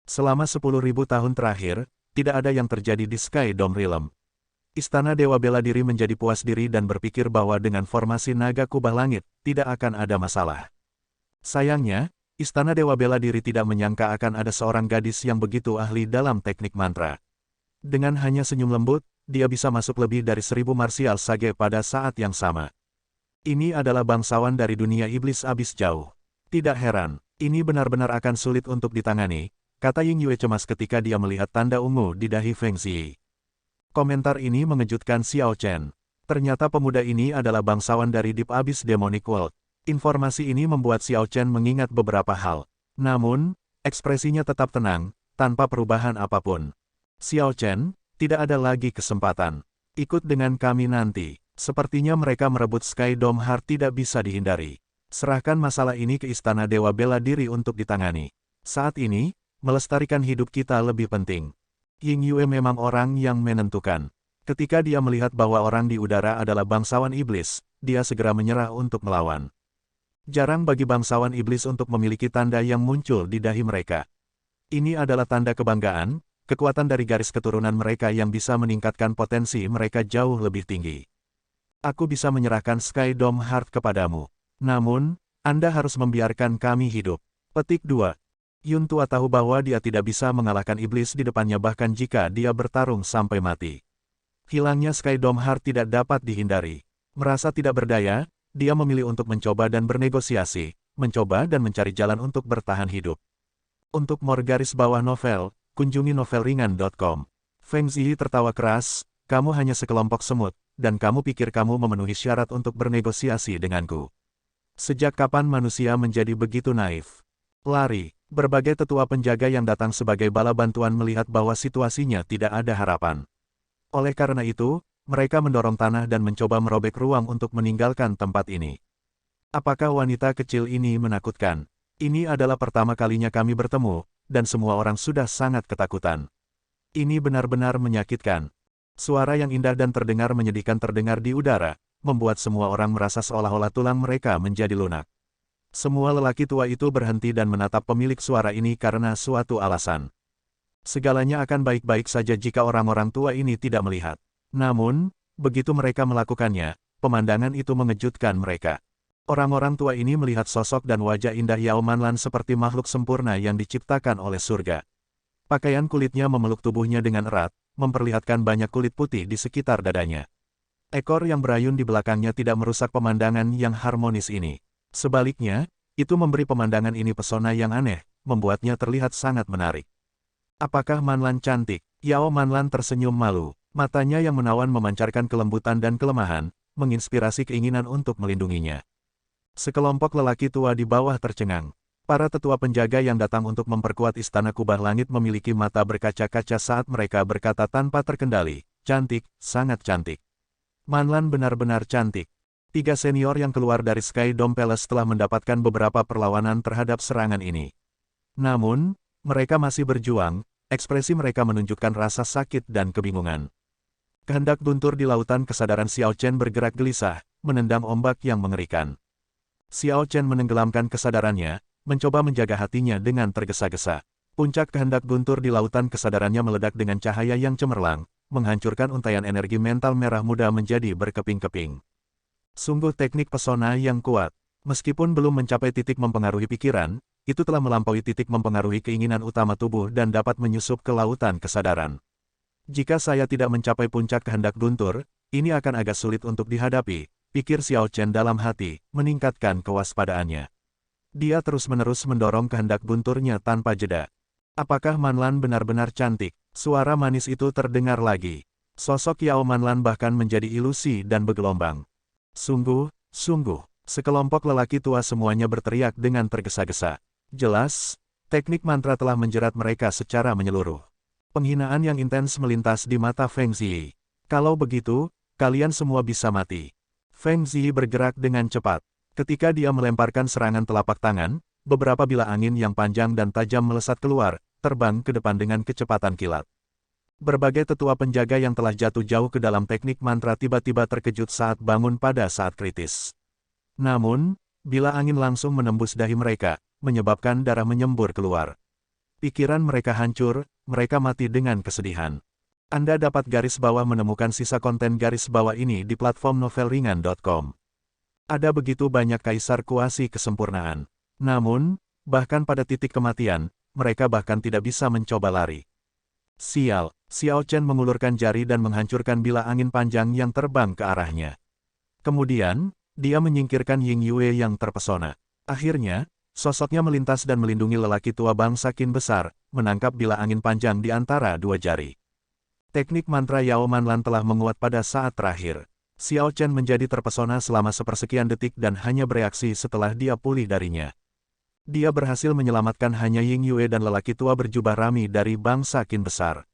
Selama 10.000 tahun terakhir, tidak ada yang terjadi di Sky Dome Realm. Istana Dewa Bela Diri menjadi puas diri dan berpikir bahwa dengan formasi naga kubah langit, tidak akan ada masalah. Sayangnya, Istana Dewa Bela Diri tidak menyangka akan ada seorang gadis yang begitu ahli dalam teknik mantra. Dengan hanya senyum lembut, dia bisa masuk lebih dari 1000 martial sage pada saat yang sama. Ini adalah bangsawan dari dunia iblis abis jauh. Tidak heran, ini benar-benar akan sulit untuk ditangani, kata Ying Yue cemas ketika dia melihat tanda ungu di dahi Feng Ziyi. Komentar ini mengejutkan Xiao Chen. Ternyata pemuda ini adalah bangsawan dari Deep Abyss Demonic World. Informasi ini membuat Xiao Chen mengingat beberapa hal. Namun, ekspresinya tetap tenang, tanpa perubahan apapun. Xiao Chen, tidak ada lagi kesempatan. Ikut dengan kami nanti. Sepertinya mereka merebut Sky Dome Heart tidak bisa dihindari. Serahkan masalah ini ke Istana Dewa Bela Diri untuk ditangani. Saat ini, melestarikan hidup kita lebih penting. Ying Yue memang orang yang menentukan. Ketika dia melihat bahwa orang di udara adalah bangsawan iblis, dia segera menyerah untuk melawan. Jarang bagi bangsawan iblis untuk memiliki tanda yang muncul di dahi mereka. Ini adalah tanda kebanggaan, kekuatan dari garis keturunan mereka yang bisa meningkatkan potensi mereka jauh lebih tinggi. Aku bisa menyerahkan Sky Dome Heart kepadamu. Namun, Anda harus membiarkan kami hidup. Petik 2. Yun Tua tahu bahwa dia tidak bisa mengalahkan iblis di depannya bahkan jika dia bertarung sampai mati. Hilangnya Sky Dome Heart tidak dapat dihindari. Merasa tidak berdaya, dia memilih untuk mencoba dan bernegosiasi, mencoba dan mencari jalan untuk bertahan hidup. Untuk more garis bawah novel, kunjungi novelringan.com. Feng Ziyi tertawa keras, kamu hanya sekelompok semut, dan kamu pikir kamu memenuhi syarat untuk bernegosiasi denganku. Sejak kapan manusia menjadi begitu naif? Lari. Berbagai tetua penjaga yang datang sebagai bala bantuan melihat bahwa situasinya tidak ada harapan. Oleh karena itu, mereka mendorong tanah dan mencoba merobek ruang untuk meninggalkan tempat ini. Apakah wanita kecil ini menakutkan? Ini adalah pertama kalinya kami bertemu, dan semua orang sudah sangat ketakutan. Ini benar-benar menyakitkan. Suara yang indah dan terdengar menyedihkan terdengar di udara, membuat semua orang merasa seolah-olah tulang mereka menjadi lunak. Semua lelaki tua itu berhenti dan menatap pemilik suara ini karena suatu alasan. Segalanya akan baik-baik saja jika orang-orang tua ini tidak melihat. Namun, begitu mereka melakukannya, pemandangan itu mengejutkan mereka. Orang-orang tua ini melihat sosok dan wajah indah Yao Manlan seperti makhluk sempurna yang diciptakan oleh surga. Pakaian kulitnya memeluk tubuhnya dengan erat, memperlihatkan banyak kulit putih di sekitar dadanya. Ekor yang berayun di belakangnya tidak merusak pemandangan yang harmonis ini. Sebaliknya, itu memberi pemandangan ini pesona yang aneh, membuatnya terlihat sangat menarik. Apakah Manlan cantik? Yao Manlan tersenyum malu. Matanya yang menawan memancarkan kelembutan dan kelemahan, menginspirasi keinginan untuk melindunginya. Sekelompok lelaki tua di bawah tercengang. Para tetua penjaga yang datang untuk memperkuat Istana Kubah Langit memiliki mata berkaca-kaca saat mereka berkata tanpa terkendali, cantik, sangat cantik. Manlan benar-benar cantik. 3 senior yang keluar dari Sky Dome Palace telah mendapatkan beberapa perlawanan terhadap serangan ini. Namun, mereka masih berjuang, ekspresi mereka menunjukkan rasa sakit dan kebingungan. Kehendak guntur di lautan kesadaran Xiao Chen bergerak gelisah, menendang ombak yang mengerikan. Xiao Chen menenggelamkan kesadarannya, mencoba menjaga hatinya dengan tergesa-gesa. Puncak kehendak guntur di lautan kesadarannya meledak dengan cahaya yang cemerlang, menghancurkan untaian energi mental merah muda menjadi berkeping-keping. Sungguh teknik pesona yang kuat. Meskipun belum mencapai titik mempengaruhi pikiran, itu telah melampaui titik mempengaruhi keinginan utama tubuh dan dapat menyusup ke lautan kesadaran. Jika saya tidak mencapai puncak kehendak guntur, ini akan agak sulit untuk dihadapi, pikir Xiao Chen dalam hati, meningkatkan kewaspadaannya. Dia terus-menerus mendorong kehendak gunturnya tanpa jeda. Apakah Manlan benar-benar cantik? Suara manis itu terdengar lagi. Sosok Yao Manlan bahkan menjadi ilusi dan bergelombang. Sungguh, sekelompok lelaki tua semuanya berteriak dengan tergesa-gesa. Jelas, teknik mantra telah menjerat mereka secara menyeluruh. Penghinaan yang intens melintas di mata Feng Ziyi. Kalau begitu, kalian semua bisa mati. Feng Ziyi bergerak dengan cepat. Ketika dia melemparkan serangan telapak tangan, beberapa bilah angin yang panjang dan tajam melesat keluar, terbang ke depan dengan kecepatan kilat. Berbagai tetua penjaga yang telah jatuh jauh ke dalam teknik mantra tiba-tiba terkejut saat bangun pada saat kritis. Namun, bilah angin langsung menembus dahi mereka, menyebabkan darah menyembur keluar. Pikiran mereka hancur, mereka mati dengan kesedihan. Anda dapat garis bawah menemukan sisa konten garis bawah ini di platform novelringan.com. Ada begitu banyak kaisar kuasi kesempurnaan. Namun, bahkan pada titik kematian, mereka bahkan tidak bisa mencoba lari. Sial, Xiao Chen mengulurkan jari dan menghancurkan bilah angin panjang yang terbang ke arahnya. Kemudian, dia menyingkirkan Ying Yue yang terpesona. Akhirnya, sosoknya melintas dan melindungi lelaki tua bangsa Qin besar, menangkap bilah angin panjang di antara dua jari. Teknik mantra Yao Manlan telah menguat pada saat terakhir. Xiao Chen menjadi terpesona selama sepersekian detik dan hanya bereaksi setelah dia pulih darinya. Dia berhasil menyelamatkan hanya Ying Yue dan lelaki tua berjubah rami dari bangsa Qin besar.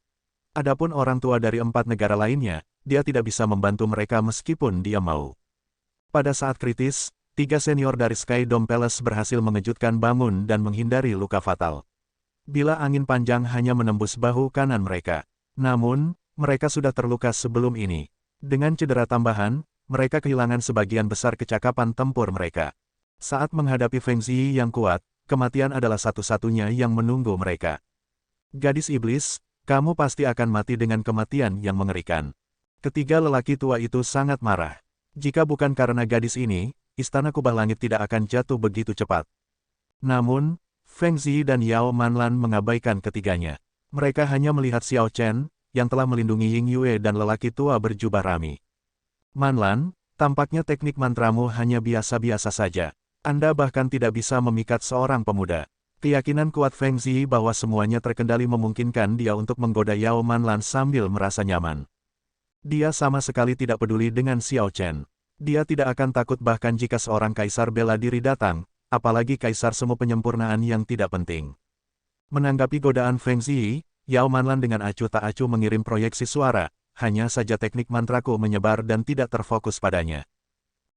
Adapun orang tua dari 4 negara lainnya, dia tidak bisa membantu mereka meskipun dia mau. Pada saat kritis, 3 senior dari Sky Dome Palace berhasil mengejutkan bangun dan menghindari luka fatal. Bilah angin panjang hanya menembus bahu kanan mereka. Namun, mereka sudah terluka sebelum ini. Dengan cedera tambahan, mereka kehilangan sebagian besar kecakapan tempur mereka. Saat menghadapi Feng Ziyi yang kuat, kematian adalah satu-satunya yang menunggu mereka. Gadis iblis, kamu pasti akan mati dengan kematian yang mengerikan. Ketiga lelaki tua itu sangat marah. Jika bukan karena gadis ini, Istana Kubah Langit tidak akan jatuh begitu cepat. Namun, Feng Ziyi dan Yao Manlan mengabaikan ketiganya. Mereka hanya melihat Xiao Chen, yang telah melindungi Ying Yue dan lelaki tua berjubah rami. Manlan, tampaknya teknik mantramu hanya biasa-biasa saja. Anda bahkan tidak bisa memikat seorang pemuda. Keyakinan kuat Feng Ziyi bahwa semuanya terkendali memungkinkan dia untuk menggoda Yao Manlan sambil merasa nyaman. Dia sama sekali tidak peduli dengan Xiao Chen. Dia tidak akan takut bahkan jika seorang kaisar bela diri datang, apalagi kaisar semu penyempurnaan yang tidak penting. Menanggapi godaan Feng Ziyi, Yao Manlan dengan acuh tak acuh mengirim proyeksi suara, hanya saja teknik mantraku menyebar dan tidak terfokus padanya.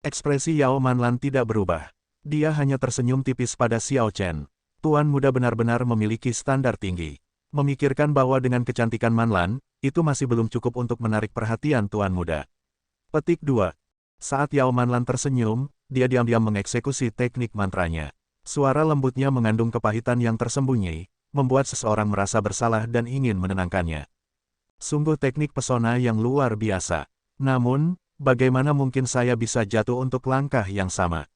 Ekspresi Yao Manlan tidak berubah. Dia hanya tersenyum tipis pada Xiao Chen. Tuan muda benar-benar memiliki standar tinggi. Memikirkan bahwa dengan kecantikan Manlan, itu masih belum cukup untuk menarik perhatian tuan muda. Petik 2. Saat Yao Manlan tersenyum, dia diam-diam mengeksekusi teknik mantranya. Suara lembutnya mengandung kepahitan yang tersembunyi, membuat seseorang merasa bersalah dan ingin menenangkannya. Sungguh teknik pesona yang luar biasa. Namun, bagaimana mungkin saya bisa jatuh untuk langkah yang sama?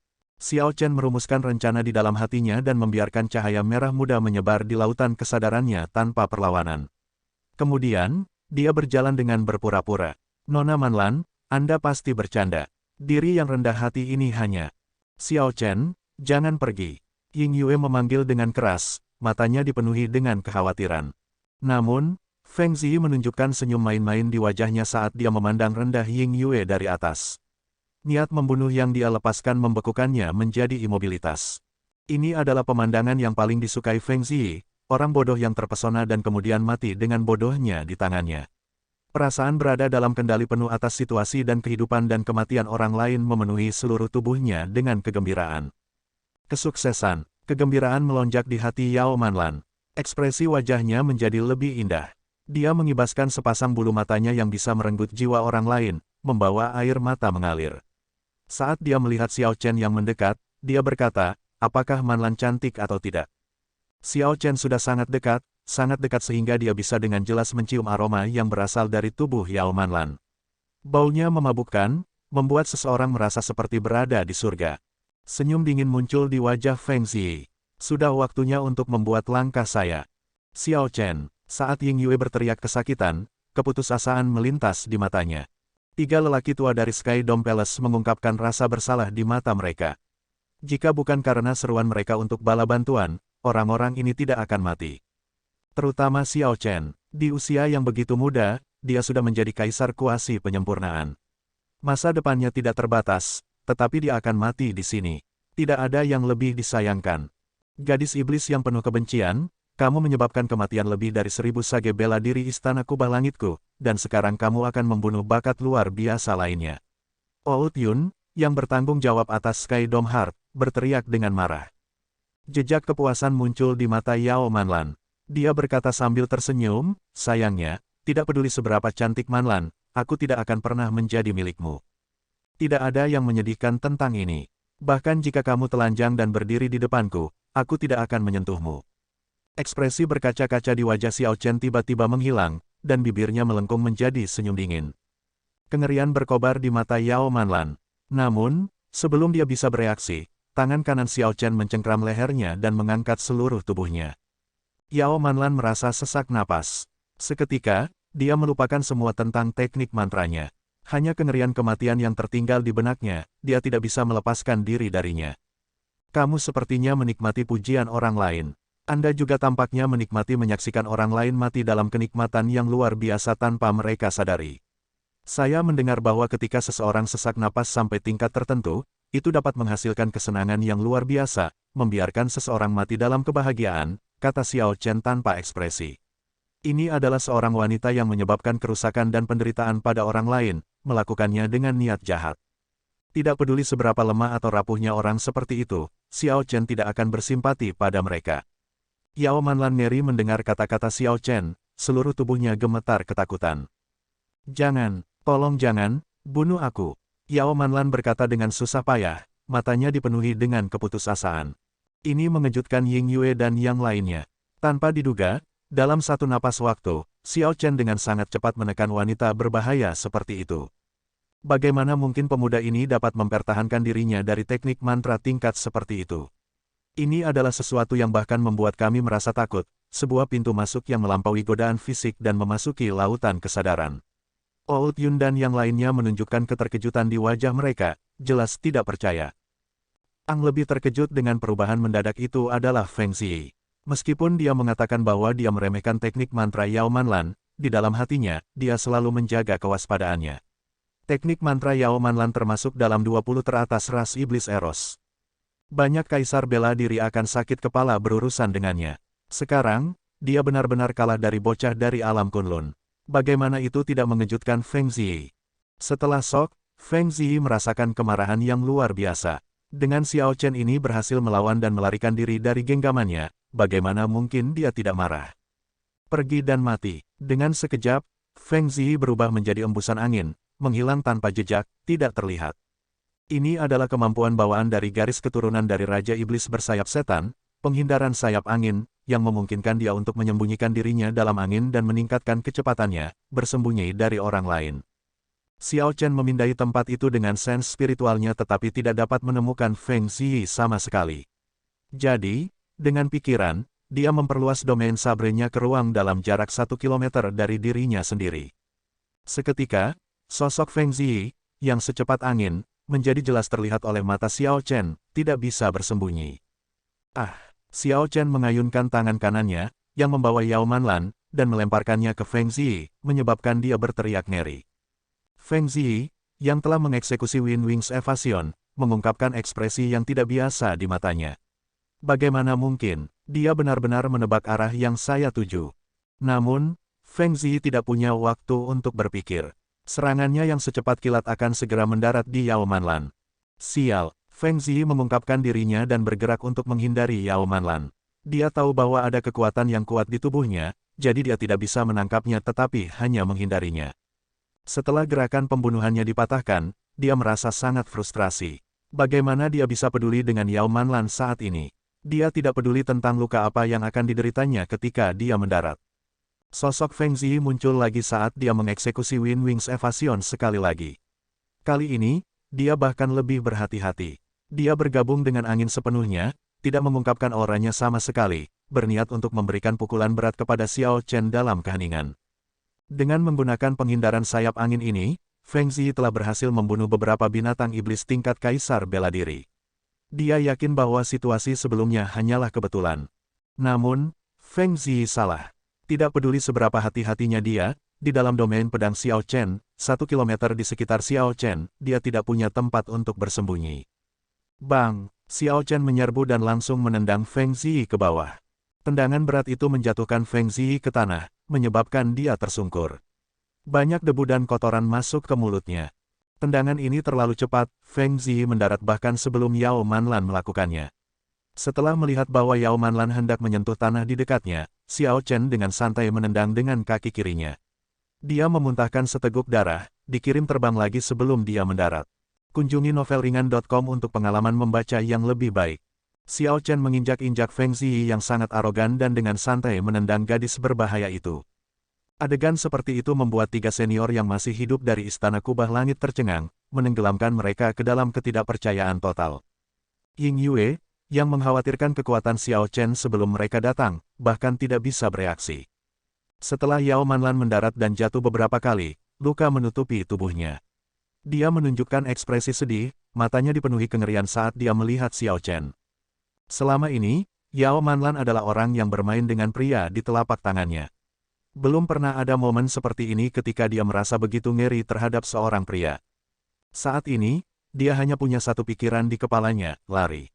Xiao Chen merumuskan rencana di dalam hatinya dan membiarkan cahaya merah muda menyebar di lautan kesadarannya tanpa perlawanan. Kemudian, dia berjalan dengan berpura-pura. Nona Manlan, Anda pasti bercanda. Diri yang rendah hati ini hanya. Xiao Chen, jangan pergi. Ying Yue memanggil dengan keras, matanya dipenuhi dengan kekhawatiran. Namun, Feng Ziyi menunjukkan senyum main-main di wajahnya saat dia memandang rendah Ying Yue dari atas. Niat membunuh yang dia lepaskan membekukannya menjadi imobilitas. Ini adalah pemandangan yang paling disukai Feng Ziyi, orang bodoh yang terpesona dan kemudian mati dengan bodohnya di tangannya. Perasaan berada dalam kendali penuh atas situasi dan kehidupan dan kematian orang lain memenuhi seluruh tubuhnya dengan kegembiraan. Kesuksesan, kegembiraan melonjak di hati Yao Manlan. Ekspresi wajahnya menjadi lebih indah. Dia mengibaskan sepasang bulu matanya yang bisa merenggut jiwa orang lain, membawa air mata mengalir. Saat dia melihat Xiao Chen yang mendekat, dia berkata, apakah Manlan cantik atau tidak? Xiao Chen sudah sangat dekat sehingga dia bisa dengan jelas mencium aroma yang berasal dari tubuh Yao Manlan. Baunya memabukkan, membuat seseorang merasa seperti berada di surga. Senyum dingin muncul di wajah Feng Ziyi. Sudah waktunya untuk membuat langkah saya. Xiao Chen, saat Ying Yue berteriak kesakitan, keputusasaan melintas di matanya. 3 lelaki tua dari Sky Dome Palace mengungkapkan rasa bersalah di mata mereka. Jika bukan karena seruan mereka untuk bala bantuan, orang-orang ini tidak akan mati. Terutama Xiao Chen, di usia yang begitu muda, dia sudah menjadi kaisar kuasi penyempurnaan. Masa depannya tidak terbatas, tetapi dia akan mati di sini. Tidak ada yang lebih disayangkan. Gadis iblis yang penuh kebencian, kamu menyebabkan kematian lebih dari 1000 sage bela diri Istana Kubah Langitku, dan sekarang kamu akan membunuh bakat luar biasa lainnya. Oud Yun, yang bertanggung jawab atas Sky Dome Heart, berteriak dengan marah. Jejak kepuasan muncul di mata Yao Manlan. Dia berkata sambil tersenyum, sayangnya, tidak peduli seberapa cantik Manlan, aku tidak akan pernah menjadi milikmu. Tidak ada yang menyedihkan tentang ini. Bahkan jika kamu telanjang dan berdiri di depanku, aku tidak akan menyentuhmu. Ekspresi berkaca-kaca di wajah Xiao Chen tiba-tiba menghilang, dan bibirnya melengkung menjadi senyum dingin. Kengerian berkobar di mata Yao Manlan. Namun, sebelum dia bisa bereaksi, tangan kanan Xiao Chen mencengkram lehernya dan mengangkat seluruh tubuhnya. Yao Manlan merasa sesak napas. Seketika, dia melupakan semua tentang teknik mantranya. Hanya kengerian kematian yang tertinggal di benaknya, dia tidak bisa melepaskan diri darinya. Kamu sepertinya menikmati pujian orang lain. Anda juga tampaknya menikmati menyaksikan orang lain mati dalam kenikmatan yang luar biasa tanpa mereka sadari. Saya mendengar bahwa ketika seseorang sesak napas sampai tingkat tertentu, itu dapat menghasilkan kesenangan yang luar biasa, membiarkan seseorang mati dalam kebahagiaan, kata Xiao Chen tanpa ekspresi. Ini adalah seorang wanita yang menyebabkan kerusakan dan penderitaan pada orang lain, melakukannya dengan niat jahat. Tidak peduli seberapa lemah atau rapuhnya orang seperti itu, Xiao Chen tidak akan bersimpati pada mereka. Yao Manlan ngeri mendengar kata-kata Xiao Chen, seluruh tubuhnya gemetar ketakutan. Jangan, tolong jangan, bunuh aku. Yao Manlan berkata dengan susah payah, matanya dipenuhi dengan keputusasaan. Ini mengejutkan Ying Yue dan yang lainnya. Tanpa diduga, dalam satu napas waktu, Xiao Chen dengan sangat cepat menekan wanita berbahaya seperti itu. Bagaimana mungkin pemuda ini dapat mempertahankan dirinya dari teknik mantra tingkat seperti itu? Ini adalah sesuatu yang bahkan membuat kami merasa takut, sebuah pintu masuk yang melampaui godaan fisik dan memasuki lautan kesadaran. Old Yun dan yang lainnya menunjukkan keterkejutan di wajah mereka, jelas tidak percaya. Ang lebih terkejut dengan perubahan mendadak itu adalah Feng Ziyi. Meskipun dia mengatakan bahwa dia meremehkan teknik mantra Yao Manlan, di dalam hatinya, dia selalu menjaga kewaspadaannya. Teknik mantra Yao Manlan termasuk dalam 20 teratas ras iblis Eros. Banyak kaisar bela diri akan sakit kepala berurusan dengannya. Sekarang, dia benar-benar kalah dari bocah dari alam Kunlun. Bagaimana itu tidak mengejutkan Feng Ziyi? Setelah shock, Feng Ziyi merasakan kemarahan yang luar biasa. Dengan Xiao Chen ini berhasil melawan dan melarikan diri dari genggamannya, bagaimana mungkin dia tidak marah? Pergi dan mati. Dengan sekejap, Feng Ziyi berubah menjadi embusan angin, menghilang tanpa jejak, tidak terlihat. Ini adalah kemampuan bawaan dari garis keturunan dari Raja Iblis bersayap setan, penghindaran sayap angin, yang memungkinkan dia untuk menyembunyikan dirinya dalam angin dan meningkatkan kecepatannya, bersembunyi dari orang lain. Xiao Chen memindai tempat itu dengan sens spiritualnya tetapi tidak dapat menemukan Feng Ziyi sama sekali. Jadi, dengan pikiran, dia memperluas domain sabrenya ke ruang dalam jarak 1 kilometer dari dirinya sendiri. Seketika, sosok Feng Ziyi, yang secepat angin, menjadi jelas terlihat oleh mata Xiao Chen, tidak bisa bersembunyi. Xiao Chen mengayunkan tangan kanannya, yang membawa Yao Manlan, dan melemparkannya ke Feng Ziyi, menyebabkan dia berteriak ngeri. Feng Ziyi, yang telah mengeksekusi Wind Wings Evasion, mengungkapkan ekspresi yang tidak biasa di matanya. Bagaimana mungkin, dia benar-benar menebak arah yang saya tuju. Namun, Feng Ziyi tidak punya waktu untuk berpikir. Serangannya yang secepat kilat akan segera mendarat di Yao Manlan. Sial, Feng Ziyi mengungkapkan dirinya dan bergerak untuk menghindari Yao Manlan. Dia tahu bahwa ada kekuatan yang kuat di tubuhnya, jadi dia tidak bisa menangkapnya tetapi hanya menghindarinya. Setelah gerakan pembunuhannya dipatahkan, dia merasa sangat frustrasi. Bagaimana dia bisa peduli dengan Yao Manlan saat ini? Dia tidak peduli tentang luka apa yang akan dideritanya ketika dia mendarat. Sosok Feng Ziyi muncul lagi saat dia mengeksekusi Wind Wings Evasion sekali lagi. Kali ini, dia bahkan lebih berhati-hati. Dia bergabung dengan angin sepenuhnya, tidak mengungkapkan auranya sama sekali, berniat untuk memberikan pukulan berat kepada Xiao Chen dalam keheningan. Dengan menggunakan penghindaran sayap angin ini, Feng Ziyi telah berhasil membunuh beberapa binatang iblis tingkat kaisar bela diri. Dia yakin bahwa situasi sebelumnya hanyalah kebetulan. Namun, Feng Ziyi salah. Tidak peduli seberapa hati-hatinya dia, di dalam domain pedang Xiao Chen, 1 kilometer di sekitar Xiao Chen, dia tidak punya tempat untuk bersembunyi. Bang! Xiao Chen menyerbu dan langsung menendang Feng Ziyi ke bawah. Tendangan berat itu menjatuhkan Feng Ziyi ke tanah, menyebabkan dia tersungkur. Banyak debu dan kotoran masuk ke mulutnya. Tendangan ini terlalu cepat, Feng Ziyi mendarat bahkan sebelum Yao Manlan melakukannya. Setelah melihat bahwa Yao Manlan hendak menyentuh tanah di dekatnya, Xiao Chen dengan santai menendang dengan kaki kirinya. Dia memuntahkan seteguk darah, dikirim terbang lagi sebelum dia mendarat. Kunjungi novelringan.com untuk pengalaman membaca yang lebih baik. Xiao Chen menginjak-injak Feng Ziyi yang sangat arogan dan dengan santai menendang gadis berbahaya itu. Adegan seperti itu membuat tiga senior yang masih hidup dari Istana Kubah Langit tercengang, menenggelamkan mereka ke dalam ketidakpercayaan total. Ying Yue, yang mengkhawatirkan kekuatan Xiao Chen sebelum mereka datang, bahkan tidak bisa bereaksi. Setelah Yao Manlan mendarat dan jatuh beberapa kali, luka menutupi tubuhnya. Dia menunjukkan ekspresi sedih, matanya dipenuhi kengerian saat dia melihat Xiao Chen. Selama ini, Yao Manlan adalah orang yang bermain dengan pria di telapak tangannya. Belum pernah ada momen seperti ini ketika dia merasa begitu ngeri terhadap seorang pria. Saat ini, dia hanya punya satu pikiran di kepalanya, lari.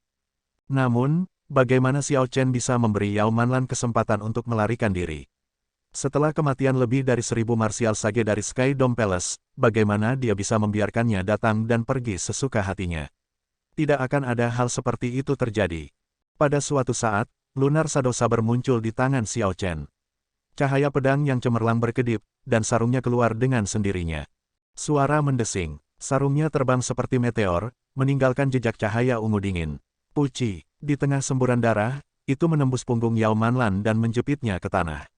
Namun, bagaimana Xiao Chen bisa memberi Yao Manlan kesempatan untuk melarikan diri? Setelah kematian lebih dari 1000 martial sage dari Sky Dome Palace, bagaimana dia bisa membiarkannya datang dan pergi sesuka hatinya? Tidak akan ada hal seperti itu terjadi. Pada suatu saat, Lunar Shadow Saber muncul di tangan Xiao Chen. Cahaya pedang yang cemerlang berkedip, dan sarungnya keluar dengan sendirinya. Suara mendesing, sarungnya terbang seperti meteor, meninggalkan jejak cahaya ungu dingin. Puci, di tengah semburan darah, itu menembus punggung Yao Manlan dan menjepitnya ke tanah.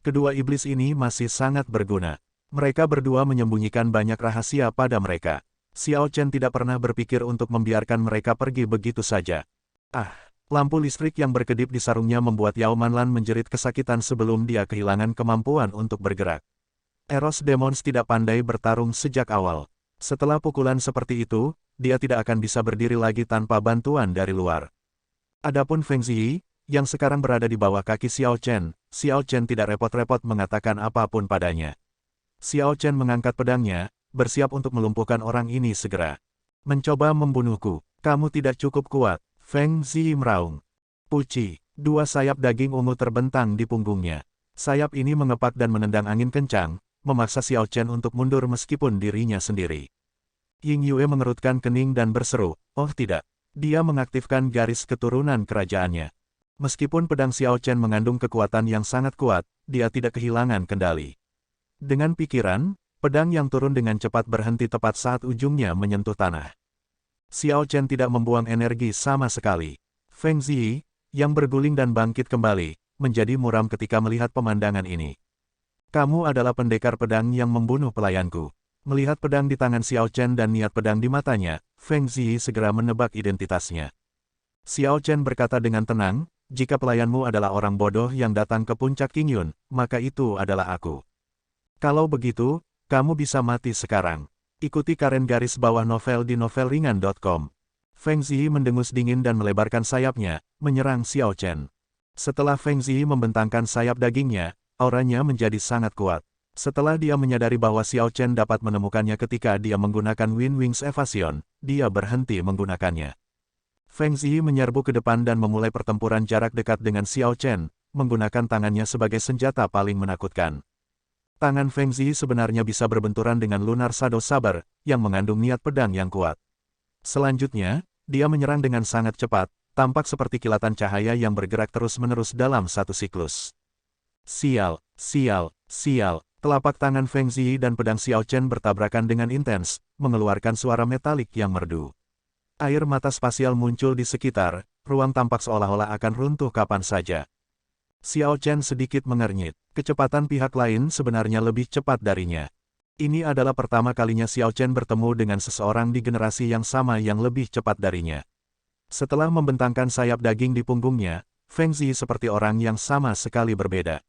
Kedua iblis ini masih sangat berguna. Mereka berdua menyembunyikan banyak rahasia pada mereka. Xiao Chen tidak pernah berpikir untuk membiarkan mereka pergi begitu saja. Lampu listrik yang berkedip di sarungnya membuat Yao Manlan menjerit kesakitan sebelum dia kehilangan kemampuan untuk bergerak. Eros Demons tidak pandai bertarung sejak awal. Setelah pukulan seperti itu, dia tidak akan bisa berdiri lagi tanpa bantuan dari luar. Adapun Feng Ziyi, yang sekarang berada di bawah kaki Xiao Chen tidak repot-repot mengatakan apapun padanya. Xiao Chen mengangkat pedangnya, bersiap untuk melumpuhkan orang ini segera. Mencoba membunuhku, kamu tidak cukup kuat. Feng Ziyi meraung. Puci, dua sayap daging ungu terbentang di punggungnya. Sayap ini mengepak dan menendang angin kencang, memaksa Xiao Chen untuk mundur meskipun dirinya sendiri. Ying Yue mengerutkan kening dan berseru, oh tidak. Dia mengaktifkan garis keturunan kerajaannya. Meskipun pedang Xiao Chen mengandung kekuatan yang sangat kuat, dia tidak kehilangan kendali. Dengan pikiran, pedang yang turun dengan cepat berhenti tepat saat ujungnya menyentuh tanah. Xiao Chen tidak membuang energi sama sekali. Feng Ziyi, yang berguling dan bangkit kembali, menjadi muram ketika melihat pemandangan ini. Kamu adalah pendekar pedang yang membunuh pelayanku. Melihat pedang di tangan Xiao Chen dan niat pedang di matanya, Feng Ziyi segera menebak identitasnya. Xiao Chen berkata dengan tenang, jika pelayanmu adalah orang bodoh yang datang ke puncak Qingyun, maka itu adalah aku. Kalau begitu, kamu bisa mati sekarang. Ikuti karen garis bawah novel di novelringan.com. Feng Ziyi mendengus dingin dan melebarkan sayapnya, menyerang Xiao Chen. Setelah Feng Ziyi membentangkan sayap dagingnya, auranya menjadi sangat kuat. Setelah dia menyadari bahwa Xiao Chen dapat menemukannya ketika dia menggunakan Wind Wings Evasion, dia berhenti menggunakannya. Feng Ziyi menyerbu ke depan dan memulai pertempuran jarak dekat dengan Xiao Chen, menggunakan tangannya sebagai senjata paling menakutkan. Tangan Feng Ziyi sebenarnya bisa berbenturan dengan Lunar Shadow Saber, yang mengandung niat pedang yang kuat. Selanjutnya, dia menyerang dengan sangat cepat, tampak seperti kilatan cahaya yang bergerak terus-menerus dalam satu siklus. Sial, sial, sial, telapak tangan Feng Ziyi dan pedang Xiao Chen bertabrakan dengan intens, mengeluarkan suara metalik yang merdu. Air mata spasial muncul di sekitar, ruang tampak seolah-olah akan runtuh kapan saja. Xiao Chen sedikit mengernyit. Kecepatan pihak lain sebenarnya lebih cepat darinya. Ini adalah pertama kalinya Xiao Chen bertemu dengan seseorang di generasi yang sama yang lebih cepat darinya. Setelah membentangkan sayap daging di punggungnya, Feng Ziyi seperti orang yang sama sekali berbeda.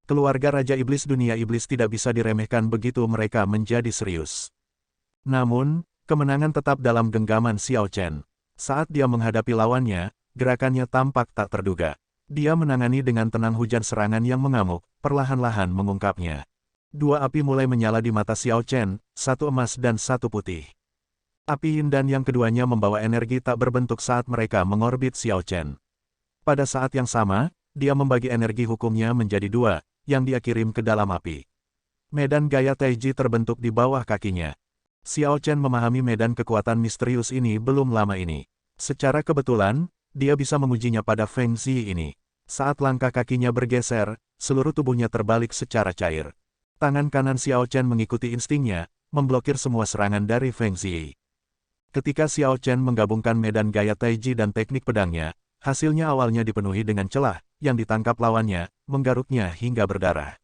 Keluarga Raja Iblis dunia iblis tidak bisa diremehkan begitu mereka menjadi serius. Namun, kemenangan tetap dalam genggaman Xiao Chen. Saat dia menghadapi lawannya, gerakannya tampak tak terduga. Dia menangani dengan tenang hujan serangan yang mengamuk, perlahan-lahan mengungkapnya. Dua api mulai menyala di mata Xiao Chen, satu emas dan satu putih. Api yin dan yang keduanya membawa energi tak berbentuk saat mereka mengorbit Xiao Chen. Pada saat yang sama, dia membagi energi hukumnya menjadi dua, yang dia kirim ke dalam api. Medan gaya Taiji terbentuk di bawah kakinya. Xiao Chen memahami medan kekuatan misterius ini belum lama ini. Secara kebetulan, dia bisa mengujinya pada Feng Ziyi ini. Saat langkah kakinya bergeser, seluruh tubuhnya terbalik secara cair. Tangan kanan Xiao Chen mengikuti instingnya, memblokir semua serangan dari Feng Ziyi. Ketika Xiao Chen menggabungkan medan gaya Taiji dan teknik pedangnya, hasilnya awalnya dipenuhi dengan celah, yang ditangkap lawannya, menggaruknya hingga berdarah.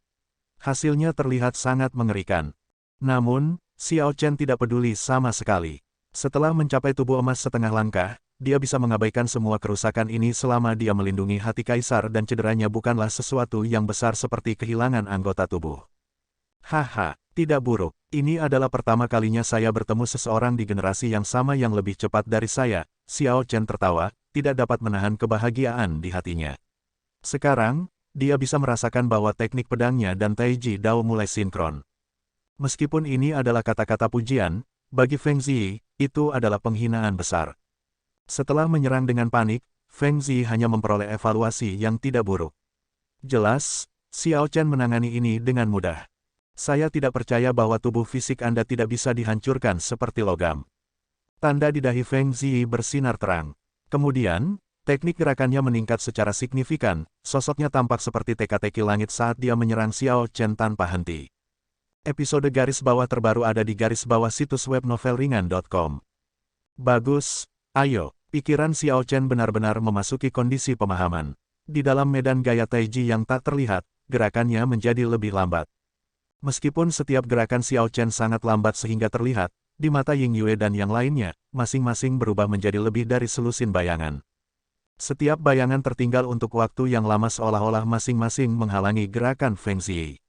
Hasilnya terlihat sangat mengerikan. Namun, Xiao Chen tidak peduli sama sekali. Setelah mencapai tubuh emas setengah langkah, dia bisa mengabaikan semua kerusakan ini selama dia melindungi hati kaisar dan cederanya bukanlah sesuatu yang besar seperti kehilangan anggota tubuh. Haha, tidak buruk. Ini adalah pertama kalinya saya bertemu seseorang di generasi yang sama yang lebih cepat dari saya. Xiao Chen tertawa, tidak dapat menahan kebahagiaan di hatinya. Sekarang, dia bisa merasakan bahwa teknik pedangnya dan Taiji Dao mulai sinkron. Meskipun ini adalah kata-kata pujian, bagi Feng Ziyi, itu adalah penghinaan besar. Setelah menyerang dengan panik, Feng Ziyi hanya memperoleh evaluasi yang tidak buruk. Jelas, Xiao Chen menangani ini dengan mudah. Saya tidak percaya bahwa tubuh fisik Anda tidak bisa dihancurkan seperti logam. Tanda di dahi Feng Ziyi bersinar terang. Kemudian, teknik gerakannya meningkat secara signifikan, sosoknya tampak seperti teka-teki langit saat dia menyerang Xiao Chen tanpa henti. Episode garis bawah terbaru ada di garis bawah situs web novelringan.com. Bagus, ayo, pikiran Xiao Chen benar-benar memasuki kondisi pemahaman. Di dalam medan gaya Taiji yang tak terlihat, gerakannya menjadi lebih lambat. Meskipun setiap gerakan Xiao Chen sangat lambat sehingga terlihat, di mata Ying Yue dan yang lainnya, masing-masing berubah menjadi lebih dari selusin bayangan. Setiap bayangan tertinggal untuk waktu yang lama seolah-olah masing-masing menghalangi gerakan Feng Ziyi.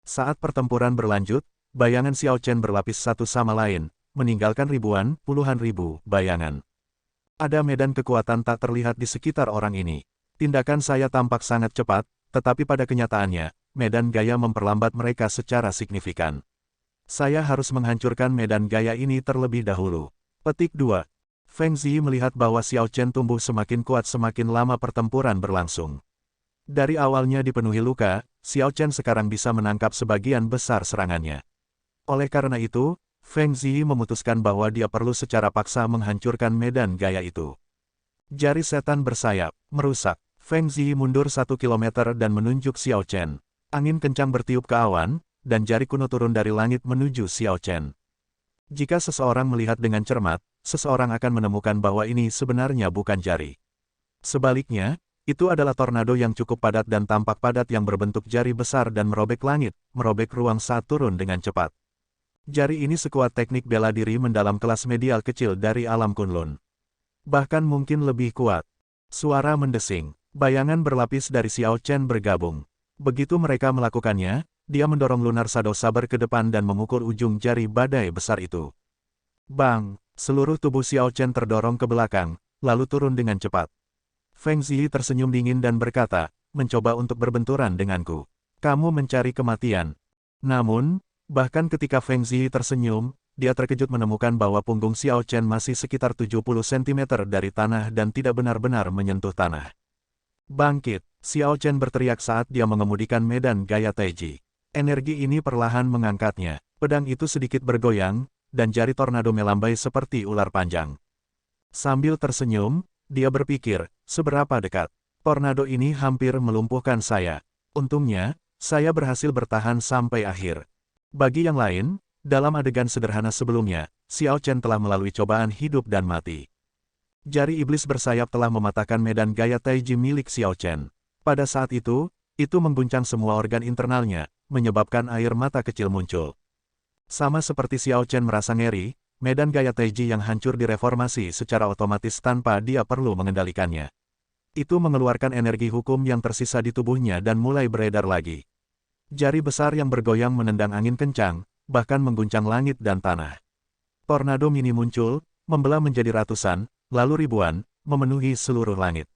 Saat pertempuran berlanjut, bayangan Xiao Chen berlapis satu sama lain, meninggalkan ribuan, puluhan ribu bayangan. Ada medan kekuatan tak terlihat di sekitar orang ini. Tindakan saya tampak sangat cepat, tetapi pada kenyataannya, medan gaya memperlambat mereka secara signifikan. Saya harus menghancurkan medan gaya ini terlebih dahulu. Petik 2. Feng Ziyi melihat bahwa Xiao Chen tumbuh semakin kuat semakin lama pertempuran berlangsung. Dari awalnya dipenuhi luka, Xiao Chen sekarang bisa menangkap sebagian besar serangannya. Oleh karena itu, Feng Ziyi memutuskan bahwa dia perlu secara paksa menghancurkan medan gaya itu. Jari setan bersayap, merusak. Feng Ziyi mundur 1 kilometer dan menunjuk Xiao Chen. Angin kencang bertiup ke awan, dan jari kuno turun dari langit menuju Xiao Chen. Jika seseorang melihat dengan cermat, seseorang akan menemukan bahwa ini sebenarnya bukan jari. Sebaliknya, itu adalah tornado yang cukup padat dan tampak padat yang berbentuk jari besar dan merobek langit, merobek ruang saat turun dengan cepat. Jari ini sekuat teknik bela diri mendalam kelas medial kecil dari alam Kunlun. Bahkan mungkin lebih kuat. Suara mendesing, bayangan berlapis dari Xiao Chen bergabung. Begitu mereka melakukannya, dia mendorong Lunar Shadow Saber ke depan dan memukul ujung jari badai besar itu. Bang! Seluruh tubuh Xiao Chen terdorong ke belakang, lalu turun dengan cepat. Feng Ziyi tersenyum dingin dan berkata, mencoba untuk berbenturan denganku. Kamu mencari kematian. Namun, bahkan ketika Feng Ziyi tersenyum, dia terkejut menemukan bahwa punggung Xiao Chen masih sekitar 70 cm dari tanah dan tidak benar-benar menyentuh tanah. Bangkit! Xiao Chen berteriak saat dia mengemudikan medan gaya Taiji. Energi ini perlahan mengangkatnya. Pedang itu sedikit bergoyang, dan jari tornado melambai seperti ular panjang. Sambil tersenyum, dia berpikir, seberapa dekat. Tornado ini hampir melumpuhkan saya. Untungnya, saya berhasil bertahan sampai akhir. Bagi yang lain, dalam adegan sederhana sebelumnya, Xiao Chen telah melalui cobaan hidup dan mati. Jari iblis bersayap telah mematahkan medan gaya Taiji milik Xiao Chen. Pada saat itu mengguncang semua organ internalnya, menyebabkan air mata kecil muncul. Sama seperti Xiao Chen merasa ngeri, medan gaya Taiji yang hancur direformasi secara otomatis tanpa dia perlu mengendalikannya. Itu mengeluarkan energi hukum yang tersisa di tubuhnya dan mulai beredar lagi. Jari besar yang bergoyang menendang angin kencang, bahkan mengguncang langit dan tanah. Tornado mini muncul, membelah menjadi ratusan, lalu ribuan, memenuhi seluruh langit.